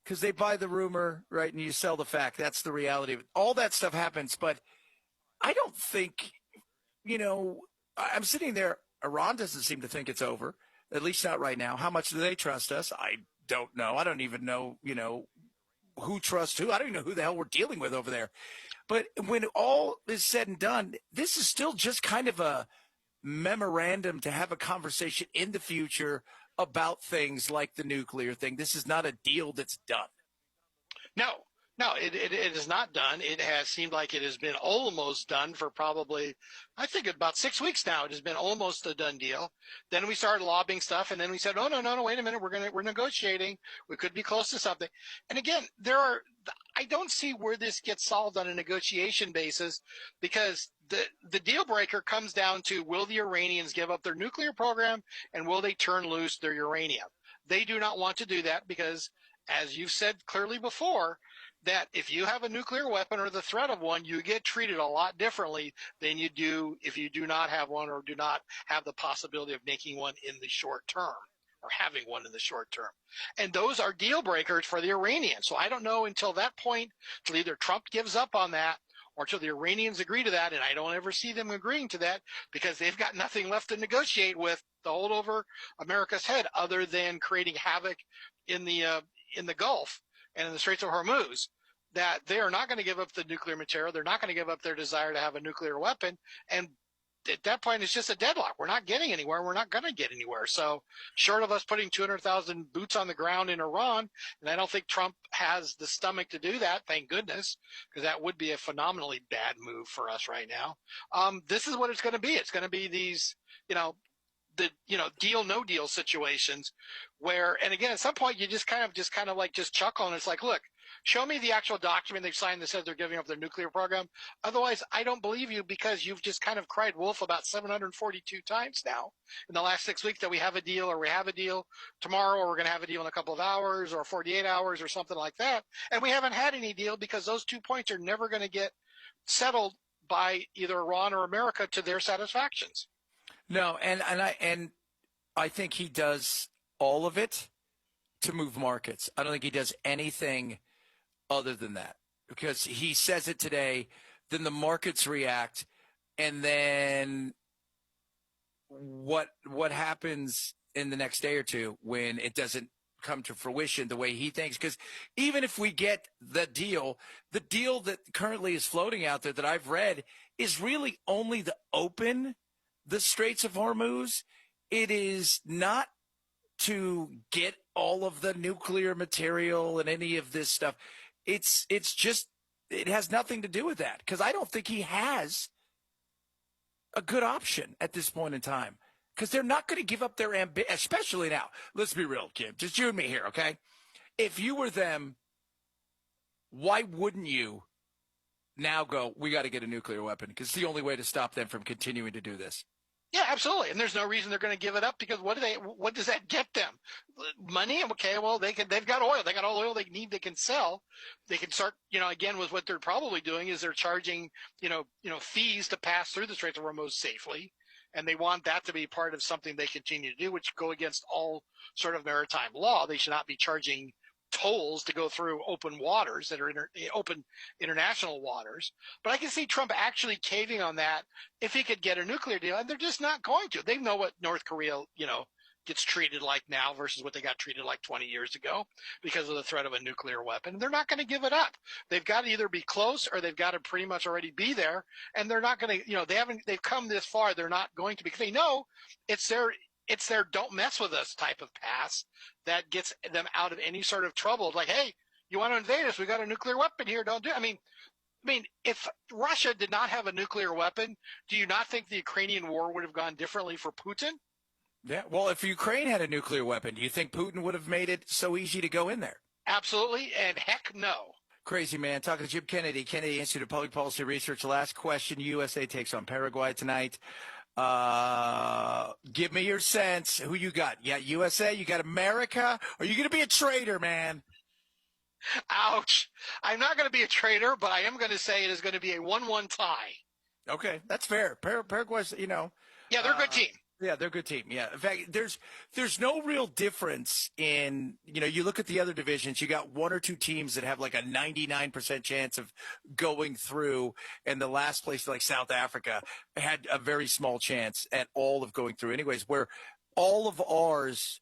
because they buy the rumor, right, and you sell the fact. That's the reality of it. All that stuff happens, but I don't think, I'm sitting there. Iran doesn't seem to think it's over, at least not right now. How much do they trust us? I don't know. I don't even know, who trusts who. I don't even know who the hell we're dealing with over there. But when all is said and done, this is still just kind of a memorandum to have a conversation in the future about things like the nuclear thing. This is not a deal that's done. No, it is not done. It has seemed like it has been almost done for probably, I think, about 6 weeks now. It has been almost a done deal. Then we started lobbying stuff, and then we said, oh, no, wait a minute. We're negotiating. We could be close to something. And again, I don't see where this gets solved on a negotiation basis, because the deal breaker comes down to, will the Iranians give up their nuclear program, and will they turn loose their uranium? They do not want to do that because, as you've said clearly before, that if you have a nuclear weapon or the threat of one, you get treated a lot differently than you do if you do not have one or do not have the possibility of making one in the short term or having one in the short term. And those are deal breakers for the Iranians. So I don't know until that point, till either Trump gives up on that or until the Iranians agree to that, and I don't ever see them agreeing to that because they've got nothing left to negotiate with to hold over America's head other than creating havoc in the Gulf and in the Straits of Hormuz, that they are not going to give up the nuclear material. They're not going to give up their desire to have a nuclear weapon. And at that point, it's just a deadlock. We're not getting anywhere. We're not going to get anywhere. So short of us putting 200,000 boots on the ground in Iran, and I don't think Trump has the stomach to do that, thank goodness, because that would be a phenomenally bad move for us right now. This is what it's going to be. It's going to be these, deal, no deal situations where, and again, at some point you just kind of chuckle, and it's like, look, show me the actual document they've signed that says they're giving up their nuclear program. Otherwise, I don't believe you, because you've just kind of cried wolf about 742 times now in the last 6 weeks that we have a deal, or we have a deal tomorrow, or we're going to have a deal in a couple of hours or 48 hours or something like that. And we haven't had any deal because those 2 points are never going to get settled by either Iran or America to their satisfactions. No, and I think he does all of it to move markets. I don't think he does anything other than that, because he says it today, then the markets react, and then what happens in the next day or two when it doesn't come to fruition the way he thinks? Because even if we get the deal that currently is floating out there that I've read is really only the Straits of Hormuz. It is not to get all of the nuclear material and any of this stuff. It's just, it has nothing to do with that, because I don't think he has a good option at this point in time, because they're not going to give up their ambition, especially now. Let's be real, Kim, just you and me here, okay? If you were them, why wouldn't you now go, we got to get a nuclear weapon, because it's the only way to stop them from continuing to do this? Yeah, absolutely. And there's no reason they're going to give it up because what does that get them? Money? Okay, well, they've got oil. They got all the oil they need, they can sell. They can start, again, with what they're probably doing is they're charging, fees to pass through the Straits of Hormuz safely. And they want that to be part of something they continue to do, which go against all sort of maritime law. They should not be charging tolls to go through open waters that are open international waters. But I can see Trump actually caving on that if he could get a nuclear deal, and they're just not going to. They know what North Korea, gets treated like now versus what they got treated like 20 years ago because of the threat of a nuclear weapon. They're not going to give it up. They've got to either be close or they've got to pretty much already be there. And they're not going to, they've come this far. They're not going to, because they know it's their don't mess with us type of pass that gets them out of any sort of trouble. Like, hey, you want to invade us? We got a nuclear weapon here. Don't do it. I mean, if Russia did not have a nuclear weapon, do you not think the Ukrainian war would have gone differently for Putin? Yeah. Well, if Ukraine had a nuclear weapon, do you think Putin would have made it so easy to go in there? Absolutely. And heck no. Crazy man. Talking to Jim Kennedy, Kennedy Institute of Public Policy Research. Last question. USA takes on Paraguay tonight. Give me your sense. Who you got? You got USA? You got America? Are you going to be a traitor, man? Ouch. I'm not going to be a traitor, but I am going to say it is going to be a 1-1 tie. Okay, that's fair. Paraguay's, Yeah, they're a good team. Yeah, they're a good team. Yeah. In fact, there's no real difference in, you look at the other divisions, you got one or two teams that have like a 99% chance of going through, and the last place, like South Africa, had a very small chance at all of going through. Anyways, where all of ours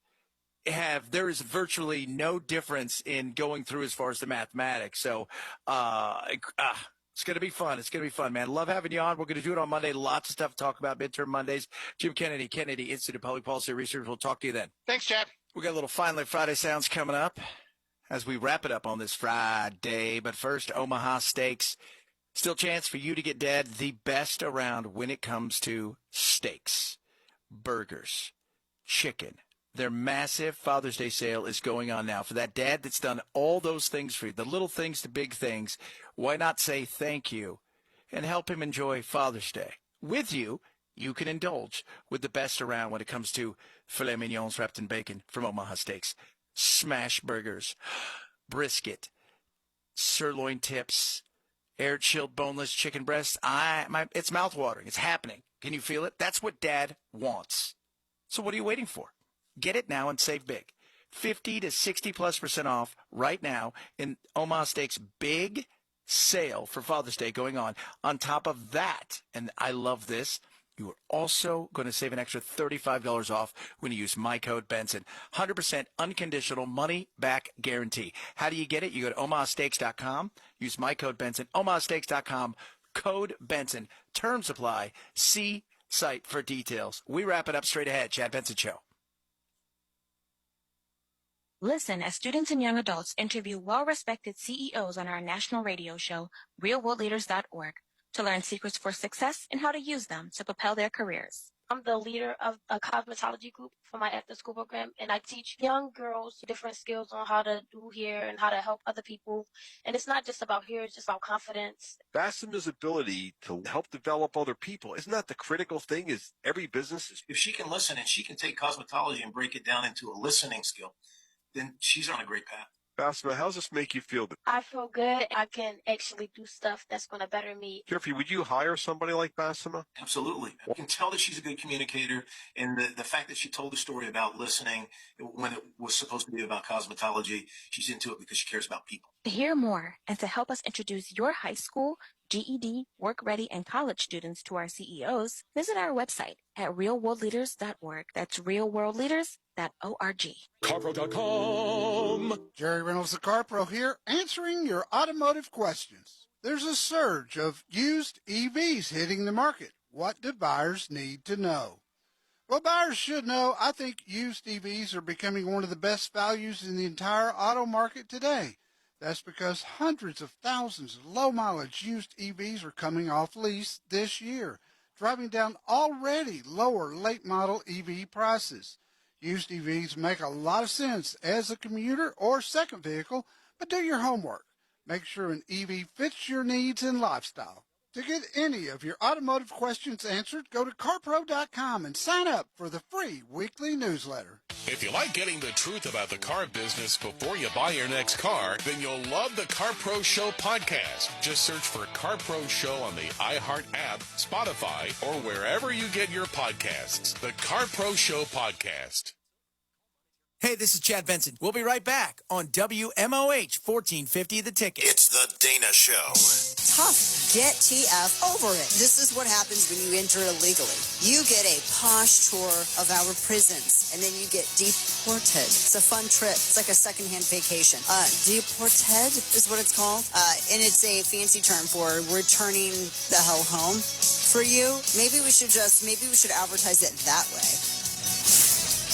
there is virtually no difference in going through as far as the mathematics. So, it's going to be fun. It's going to be fun, man. Love having you on. We're going to do it on Monday. Lots of stuff to talk about, midterm Mondays. Jim Kennedy, Kennedy Institute of Public Policy Research. We'll talk to you then. Thanks, Chad. We got a little Finally Friday sounds coming up as we wrap it up on this Friday. But first, Omaha Steaks. Still chance for you to get Dad the best around when it comes to steaks, burgers, chicken. Their massive Father's Day sale is going on now. For that dad that's done all those things for you, the little things to big things, why not say thank you and help him enjoy Father's Day? With you, you can indulge with the best around when it comes to filet mignons wrapped in bacon from Omaha Steaks, smash burgers, brisket, sirloin tips, air-chilled boneless chicken breasts. It's mouthwatering. It's happening. Can you feel it? That's what Dad wants. So what are you waiting for? Get it now and save big. 50 to 60+% off right now in Omaha Steaks' big sale for Father's Day going on. On top of that, and I love this, you are also going to save an extra $35 off when you use my code Benson. 100% unconditional money-back guarantee. How do you get it? You go to omahasteaks.com, use my code Benson, omahasteaks.com, code Benson. Terms apply. See site for details. We wrap it up straight ahead. Chad Benson Show. Listen as students and young adults interview well-respected CEOs on our national radio show, realworldleaders.org, to learn secrets for success and how to use them to propel their careers. I'm the leader of a cosmetology group for my after-school program, and I teach young girls different skills on how to do hair and how to help other people. And it's not just about hair, it's just about confidence. Bassema's ability to help develop other people, isn't that the critical thing? Is every business if she can listen and she can take cosmetology and break it down into a listening skill, then she's on a great path. Bassema, how does this make you feel? I feel good. I can actually do stuff that's going to better me. Jeffrey, would you hire somebody like Bassema? Absolutely. I can tell that she's a good communicator, and the fact that she told the story about listening when it was supposed to be about cosmetology, she's into it because she cares about people. To hear more and to help us introduce your high school, GED, work-ready, and college students to our CEOs, visit our website at realworldleaders.org. That's realworldleaders.org. CarPro.com. Jerry Reynolds, the CarPro here, answering your automotive questions. There's a surge of used EVs hitting the market. What do buyers need to know? Well, buyers should know. I think used EVs are becoming one of the best values in the entire auto market today. That's because hundreds of thousands of low-mileage used EVs are coming off lease this year, driving down already lower late-model EV prices. Used EVs make a lot of sense as a commuter or second vehicle, but do your homework. Make sure an EV fits your needs and lifestyle. To get any of your automotive questions answered, go to carpro.com and sign up for the free weekly newsletter. If you like getting the truth about the car business before you buy your next car, then you'll love the Car Pro Show podcast. Just search for Car Pro Show on the iHeart app, Spotify, or wherever you get your podcasts. The Car Pro Show podcast. Hey, this is Chad Benson. We'll be right back on WMOH 1450 The Ticket. It's the Dana Show. Tough. Get TF over it. This is what happens when you enter illegally. You get a posh tour of our prisons, and then you get deported. It's a fun trip. It's like a secondhand vacation. Deported is what it's called. And it's a fancy term for returning the hell home. For you, maybe we should advertise it that way.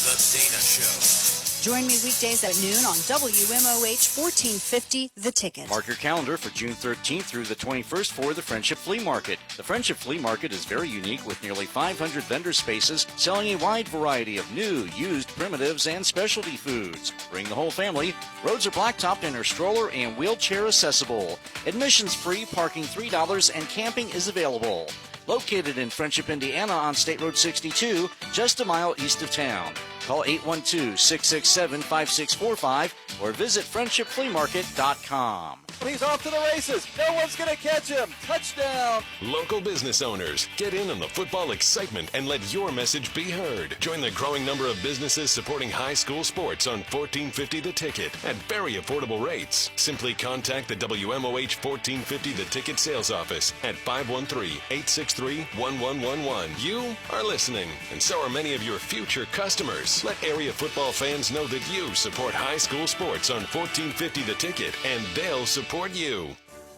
The Dana Show. Join me weekdays at noon on WMOH 1450 The Ticket. Mark your calendar for June 13th through the 21st for the Friendship Flea Market. The Friendship Flea Market is very unique with nearly 500 vendor spaces selling a wide variety of new, used, primitives, and specialty foods. Bring the whole family. Roads are blacktopped and are stroller and wheelchair accessible. Admissions free, parking $3, and camping is available. Located in Friendship, Indiana on State Road 62, just a mile east of town. Call 812-667-5645 or visit friendshipfleamarket.com. He's off to the races. No one's going to catch him. Touchdown. Local business owners, get in on the football excitement and let your message be heard. Join the growing number of businesses supporting high school sports on 1450 The Ticket at very affordable rates. Simply contact the WMOH 1450 The Ticket sales office at 513-863-1111. You are listening, and so are many of your future customers. Let area football fans know that you support high school sports on 1450 The Ticket, and they'll support you.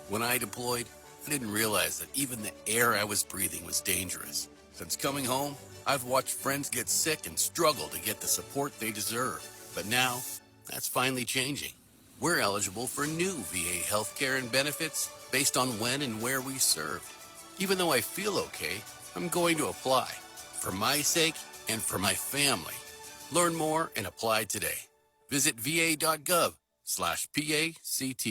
When I deployed, I didn't realize that even the air I was breathing was dangerous. Since coming home, I've watched friends get sick and struggle to get the support they deserve. But now, that's finally changing. We're eligible for new VA healthcare and benefits based on when and where we served. Even though I feel okay, I'm going to apply. For my sake and for my family. Learn more and apply today. Visit va.gov/PACT.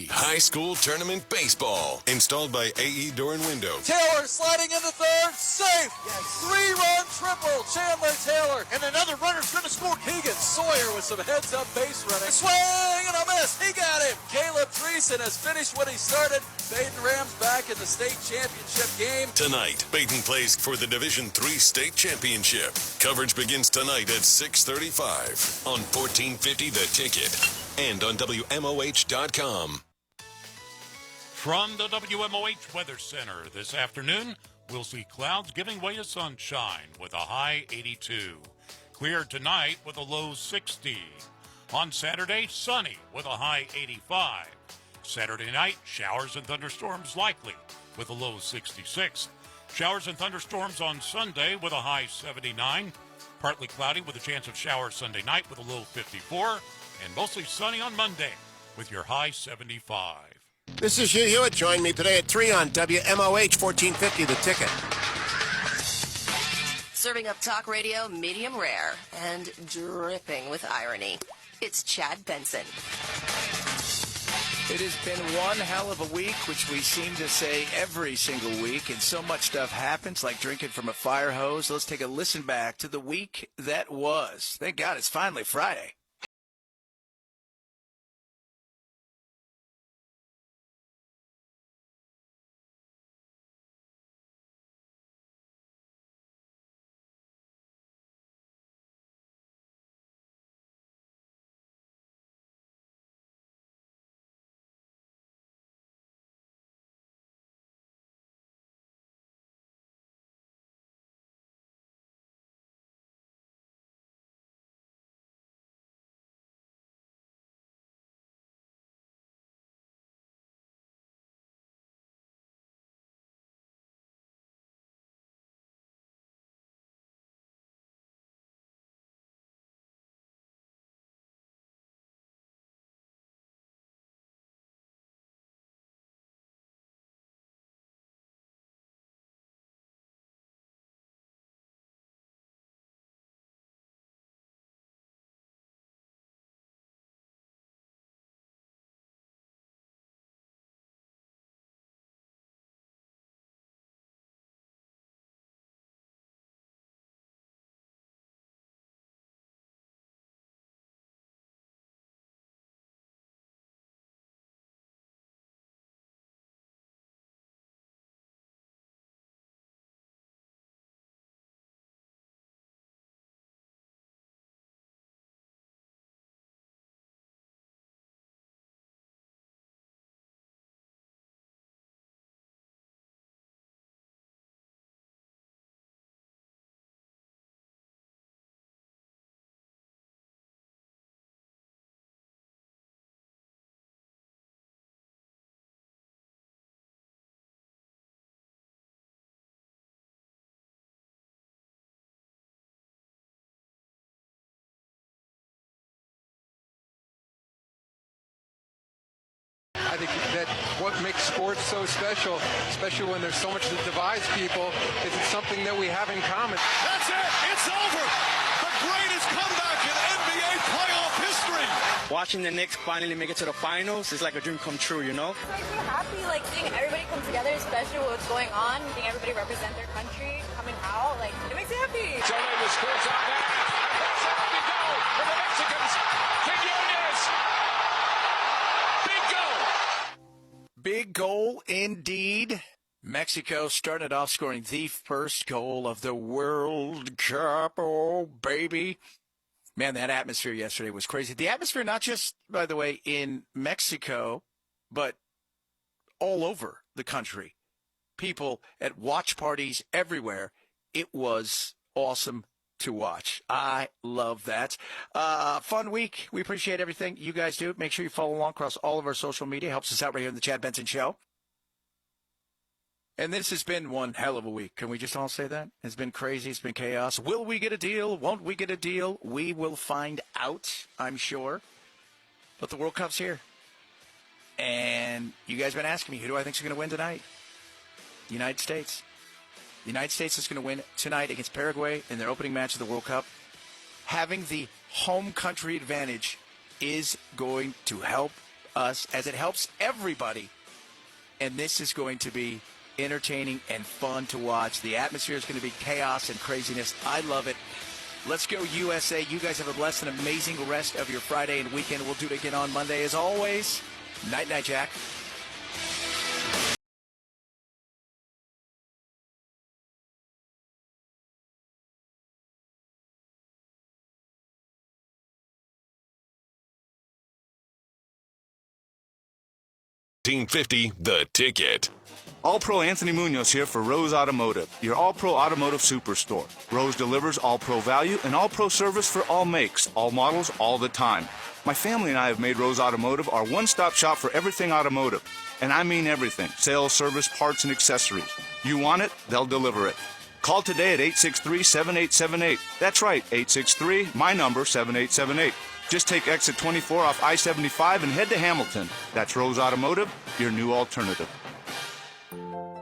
High School Tournament Baseball, installed by AE Door and Window. Taylor sliding into third, safe. Three-run triple, Chandler Taylor. And another runner's going to score. Keegan Sawyer with some heads-up base running. Swing and a miss. He got him. Caleb Dreesen has finished what he started. Baden Rams back in the state championship game. Tonight, Baden plays for the Division III state championship. Coverage begins tonight at 6:35 on 1450 The Ticket and on WMOH.com. From the WMOH Weather Center this afternoon, we'll see clouds giving way to sunshine with a high 82. Clear tonight with a low 60. On Saturday, sunny with a high 85. Saturday night, showers and thunderstorms likely with a low 66. Showers and thunderstorms on Sunday with a high 79. Partly cloudy with a chance of showers Sunday night with a low 54. And mostly sunny on Monday with your high 75. This is Hugh Hewitt. Join me today at 3 on WMOH 1450 The Ticket. Serving up talk radio medium rare and dripping with irony. It's Chad Benson. It has been one hell of a week, which we seem to say every single week, and so much stuff happens, like drinking from a fire hose. Let's take a listen back to the week that was. Thank God it's finally Friday. I think that what makes sports so special, especially when there's so much that divides people, is it's something that we have in common. That's it. It's over. The greatest comeback in NBA playoff history. Watching the Knicks finally make it to the finals is like a dream come true, you know? It makes me happy, like, seeing everybody come together, especially what's going on, seeing everybody represent their country, coming out, like, it makes me happy. Tornado scores on that. That's how we go for the Mexicans. Quinones. Big goal. Big goal indeed. Mexico started off scoring the first goal of the World Cup. Oh, baby. Man, that atmosphere yesterday was crazy. The atmosphere, not just, by the way, in Mexico, but all over the country. People at watch parties everywhere. It was awesome to watch. I love that. Fun week. We appreciate everything you guys do. Make sure you follow along across all of our social media. Helps us out right here on the Chad Benson Show. And this has been one hell of a week. Can we just all say that? It's been crazy. It's been chaos. Will we get a deal? Won't we get a deal? We will find out, I'm sure. But the World Cup's here. And you guys have been asking me, who do I think is going to win tonight? The United States. The United States is going to win tonight against Paraguay in their opening match of the World Cup. Having the home country advantage is going to help us as it helps everybody. And this is going to be entertaining and fun to watch. The atmosphere is going to be chaos and craziness. I love it. Let's go USA. You guys have a blessed and amazing rest of your Friday and weekend. We'll do it again on Monday as always. Night, night, Jack. $14.50 The Ticket. All-Pro Anthony Munoz here for Rose Automotive, your all-pro automotive superstore. Rose delivers all-pro value and all-pro service for all makes, all models, all the time. My family and I have made Rose Automotive our one-stop shop for everything automotive. And I mean everything, sales, service, parts, and accessories. You want it, they'll deliver it. Call today at 863-7878. That's right, 863, my number, 7878. Just take exit 24 off I-75 and head to Hamilton. That's Rose Automotive, your new alternative.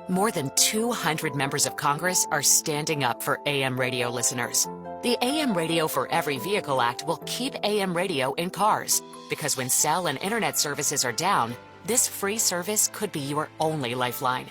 More than 200 members of Congress are standing up for AM radio listeners. The AM Radio for Every Vehicle Act will keep AM radio in cars, because when cell and internet services are down, this free service could be your only lifeline.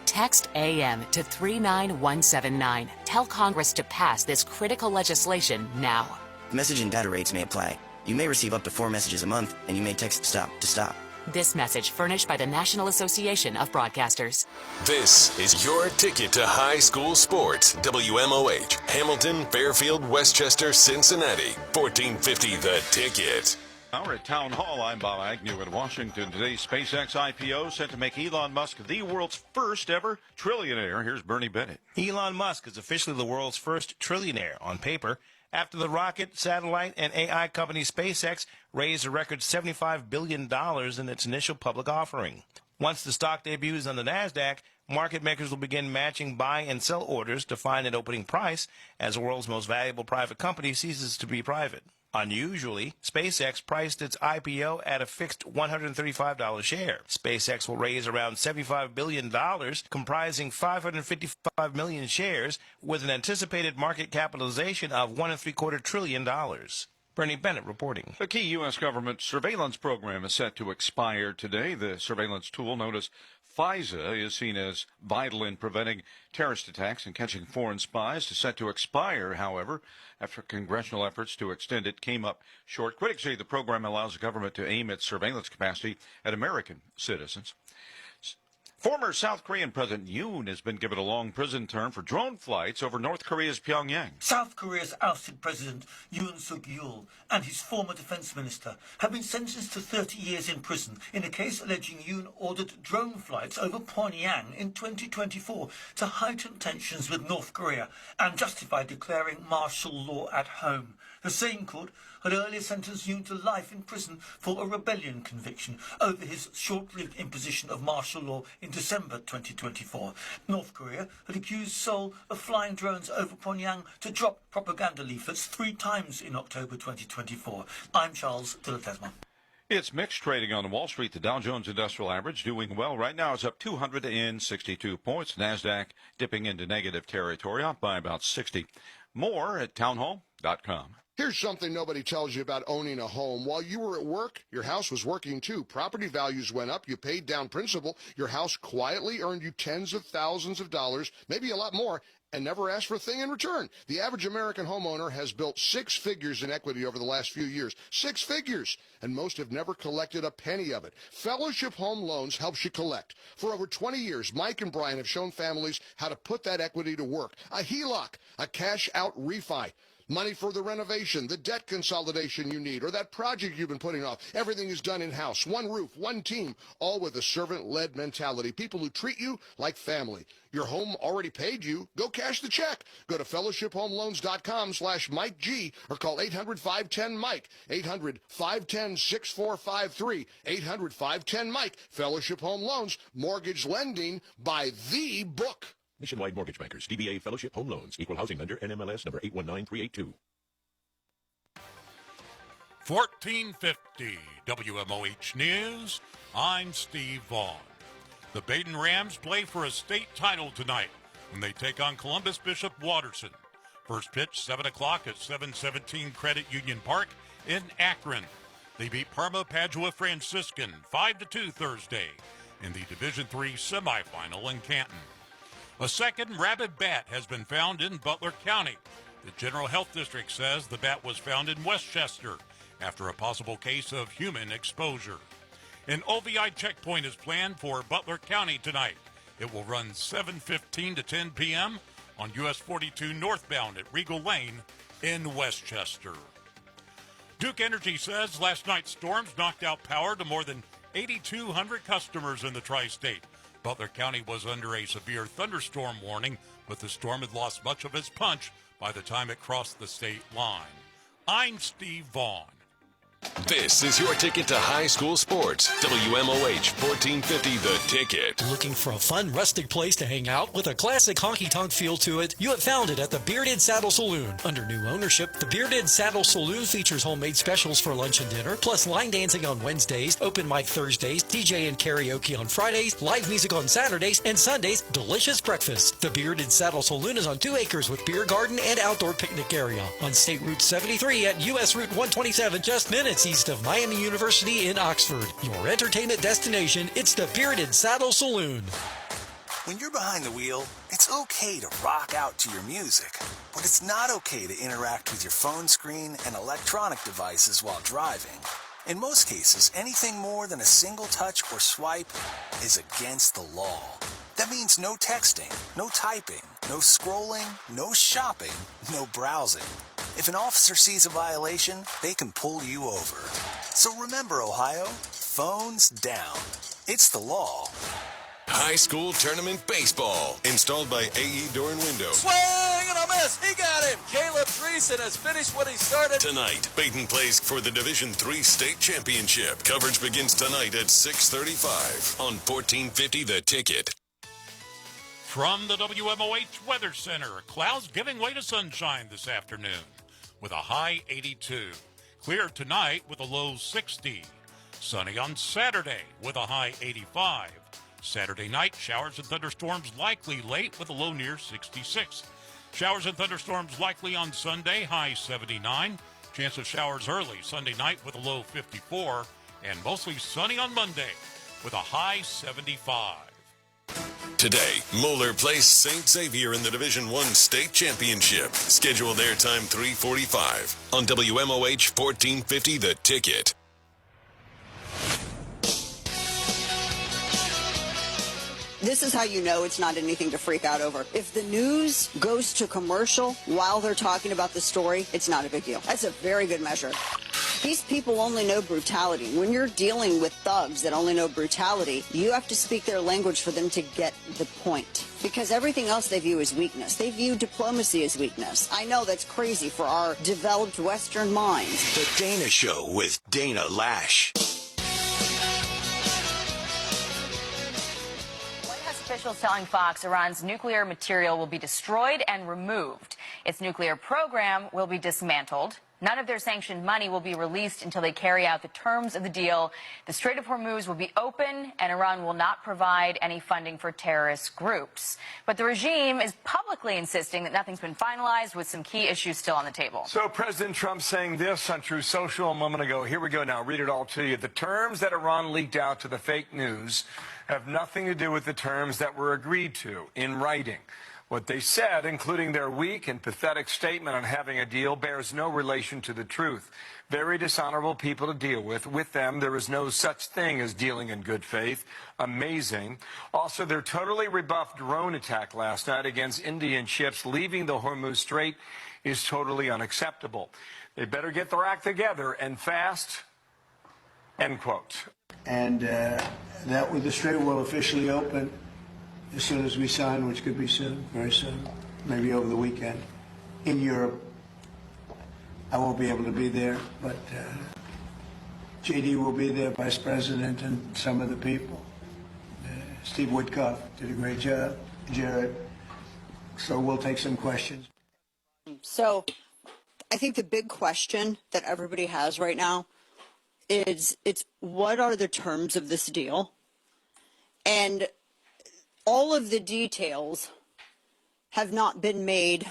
Text AM to 39179. Tell Congress to pass this critical legislation now. Message and data rates may apply. You may receive up to 4 messages a month, and you may text STOP to stop. This message furnished by the National Association of Broadcasters. This is your ticket to high school sports. WMOH, Hamilton, Fairfield, Westchester, Cincinnati. 1450 The Ticket. Now at Town Hall, I'm Bob Agnew in Washington. Today's SpaceX IPO set to make Elon Musk the world's first ever trillionaire. Here's Bernie Bennett. Elon Musk is officially the world's first trillionaire on paper after the rocket, satellite, and AI company SpaceX raised a record $75 billion in its initial public offering. Once the stock debuts on the NASDAQ, market makers will begin matching buy and sell orders to find an opening price as the world's most valuable private company ceases to be private. Unusually, SpaceX priced its IPO at a fixed $135 share. SpaceX will raise around $75 billion, comprising 555 million shares, with an anticipated market capitalization of $1.75 trillion. Bernie Bennett reporting. A key U.S. government surveillance program is set to expire today. The surveillance tool known as FISA is seen as vital in preventing terrorist attacks and catching foreign spies. Is set to expire, however, after congressional efforts to extend it came up short. Critics say the program allows the government to aim its surveillance capacity at American citizens. Former South Korean President Yoon has been given a long prison term for drone flights over North Korea's Pyongyang. South Korea's ousted President Yoon Suk-yeol and his former defense minister have been sentenced to 30 years in prison in a case alleging Yoon ordered drone flights over Pyongyang in 2024 to heighten tensions with North Korea and justify declaring martial law at home. The same court had earlier sentenced Yoon to life in prison for a rebellion conviction over his short-lived imposition of martial law in December 2024. North Korea had accused Seoul of flying drones over Pyongyang to drop propaganda leaflets 3 times in October 2024. I'm Charles Tillertesma. It's mixed trading on Wall Street. The Dow Jones Industrial Average doing well right now. It's up 262 points. NASDAQ dipping into negative territory, up by about 60. More at townhall.com. Here's something nobody tells you about owning a home. While you were at work, your house was working too. Property values went up. You paid down principal. Your house quietly earned you tens of thousands of dollars, maybe a lot more, and never asked for a thing in return. The average American homeowner has built 6 figures in equity over the last few years. 6 figures! And most have never collected a penny of it. Fellowship Home Loans helps you collect. For over 20 years, Mike and Brian have shown families how to put that equity to work. A HELOC, a cash-out refi. Money for the renovation, the debt consolidation you need, or that project you've been putting off. Everything is done in-house. One roof, one team, all with a servant-led mentality. People who treat you like family. Your home already paid you. Go cash the check. Go to fellowshiphomeloans.com/Mike G or call 800-510-MIKE. 800-510-6453. 800-510-MIKE. Fellowship Home Loans. Mortgage lending by the book. Nationwide Mortgage Bankers, DBA Fellowship Home Loans, Equal Housing Lender, NMLS number 819382. 1450 WMOH News. I'm Steve Vaughn. The Baden Rams play for a state title tonight when they take on Columbus Bishop Watterson. First pitch, 7 o'clock at 717 Credit Union Park in Akron. They beat Parma Padua Franciscan 5-2 Thursday in the Division III semifinal in Canton. A second rabid bat has been found in Butler County. The General Health District says the bat was found in Westchester after a possible case of human exposure. An OVI checkpoint is planned for Butler County tonight. It will run 7:15 to 10 p.m. on US 42 northbound at Regal Lane in Westchester. Duke Energy says last night's storms knocked out power to more than 8,200 customers in the tri-state. Butler County was under a severe thunderstorm warning, but the storm had lost much of its punch by the time it crossed the state line. I'm Steve Vaughn. This is your ticket to high school sports. WMOH 1450 The Ticket. Looking for a fun, rustic place to hang out with a classic honky-tonk feel to it? You have found it at the Bearded Saddle Saloon. Under new ownership, the Bearded Saddle Saloon features homemade specials for lunch and dinner, plus line dancing on Wednesdays, open mic Thursdays, DJ and karaoke on Fridays, live music on Saturdays, and Sundays, delicious breakfast. The Bearded Saddle Saloon is on 2 acres with beer garden and outdoor picnic area on State Route 73 at US Route 127, just minutes east of Miami University in Oxford. Your entertainment destination, it's the Bearded Saddle Saloon. When you're behind the wheel, it's okay to rock out to your music, but it's not okay to interact with your phone screen and electronic devices while driving. In most cases, anything more than a single touch or swipe is against the law. That means no texting, no typing, no scrolling, no shopping, no browsing. If an officer sees a violation, they can pull you over. So remember, Ohio, phones down. It's the law. High school tournament baseball, installed by AE Door and Window. Swing and a miss. He got him. Caleb Dreesen has finished what he started. Tonight, Baden plays for the Division III state championship. Coverage begins tonight at 6:35 on 1450 The Ticket. From the WMOH Weather Center, clouds giving way to sunshine this afternoon with a high 82. Clear tonight with a low 60. Sunny on Saturday with a high 85. Saturday night, showers and thunderstorms likely late with a low near 66. Showers and thunderstorms likely on Sunday, high 79. Chance of showers early Sunday night with a low 54. And mostly sunny on Monday with a high 75. Today, Moeller plays St. Xavier in the Division I state championship. Scheduled airtime 3:45 on WMOH 1450 The Ticket. This is how you know it's not anything to freak out over. If the news goes to commercial while they're talking about the story, it's not a big deal. That's a very good measure. These people only know brutality. When you're dealing with thugs that only know brutality, you have to speak their language for them to get the point. Because everything else they view as weakness. They view diplomacy as weakness. I know that's crazy for our developed Western minds. The Dana Show with Dana Lash. Officials telling Fox Iran's nuclear material will be destroyed and removed. Its nuclear program will be dismantled None of their sanctioned money will be released until they carry out the terms of the deal. The Strait of Hormuz will be open, and Iran will not provide any funding for terrorist groups. But the regime is publicly insisting that nothing's been finalized, with some key issues still on the table. So President Trump saying this on True Social a moment ago. Here we go now. Read it all to you. The terms that Iran leaked out to the fake news have nothing to do with the terms that were agreed to in writing. What they said, including their weak and pathetic statement on having a deal, bears no relation to the truth. Very dishonorable people to deal with. With them, there is no such thing as dealing in good faith. Amazing. Also, their totally rebuffed drone attack last night against Indian ships leaving the Hormuz Strait is totally unacceptable. They better get their act together and fast. End quote. And that with the Strait will officially open as soon as we sign, which could be soon, very soon, maybe over the weekend. In Europe, I won't be able to be there, but JD will be there, Vice President, and some of the people. Steve Woodcock did a great job, Jared. So we'll take some questions. So I think the big question that everybody has right now is it's what are the terms of this deal? And all of the details have not been made,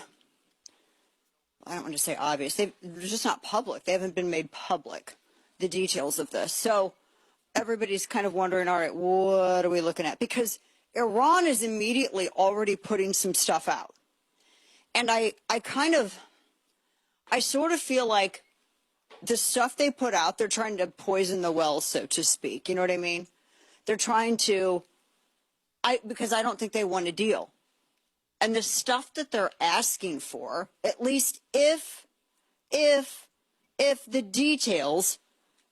I don't want to say obvious, they're just not public. They haven't been made public, the details of this. So everybody's kind of wondering, all right, what are we looking at? Because Iran is immediately already putting some stuff out. And I sort of feel like the stuff they put out, they're trying to poison the well, so to speak. You know what I mean? They're trying to, because I don't think they want a deal. And the stuff that they're asking for, at least if the details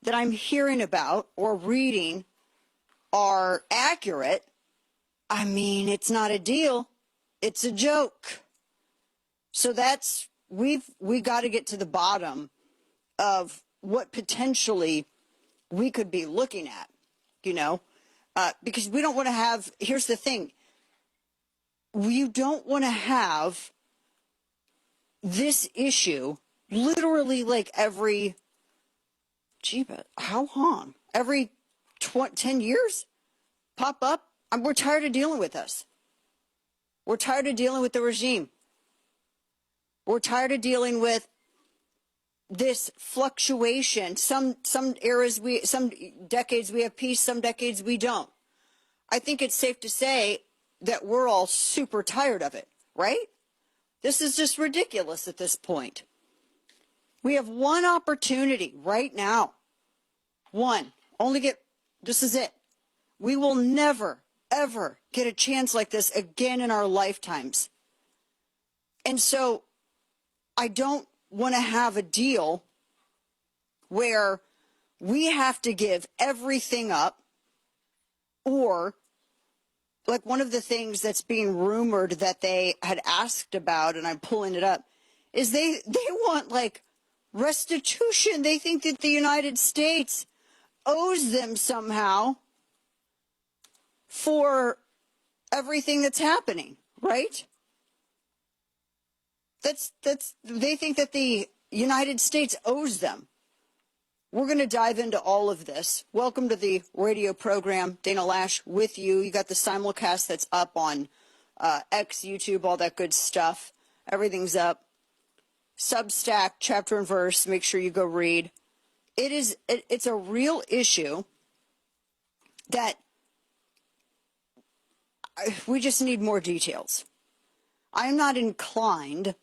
that I'm hearing about or reading are accurate, I mean, it's not a deal, it's a joke. So that's, we got to get to the bottom of what potentially we could be looking at, you know, because we don't want to have, here's the thing, you don't want to have this issue literally like every, but how long? Every 10 years pop up? We're tired of dealing with this. We're tired of dealing with the regime. We're tired of dealing with this fluctuation. Some eras some decades we have peace, some decades we don't. I think it's safe to say that we're all super tired of it, right? This is just ridiculous at this point. We have one opportunity right now. One. This is it. We will never, ever get a chance like this again in our lifetimes. And so I don't want to have a deal where we have to give everything up, or like one of the things that's being rumored that they had asked about, and I'm pulling it up, is they want like restitution. They think that the United States owes them somehow for everything that's happening, right? They think that the United States owes them. We're going to dive into all of this. Welcome to the radio program. Dana Lash with you. You got the simulcast that's up on X, YouTube, all that good stuff. Everything's up. Substack, chapter and verse. Make sure you go read. It's a real issue that we just need more details. I'm not inclined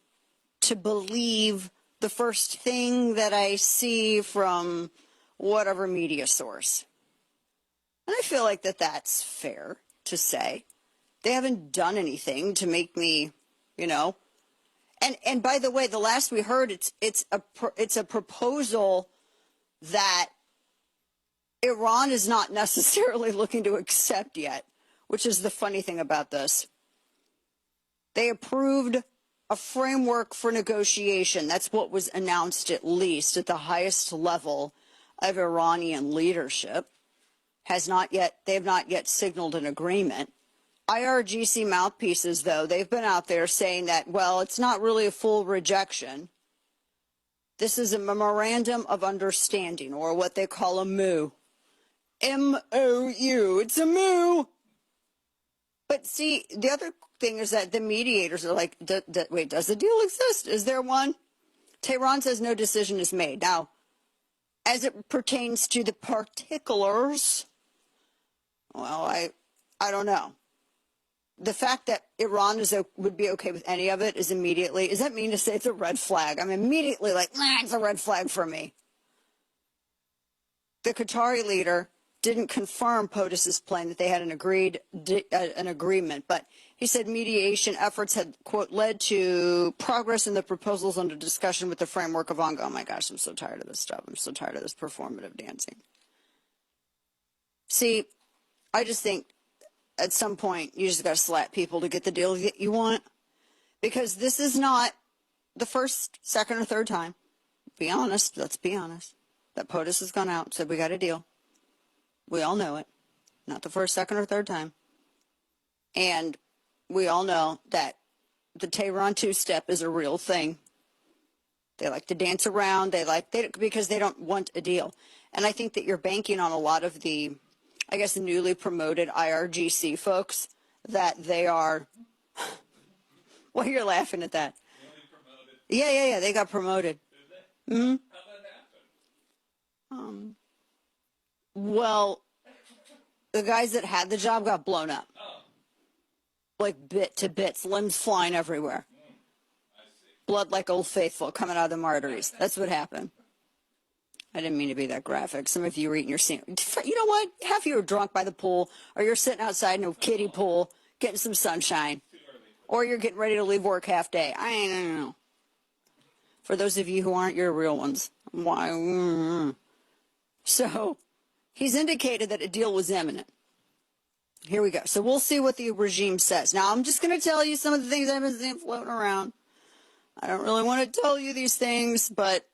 to believe the first thing that I see from whatever media source. And I feel like that's fair to say. They haven't done anything to make me, you know. And by the way, the last we heard, it's a proposal that Iran is not necessarily looking to accept yet, which is the funny thing about this. They approved a framework for negotiation. That's what was announced, at least at the highest level of Iranian leadership. They have not yet signaled an agreement. IRGC mouthpieces, though, they've been out there saying that, well, it's not really a full rejection. This is a memorandum of understanding, or what they call a MOU. M-O-U. It's a MOU. But see, the other thing is that the mediators are like, wait, does the deal exist? Is there one? Tehran says no decision is made. Now, as it pertains to the particulars, well, I don't know. The fact that Iran would be okay with any of it is immediately, does that mean to say it's a red flag? I'm immediately like, it's a red flag for me. The Qatari leader didn't confirm POTUS's plan that they had an agreement, but he said mediation efforts had, quote, led to progress in the proposals under discussion with the framework of ongoing. Oh my gosh, I'm so tired of this stuff. I'm so tired of this performative dancing. See, I just think at some point you just got to slap people to get the deal that you want, because this is not the first, second, or third time. Be honest. Let's be honest. That POTUS has gone out and said we got a deal. We all know it. Not the first, second, or third time. And we all know that the Tehran two-step is a real thing. They like to dance around. Because they don't want a deal. And I think that you're banking on a lot of the, I guess, the newly promoted IRGC folks, that they are. Well, you're laughing at that. Yeah. They got promoted. Mm-hmm. Well, the guys that had the job got blown up. Like bit to bits, limbs flying everywhere. Blood like Old Faithful coming out of the arteries. That's what happened. I didn't mean to be that graphic. Some of you were eating your sandwich. You know what? Half of you are drunk by the pool, or you're sitting outside in a kiddie pool getting some sunshine, or you're getting ready to leave work half day. I don't know. For those of you who aren't your real ones. Why? So he's indicated that a deal was imminent. Here we go. So we'll see what the regime says. Now, I'm just going to tell you some of the things I've been seeing floating around. I don't really want to tell you these things, but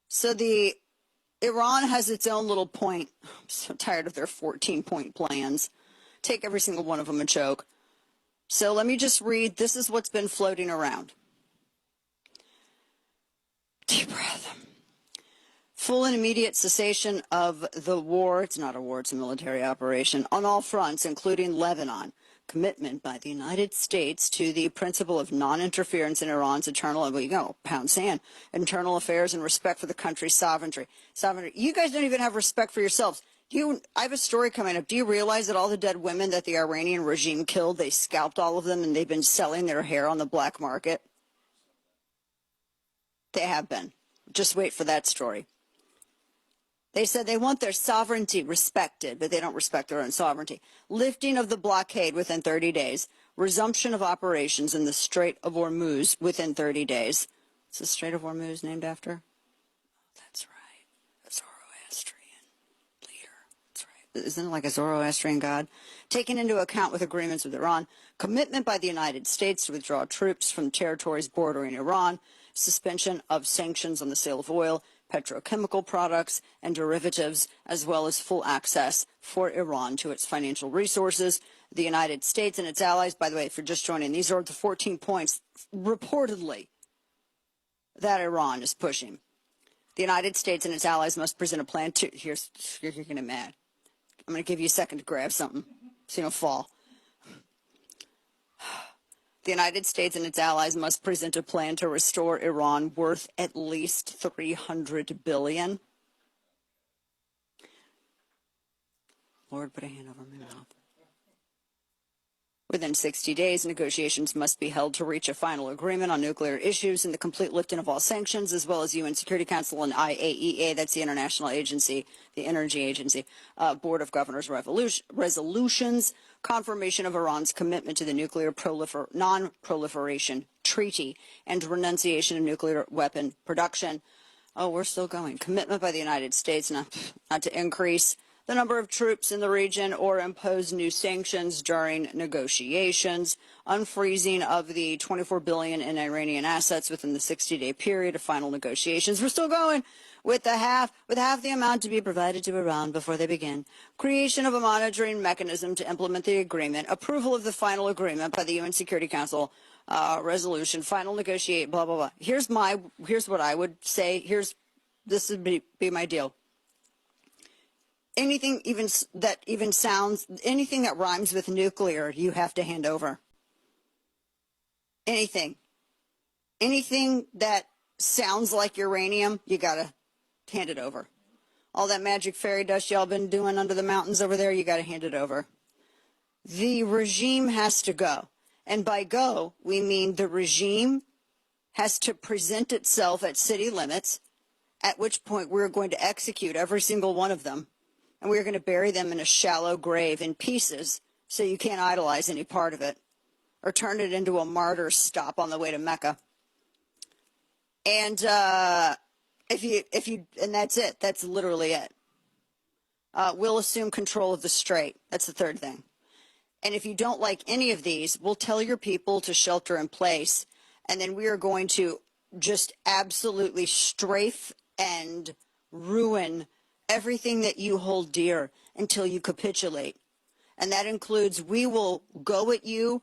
so Iran has its own little point. I'm so tired of their 14-point plans. Take every single one of them and choke. So let me just read. This is what's been floating around. Deep breath. Full and immediate cessation of the war. It's not a war, it's a military operation. On all fronts, including Lebanon. Commitment by the United States to the principle of non-interference in Iran's internal, internal affairs and respect for the country's sovereignty. You guys don't even have respect for yourselves. I have a story coming up. Do you realize that all the dead women that the Iranian regime killed, they scalped all of them and they've been selling their hair on the black market? They have been. Just wait for that story. They said they want their sovereignty respected, but they don't respect their own sovereignty. Lifting of the blockade within 30 days. Resumption of operations in the Strait of Hormuz within 30 days. What's the Strait of Hormuz named after? Oh, that's right. A Zoroastrian leader. That's right. Isn't it like a Zoroastrian god? Taken into account with agreements with Iran. Commitment by the United States to withdraw troops from territories bordering Iran. Suspension of sanctions on the sale of oil, petrochemical products, and derivatives, as well as full access for Iran to its financial resources. The United States and its allies, by the way, if you're just joining, these are the 14 points, reportedly, that Iran is pushing. The United States and its allies must present a plan to, you're going to get mad. I'm going to give you a second to grab something so you don't fall. The United States and its allies must present a plan to restore Iran worth at least $300 billion. Lord, put a hand over my mouth. Within 60 days, negotiations must be held to reach a final agreement on nuclear issues and the complete lifting of all sanctions, as well as UN Security Council and IAEA, that's the International Agency, the Energy Agency, Board of Governors resolutions, confirmation of Iran's commitment to the Nuclear Non-Proliferation Treaty, and renunciation of nuclear weapon production. Oh, we're still going. Commitment by the United States not to increase the number of troops in the region or impose new sanctions during negotiations, unfreezing of the $24 billion in Iranian assets within the 60-day period of final negotiations. We're still going with half the amount to be provided to Iran before they begin. Creation of a monitoring mechanism to implement the agreement. Approval of the final agreement by the UN Security Council resolution, final negotiate, blah, blah, blah. Here's what I would say. This would be my deal. Anything anything that rhymes with nuclear, you have to hand over. Anything that sounds like uranium, you gotta hand it over. All that magic fairy dust y'all been doing under the mountains over there, you gotta hand it over. The regime has to go. And by go, we mean the regime has to present itself at city limits, at which point we're going to execute every single one of them. And we're going to bury them in a shallow grave in pieces so you can't idolize any part of it or turn it into a martyr's stop on the way to Mecca. And and that's it. That's literally it. We'll assume control of the strait. That's the third thing. And if you don't like any of these, we'll tell your people to shelter in place. And then we are going to just absolutely strafe and ruin everything that you hold dear until you capitulate. And that includes we will go at you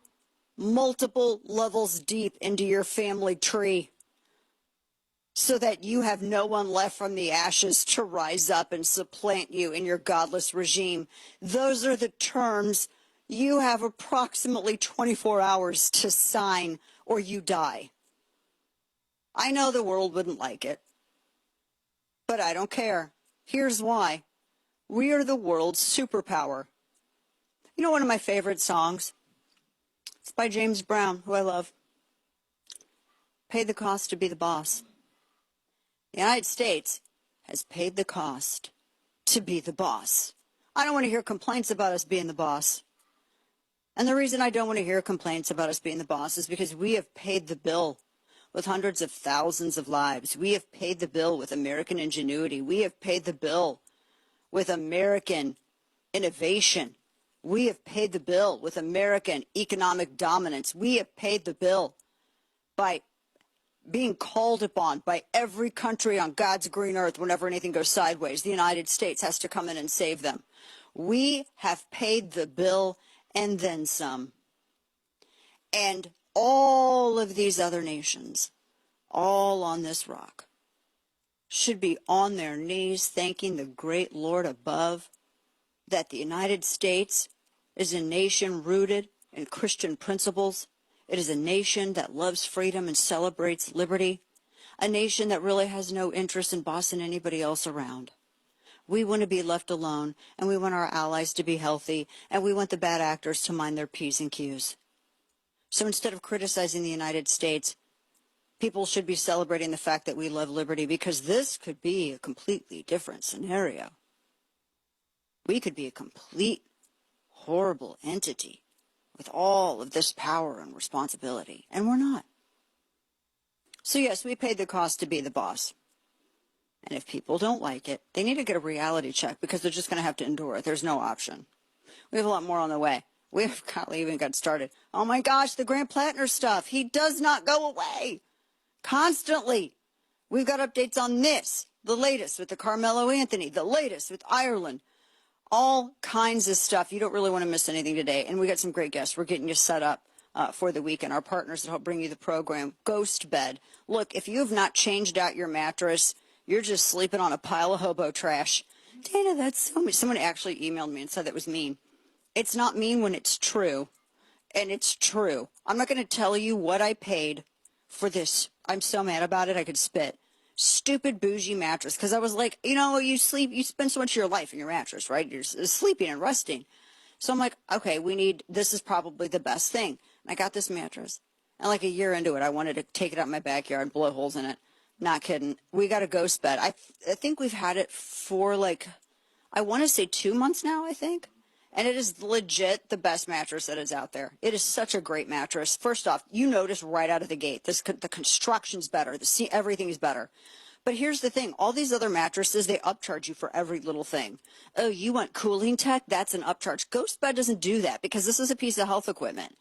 multiple levels deep into your family tree so that you have no one left from the ashes to rise up and supplant you in your godless regime. Those are the terms. You have approximately 24 hours to sign or you die. I know the world wouldn't like it, but I don't care. Here's why. We are the world's superpower. You know one of my favorite songs? It's by James Brown, who I love. Pay the cost to be the boss. The United States has paid the cost to be the boss. I don't want to hear complaints about us being the boss. And the reason I don't want to hear complaints about us being the boss is because we have paid the bill with hundreds of thousands of lives. We have paid the bill with American ingenuity. We have paid the bill with American innovation. We have paid the bill with American economic dominance. We have paid the bill by being called upon by every country on God's green earth whenever anything goes sideways. The United States has to come in and save them. We have paid the bill and then some. And all of these other nations, all on this rock, should be on their knees thanking the great Lord above that the United States is a nation rooted in Christian principles. It is a nation that loves freedom and celebrates liberty, a nation that really has no interest in bossing anybody else around. We want to be left alone, and we want our allies to be healthy, and we want the bad actors to mind their P's and Q's. So instead of criticizing the United States, people should be celebrating the fact that we love liberty, because this could be a completely different scenario. We could be a complete horrible entity with all of this power and responsibility, and we're not. So yes, we paid the cost to be the boss. And if people don't like it, they need to get a reality check, because they're just going to have to endure it. There's no option. We have a lot more on the way. We have not even got started. Oh my gosh, the Grant Plattner stuff. He does not go away. Constantly. We've got updates on this, the latest with the Carmelo Anthony, the latest with Ireland. All kinds of stuff. You don't really want to miss anything today. And we got some great guests. We're getting you set up for the weekend. Our partners that help bring you the program, Ghost Bed. Look, if you have not changed out your mattress, you're just sleeping on a pile of hobo trash. Dana, that's so mean. Someone actually emailed me and said that was mean. It's not mean when it's true. And it's true. I'm not going to tell you what I paid for this. I'm so mad about it, I could spit. Stupid bougie mattress, because I was like, you spend so much of your life in your mattress, right? You're sleeping and resting. So I'm like, okay, this is probably the best thing. And I got this mattress, and like a year into it, I wanted to take it out in my backyard and blow holes in it. Not kidding. We got a ghost bed. I think we've had it for I want to say 2 months now, I think. And it is legit the best mattress that is out there. It is such a great mattress. First off, you notice right out of the gate, the construction's better. Everything is better. But here's the thing. All these other mattresses, they upcharge you for every little thing. Oh, you want cooling tech? That's an upcharge. Ghost Bed doesn't do that, because this is a piece of health equipment.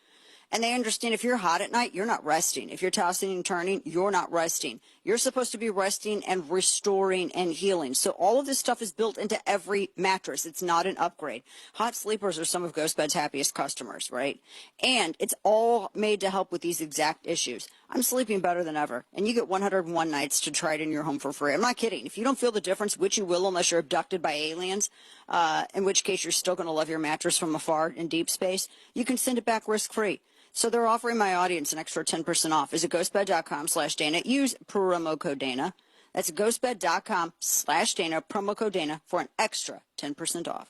And they understand if you're hot at night, you're not resting. If you're tossing and turning, you're not resting. You're supposed to be resting and restoring and healing. So all of this stuff is built into every mattress. It's not an upgrade. Hot sleepers are some of GhostBed's happiest customers, right? And it's all made to help with these exact issues. I'm sleeping better than ever. And you get 101 nights to try it in your home for free. I'm not kidding. If you don't feel the difference, which you will unless you're abducted by aliens, in which case you're still going to love your mattress from afar in deep space, you can send it back risk-free. So they're offering my audience an extra 10% off. Visit ghostbed.com/Dana. Use promo code Dana. That's ghostbed.com/Dana, promo code Dana for an extra 10% off.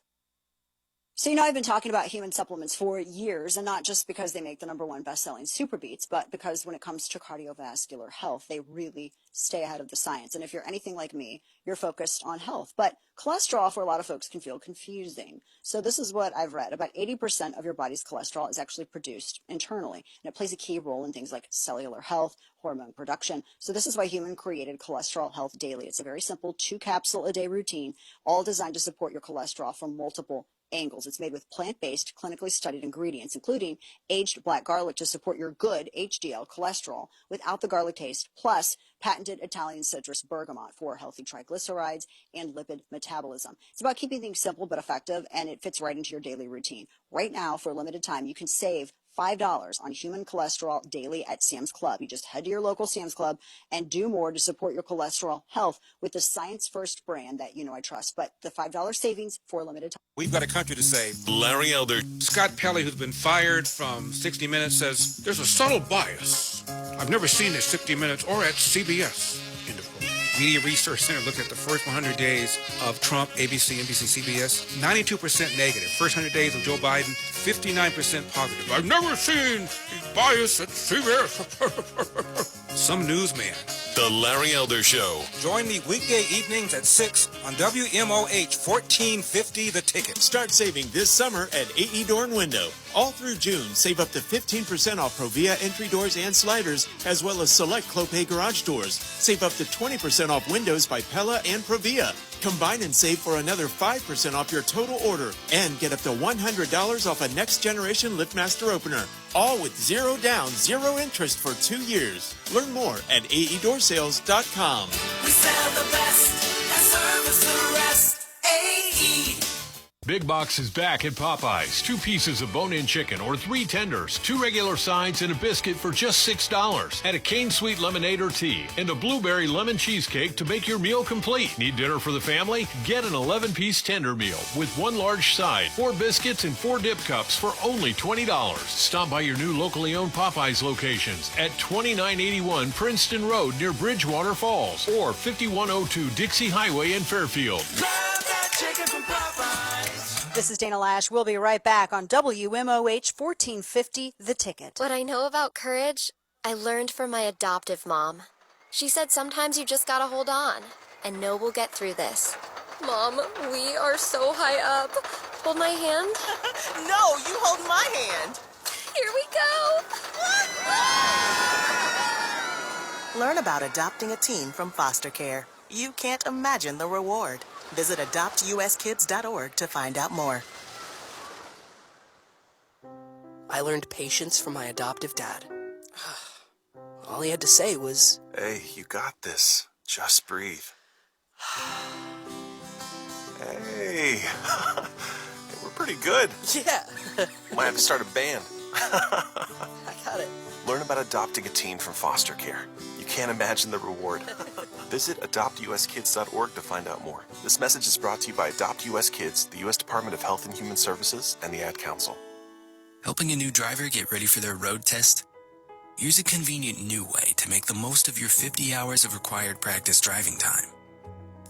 So, you know, I've been talking about human supplements for years, and not just because they make the #1 best-selling Super Beats, but because when it comes to cardiovascular health, they really stay ahead of the science. And if you're anything like me, you're focused on health. But cholesterol, for a lot of folks, can feel confusing. So this is what I've read. About 80% of your body's cholesterol is actually produced internally, and it plays a key role in things like cellular health, hormone production. So this is why Human created Cholesterol Health Daily. It's a very simple 2-capsule-a-day routine, all designed to support your cholesterol from multiple angles. It's made with plant-based, clinically studied ingredients, including aged black garlic to support your good HDL cholesterol without the garlic taste, plus patented Italian citrus bergamot for healthy triglycerides and lipid metabolism. It's about keeping things simple but effective, and it fits right into your daily routine. Right now, for a limited time, you can save $5 on Human Cholesterol Daily at Sam's Club. You just head to your local Sam's Club and do more to support your cholesterol health with the Science First brand that you know I trust. But the $5 savings for a limited time. We've got a country to save. Larry Elder. Scott Pelley, who's been fired from 60 Minutes, says there's a subtle bias I've never seen at 60 Minutes or at CBS. End of quote. Media Research Center looked at the first 100 days of Trump, ABC, NBC, CBS. 92% negative. First 100 days of Joe Biden, 59% positive. I've never seen bias at CBS. Some newsman. The Larry Elder Show. Join me weekday evenings at 6 on WMOH 1450 The Ticket. Start saving this summer at AE Door and Window. All through June, save up to 15% off Provia entry doors and sliders, as well as select Clopay garage doors. Save up to 20% off windows by Pella and Provia. Combine and save for another 5% off your total order. And get up to $100 off a next-generation LiftMaster opener. All with zero down, zero interest for 2 years. Learn more at aeDoorSales.com. We sell the best and service the rest. AE. Big Box is back at Popeyes. 2 pieces of bone-in chicken or 3 tenders, 2 regular sides, and a biscuit for just $6. Add a cane sweet lemonade or tea and a blueberry lemon cheesecake to make your meal complete. Need dinner for the family? Get an 11-piece tender meal with 1 large side, 4 biscuits, and 4 dip cups for only $20. Stop by your new locally owned Popeyes locations at 2981 Princeton Road near Bridgewater Falls or 5102 Dixie Highway in Fairfield. Grab that chicken from Popeyes. This is Dana Lash. We'll be right back on WMOH 1450 The Ticket. What I know about courage, I learned from my adoptive mom. She said sometimes you just gotta hold on and know we'll get through this. Mom, we are so high up. Hold my hand. No, you hold my hand. Here we go. Learn about adopting a teen from foster care. You can't imagine the reward. Visit adoptuskids.org to find out more. I learned patience from my adoptive dad. All he had to say was, "Hey, you got this. Just breathe." Hey, we're pretty good. Yeah. Might have to start a band. I got it. Learn about adopting a teen from foster care. You can't imagine the reward. Visit adoptuskids.org to find out more. This message is brought to you by Adopt US Kids, the U.S. Department of Health and Human Services, and the Ad Council. Helping a new driver get ready for their road test? Here's a convenient new way to make the most of your 50 hours of required practice driving time.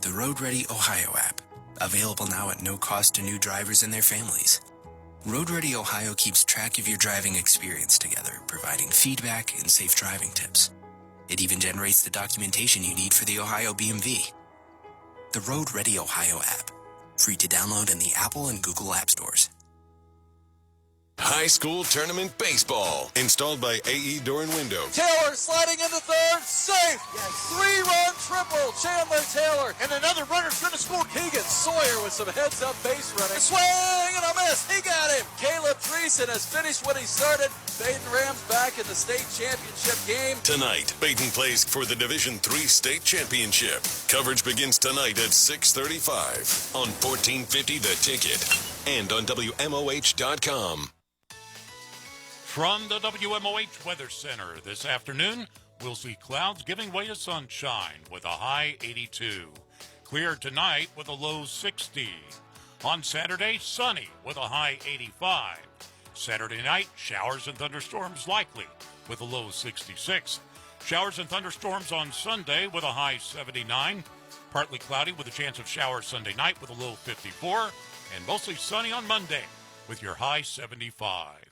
The Road Ready Ohio app, available now at no cost to new drivers and their families. Road Ready Ohio keeps track of your driving experience together, providing feedback and safe driving tips. It even generates the documentation you need for the Ohio BMV. The Road Ready Ohio app, free to download in the Apple and Google App Stores. High School Tournament Baseball. Installed by AE Door and Window. Taylor sliding into third, safe. Yes. 3-run triple, Chandler Taylor. And another runner's going to score. Keegan Sawyer with some heads-up base running. Swing and a miss. He got him. Caleb Dreesen has finished what he started. Baden Rams back in the state championship game. Tonight, Baden plays for the Division III state championship. Coverage begins tonight at 6:35 on 1450 The Ticket and on WMOH.com. From the WMOH Weather Center this afternoon, we'll see clouds giving way to sunshine with a high 82. Clear tonight with a low 60. On Saturday, sunny with a high 85. Saturday night, showers and thunderstorms likely with a low 66. Showers and thunderstorms on Sunday with a high 79. Partly cloudy with a chance of showers Sunday night with a low 54. And mostly sunny on Monday with your high 75.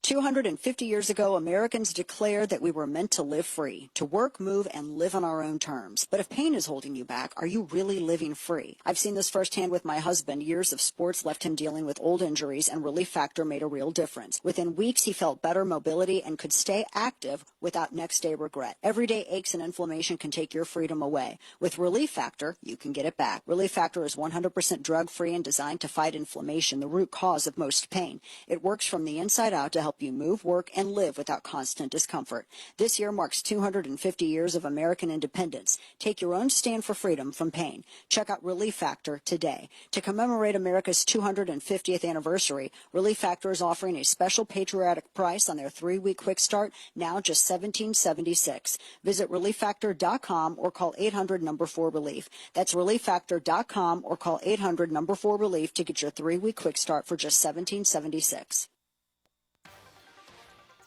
"250 years ago, Americans declared that we were meant to live free, to work, move, and live on our own terms. But if pain is holding you back, are you really living free? I've seen this firsthand with my husband. Years of sports left him dealing with old injuries, and Relief Factor made a real difference. Within weeks, he felt better mobility and could stay active without next-day regret. Everyday aches and inflammation can take your freedom away. With Relief Factor, you can get it back. Relief Factor is 100% drug-free and designed to fight inflammation, the root cause of most pain. It works from the inside out to help you move, work, and live without constant discomfort. This year marks 250 years of American independence. Take your own stand for freedom from pain. Check out Relief Factor today. To commemorate America's 250th anniversary, Relief Factor is offering a special patriotic price on their 3-week quick start, now just $17.76. Visit ReliefFactor.com or call 800-4RELIEF. That's ReliefFactor.com or call 800-4RELIEF to get your 3-week quick start for just $17.76.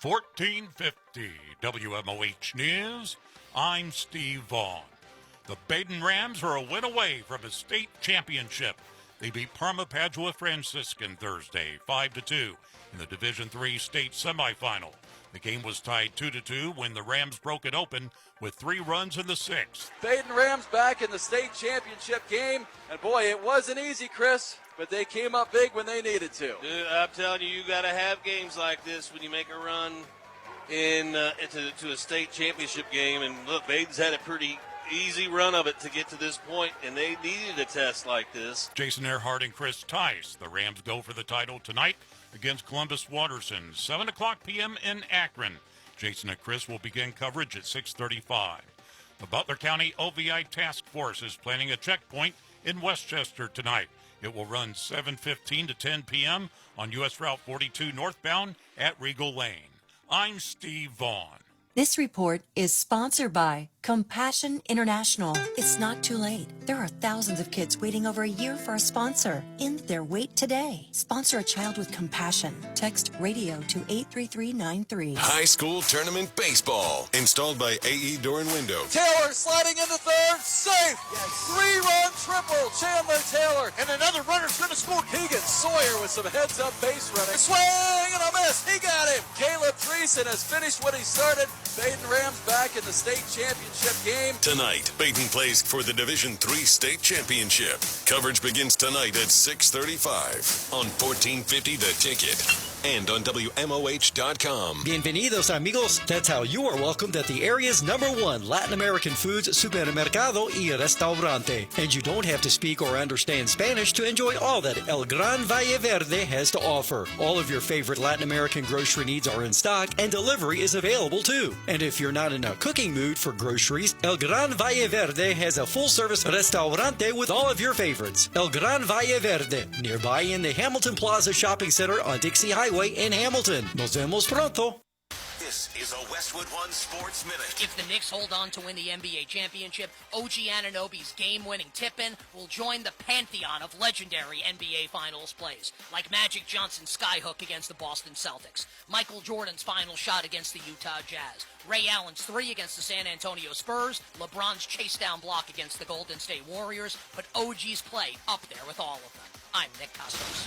1450 WMOH News. I'm Steve Vaughn. The Baden Rams are a win away from a state championship. They beat Parma Padua Franciscan Thursday 5-2 in the Division III state semifinal. The game was tied 2-2 when the Rams broke it open with 3 runs in the 6th. Baden Rams back in the state championship game. And boy, it wasn't easy, Chris, but they came up big when they needed to. Dude, I'm telling you, you got to have games like this when you make a run to a state championship game. And look, Baden's had a pretty easy run of it to get to this point, and they needed a test like this. Jason Earhart and Chris Tice. The Rams go for the title tonight against Columbus Watterson, 7 o'clock p.m. in Akron. Jason and Chris will begin coverage at 6:35. The Butler County OVI Task Force is planning a checkpoint in Westchester tonight. It will run 7:15 to 10 p.m. on U.S. Route 42 northbound at Regal Lane. I'm Steve Vaughn. This report is sponsored by Compassion International. It's not too late. There are thousands of kids waiting over a year for a sponsor. End their wait today. Sponsor a child with compassion. Text radio to 83393. High school tournament baseball. Installed by AE Door and Window. Taylor sliding into third, safe. Three-run triple, Chandler Taylor. And another runner's going to score. Keegan Sawyer with some heads-up base running. Swing and a miss. He got him. Caleb Treason has finished what he started. Baden Rams back in the state championship game. Tonight, Baden plays for the Division III state championship. Coverage begins tonight at 6:35 on 1450 The Ticket and on WMOH.com. Bienvenidos, amigos. That's how you are welcomed at the area's #1 Latin American foods supermercado y restaurante. And you don't have to speak or understand Spanish to enjoy all that El Gran Valle Verde has to offer. All of your favorite Latin American grocery needs are in stock, and delivery is available too. And if you're not in a cooking mood for groceries, El Gran Valle Verde has a full-service restaurante with all of your favorites. El Gran Valle Verde, nearby in the Hamilton Plaza Shopping Center on Dixie Highway in Hamilton. Nos vemos pronto. This is a Westwood One Sports Minute. If the Knicks hold on to win the NBA championship, OG Anunoby's game-winning tip-in will join the pantheon of legendary NBA Finals plays, like Magic Johnson's skyhook against the Boston Celtics, Michael Jordan's final shot against the Utah Jazz, Ray Allen's three against the San Antonio Spurs, LeBron's chase-down block against the Golden State Warriors, but OG's play up there with all of them. I'm Nick Costos.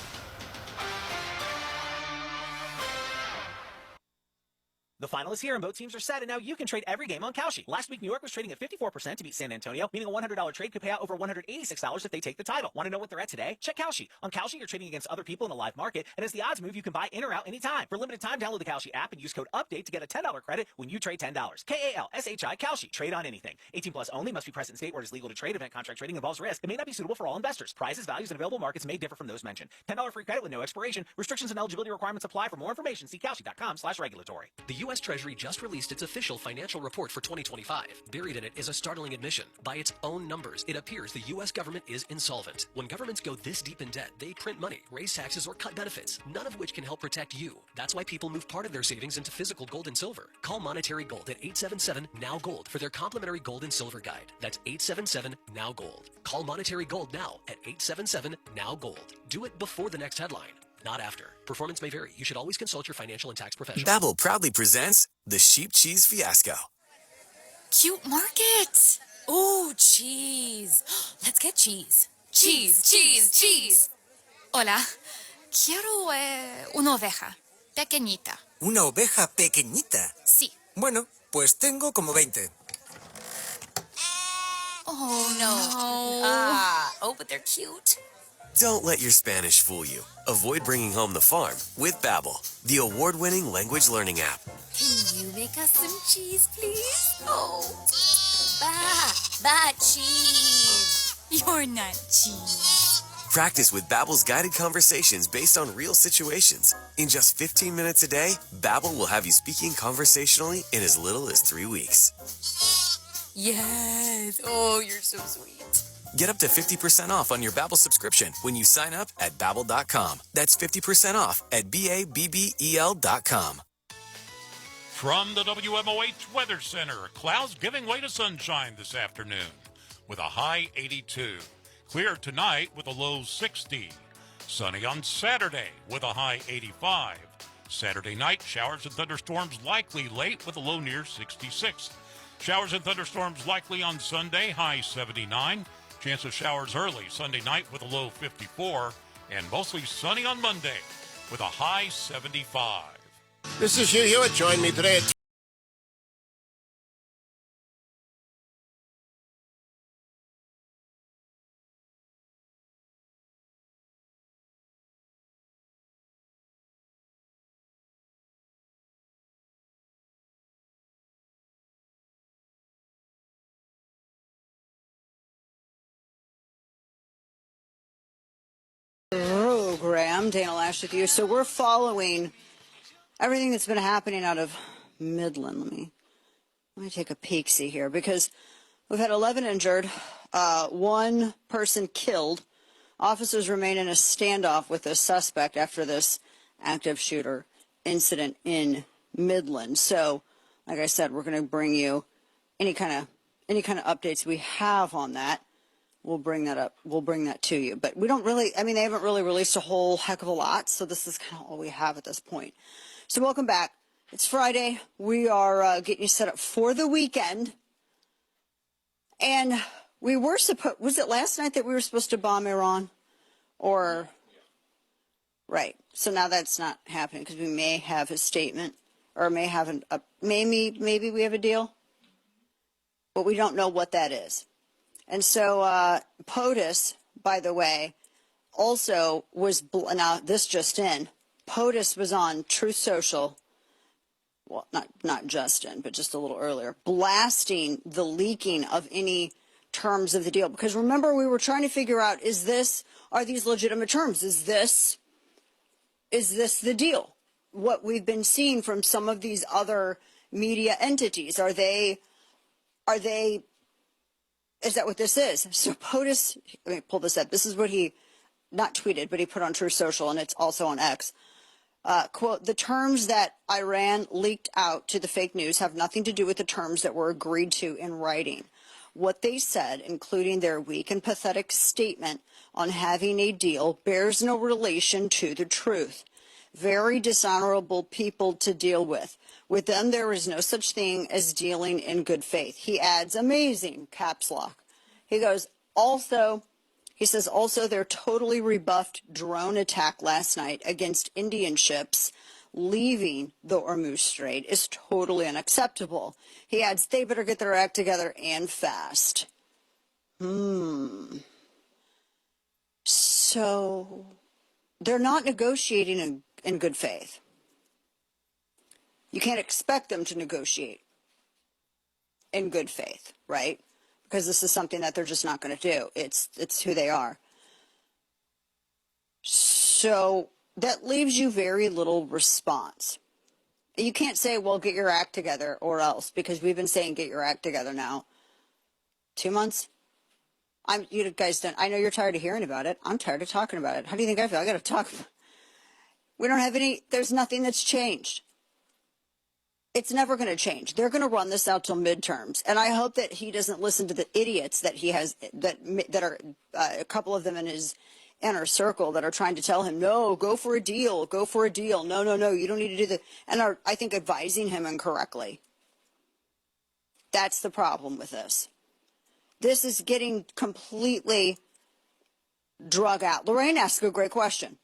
The final is here and both teams are set, and now you can trade every game on Kalshi. Last week, New York was trading at 54% to beat San Antonio, meaning a $100 trade could pay out over $186 if they take the title. Want to know what they're at today? Check Kalshi. On Kalshi, you're trading against other people in a live market, and as the odds move, you can buy in or out anytime. For a limited time, download the Kalshi app and use code UPDATE to get a $10 credit when you trade $10. Kalshi, Kalshi. Trade on anything. 18 plus only. Must be present in state where it is legal to trade. Event contract trading involves risk. It may not be suitable for all investors. Prices, values, and available markets may differ from those mentioned. $10 free credit with no expiration. Restrictions and eligibility requirements apply. For more information, see Kalshi.com/regulatory. The U.S. Treasury just released its official financial report for 2025. Buried in it is a startling admission. By its own numbers, it appears the U.S. government is insolvent. When governments go this deep in debt, they print money, raise taxes, or cut benefits, none of which can help protect you. That's why people move part of their savings into physical gold and silver. Call Monetary Gold at 877-NOW-GOLD for their complimentary gold and silver guide. That's 877-NOW-GOLD. Call Monetary Gold now at 877-NOW-GOLD. Do it before the next headline, not after. Performance may vary. You should always consult your financial and tax professional. Babbel proudly presents the Sheep Cheese Fiasco. Cute market. Ooh, cheese. Let's get cheese. Cheese, cheese, cheese. Hola. Quiero una oveja. Pequeñita. ¿Una oveja pequeñita? Sí. Bueno, pues tengo como 20. Oh, no. Oh, but they're cute. Don't let your Spanish fool you. Avoid bringing home the farm with Babbel, the award-winning language learning app. Can you make us some cheese, please? Oh, cheese. You're not cheese. Practice with Babbel's guided conversations based on real situations. In just 15 minutes a day, Babbel will have you speaking conversationally in as little as 3 weeks. Yes. Oh, you're so sweet. Get up to 50% off on your Babbel subscription when you sign up at Babbel.com. That's 50% off at BABBEL.com. From the WMOH Weather Center, clouds giving way to sunshine this afternoon with a high 82. Clear tonight with a low 60. Sunny on Saturday with a high 85. Saturday night, showers and thunderstorms likely late with a low near 66. Showers and thunderstorms likely on Sunday, high 79. Chance of showers early Sunday night with a low 54. And mostly sunny on Monday with a high 75. This is Hugh Hewitt. Join me today at program. Dana Lash with you. So we're following everything that's been happening out of Midland. Let me take a peek-see here, because we've had 11 injured, one person killed. Officers remain in a standoff with a suspect after this active shooter incident in Midland. So Like I said, we're going to bring you any kind of updates we have on that. We'll bring that up. We'll bring that to you. But we don't really, I mean, they haven't really released a whole heck of a lot, so this is kind of all we have at this point. So welcome back. It's Friday. We are getting you set up for the weekend. And we were supposed, was it last night that we were supposed to bomb Iran? Or, right. So now that's not happening because we may have a statement or may have maybe we have a deal, but we don't know what that is. And so POTUS, by the way, also was, now this just in, POTUS was on Truth Social, well, not just in, but just a little earlier, blasting the leaking of any terms of the deal. Because remember, we were trying to figure out, are these legitimate terms? Is this the deal? What we've been seeing from some of these other media entities, is that what this is? So POTUS, let me pull this up. This is what he, not tweeted, but he put on Truth Social, and it's also on X. Quote, the terms that Iran leaked out to the fake news have nothing to do with the terms that were agreed to in writing. What they said, including their weak and pathetic statement on having a deal, bears no relation to the truth. Very dishonorable people to deal with. With them, there is no such thing as dealing in good faith. He adds, amazing, caps lock. He goes, he says, also, their totally rebuffed drone attack last night against Indian ships leaving the Wmoh Strait is totally unacceptable. He adds, they better get their act together and fast. So they're not negotiating in good faith. You can't expect them to negotiate in good faith, right? Because this is something that they're just not going to do. It's who they are. So that leaves you very little response. You can't say, well, get your act together or else, because we've been saying get your act together now 2 months. You guys don't, I know you're tired of hearing about it. I'm tired of talking about it. How do you think I feel? I got to talk. We don't have there's nothing that's changed. It's never going to change. They're going to run this out till midterms. And I hope that he doesn't listen to the idiots that he has, that are a couple of them in his inner circle that are trying to tell him, no, go for a deal, go for a deal. No, you don't need to do that. And are, I think, advising him incorrectly. That's the problem with this. This is getting completely drug out. Lorraine asked a great question.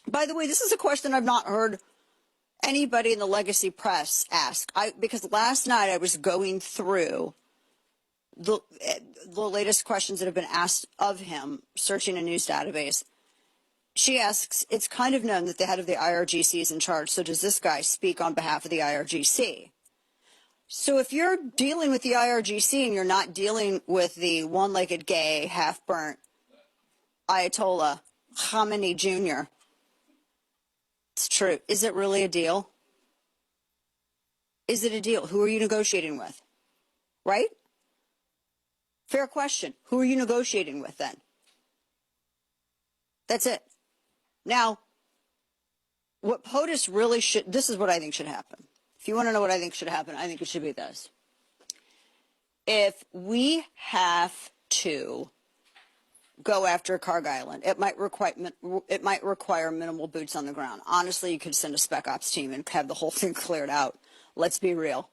By the way, this is a question I've not heard anybody in the legacy press ask. Because last night I was going through the latest questions that have been asked of him, searching a news database. She asks, it's kind of known that the head of the IRGC is in charge, so does this guy speak on behalf of the IRGC? So if you're dealing with the IRGC and you're not dealing with the one-legged gay, half-burnt Ayatollah Khamenei Jr., it's true. Is it really a deal? Is it a deal? Who are you negotiating with? Right? Fair question. Who are you negotiating with then? That's it. Now, what POTUS really should, this is what I think should happen. If you want to know what I think should happen, I think it should be this. If we have to go after Carg Island, it might require minimal boots on the ground. Honestly, you could send a spec ops team and have the whole thing cleared out. Let's be real.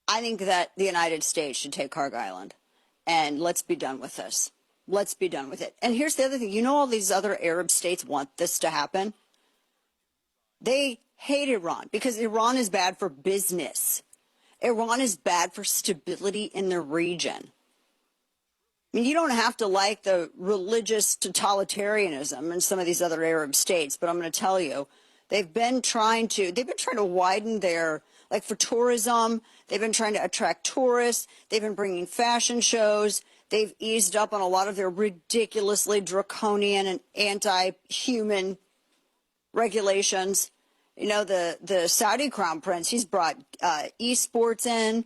I think that the United States should take Carg Island, and let's be done with this. Let's be done with it. And here's the other thing. You know, all these other Arab states want this to happen. They hate Iran because Iran is bad for business. Iran is bad for stability in the region. I mean, you don't have to like the religious totalitarianism in some of these other Arab states, but I'm going to tell you, they've been trying to widen their, like for tourism, they've been trying to attract tourists, they've been bringing fashion shows, they've eased up on a lot of their ridiculously draconian and anti-human regulations. You know, the Saudi crown prince, he's brought esports in,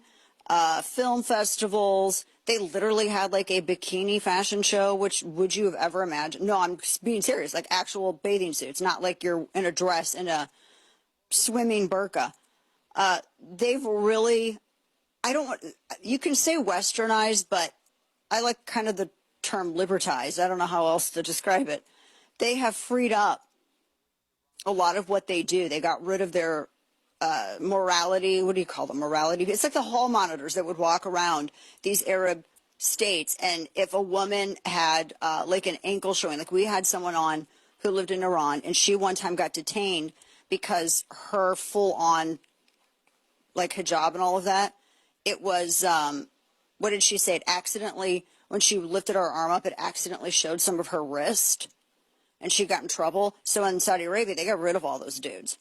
film festivals. They literally had like a bikini fashion show, which would you have ever imagined? No, I'm being serious, like actual bathing suits, not like you're in a dress in a swimming burqa. They've really, you can say westernized, but I like kind of the term libertized. I don't know how else to describe it. They have freed up a lot of what they do. They got rid of their morality. What do you call them? Morality. It's like the hall monitors that would walk around these Arab states. And if a woman had like an ankle showing, like we had someone on who lived in Iran, and she one time got detained because her full on like hijab and all of that, it was, what did she say? It accidentally, when she lifted her arm up, it accidentally showed some of her wrist, and she got in trouble. So in Saudi Arabia, they got rid of all those dudes.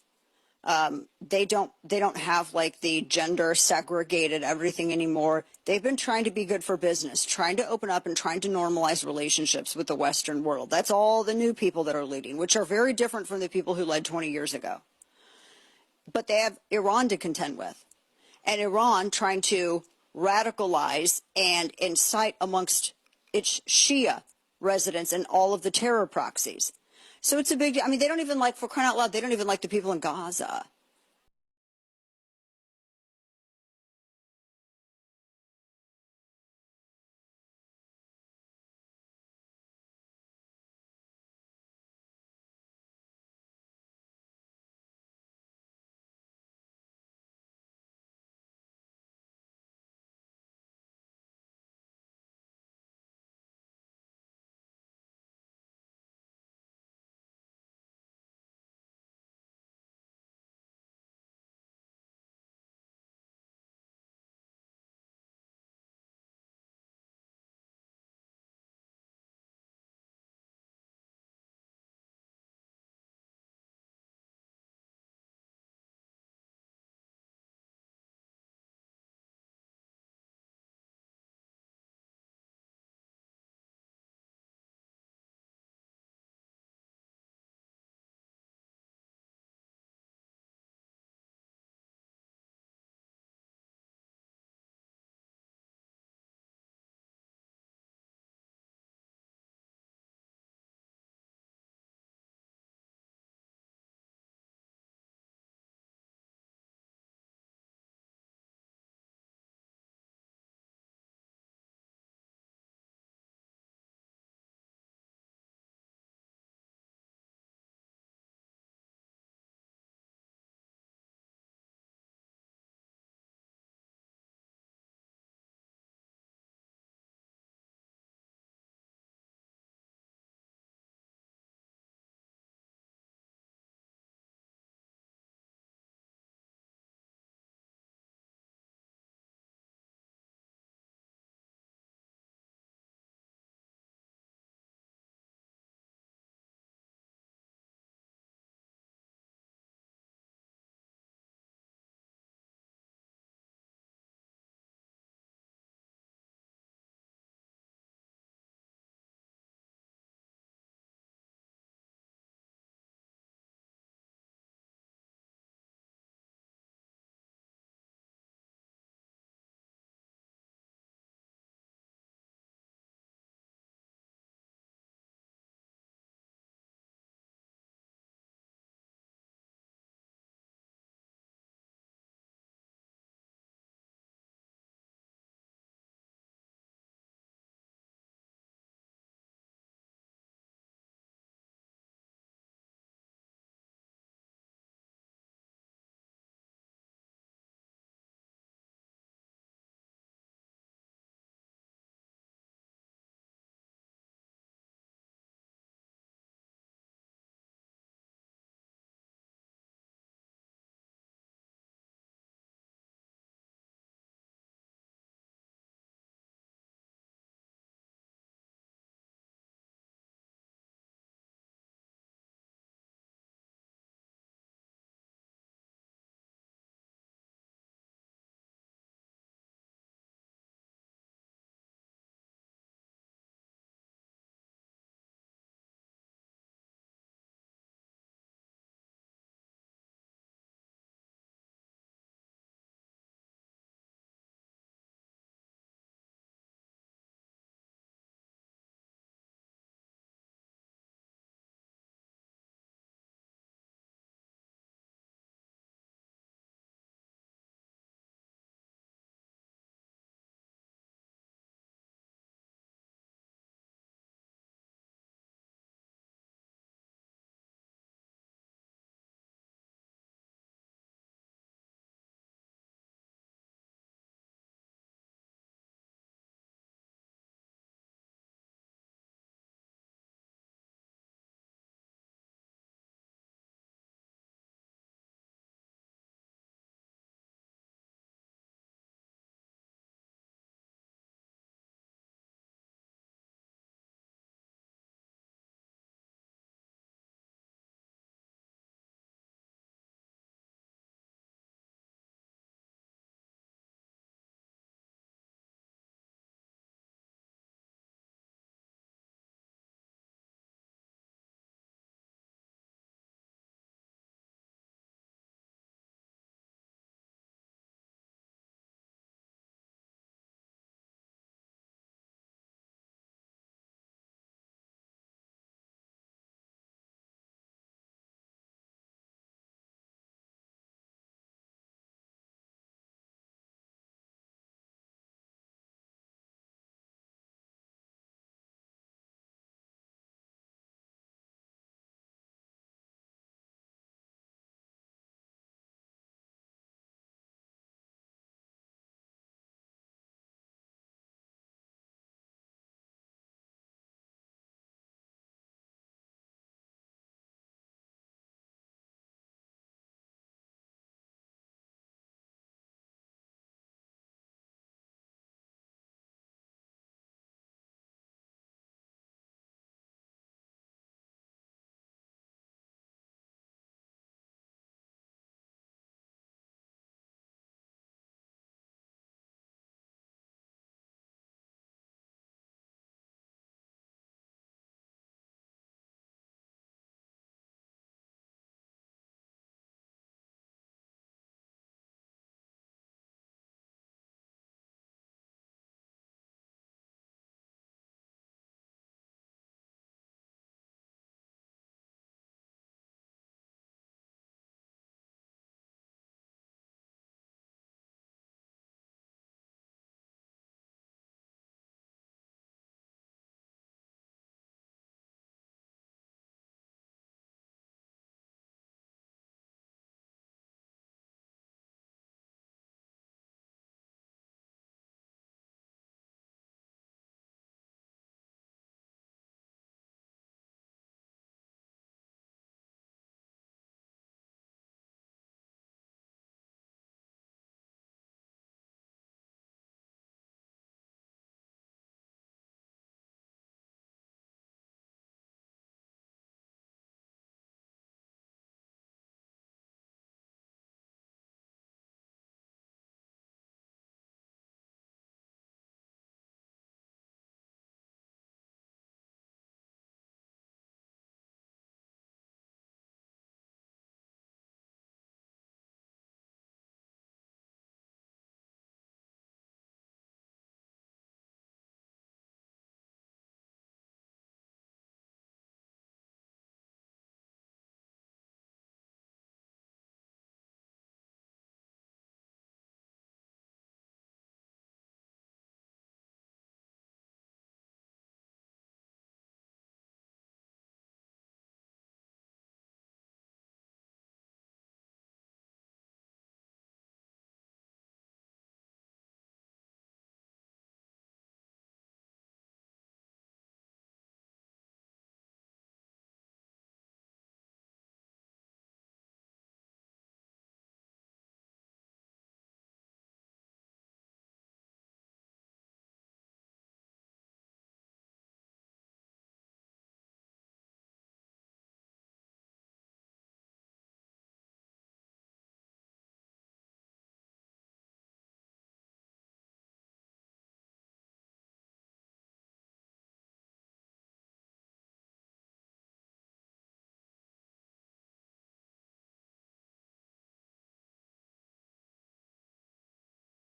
They don't have like the gender segregated everything anymore. They've been trying to be good for business, trying to open up and trying to normalize relationships with the Western world. That's all the new people that are leading, which are very different from the people who led 20 years ago. But they have Iran to contend with, and Iran trying to radicalize and incite amongst its Shia residents and all of the terror proxies. So it's a big deal. I mean, they don't even like, for crying out loud, they don't even like the people in Gaza.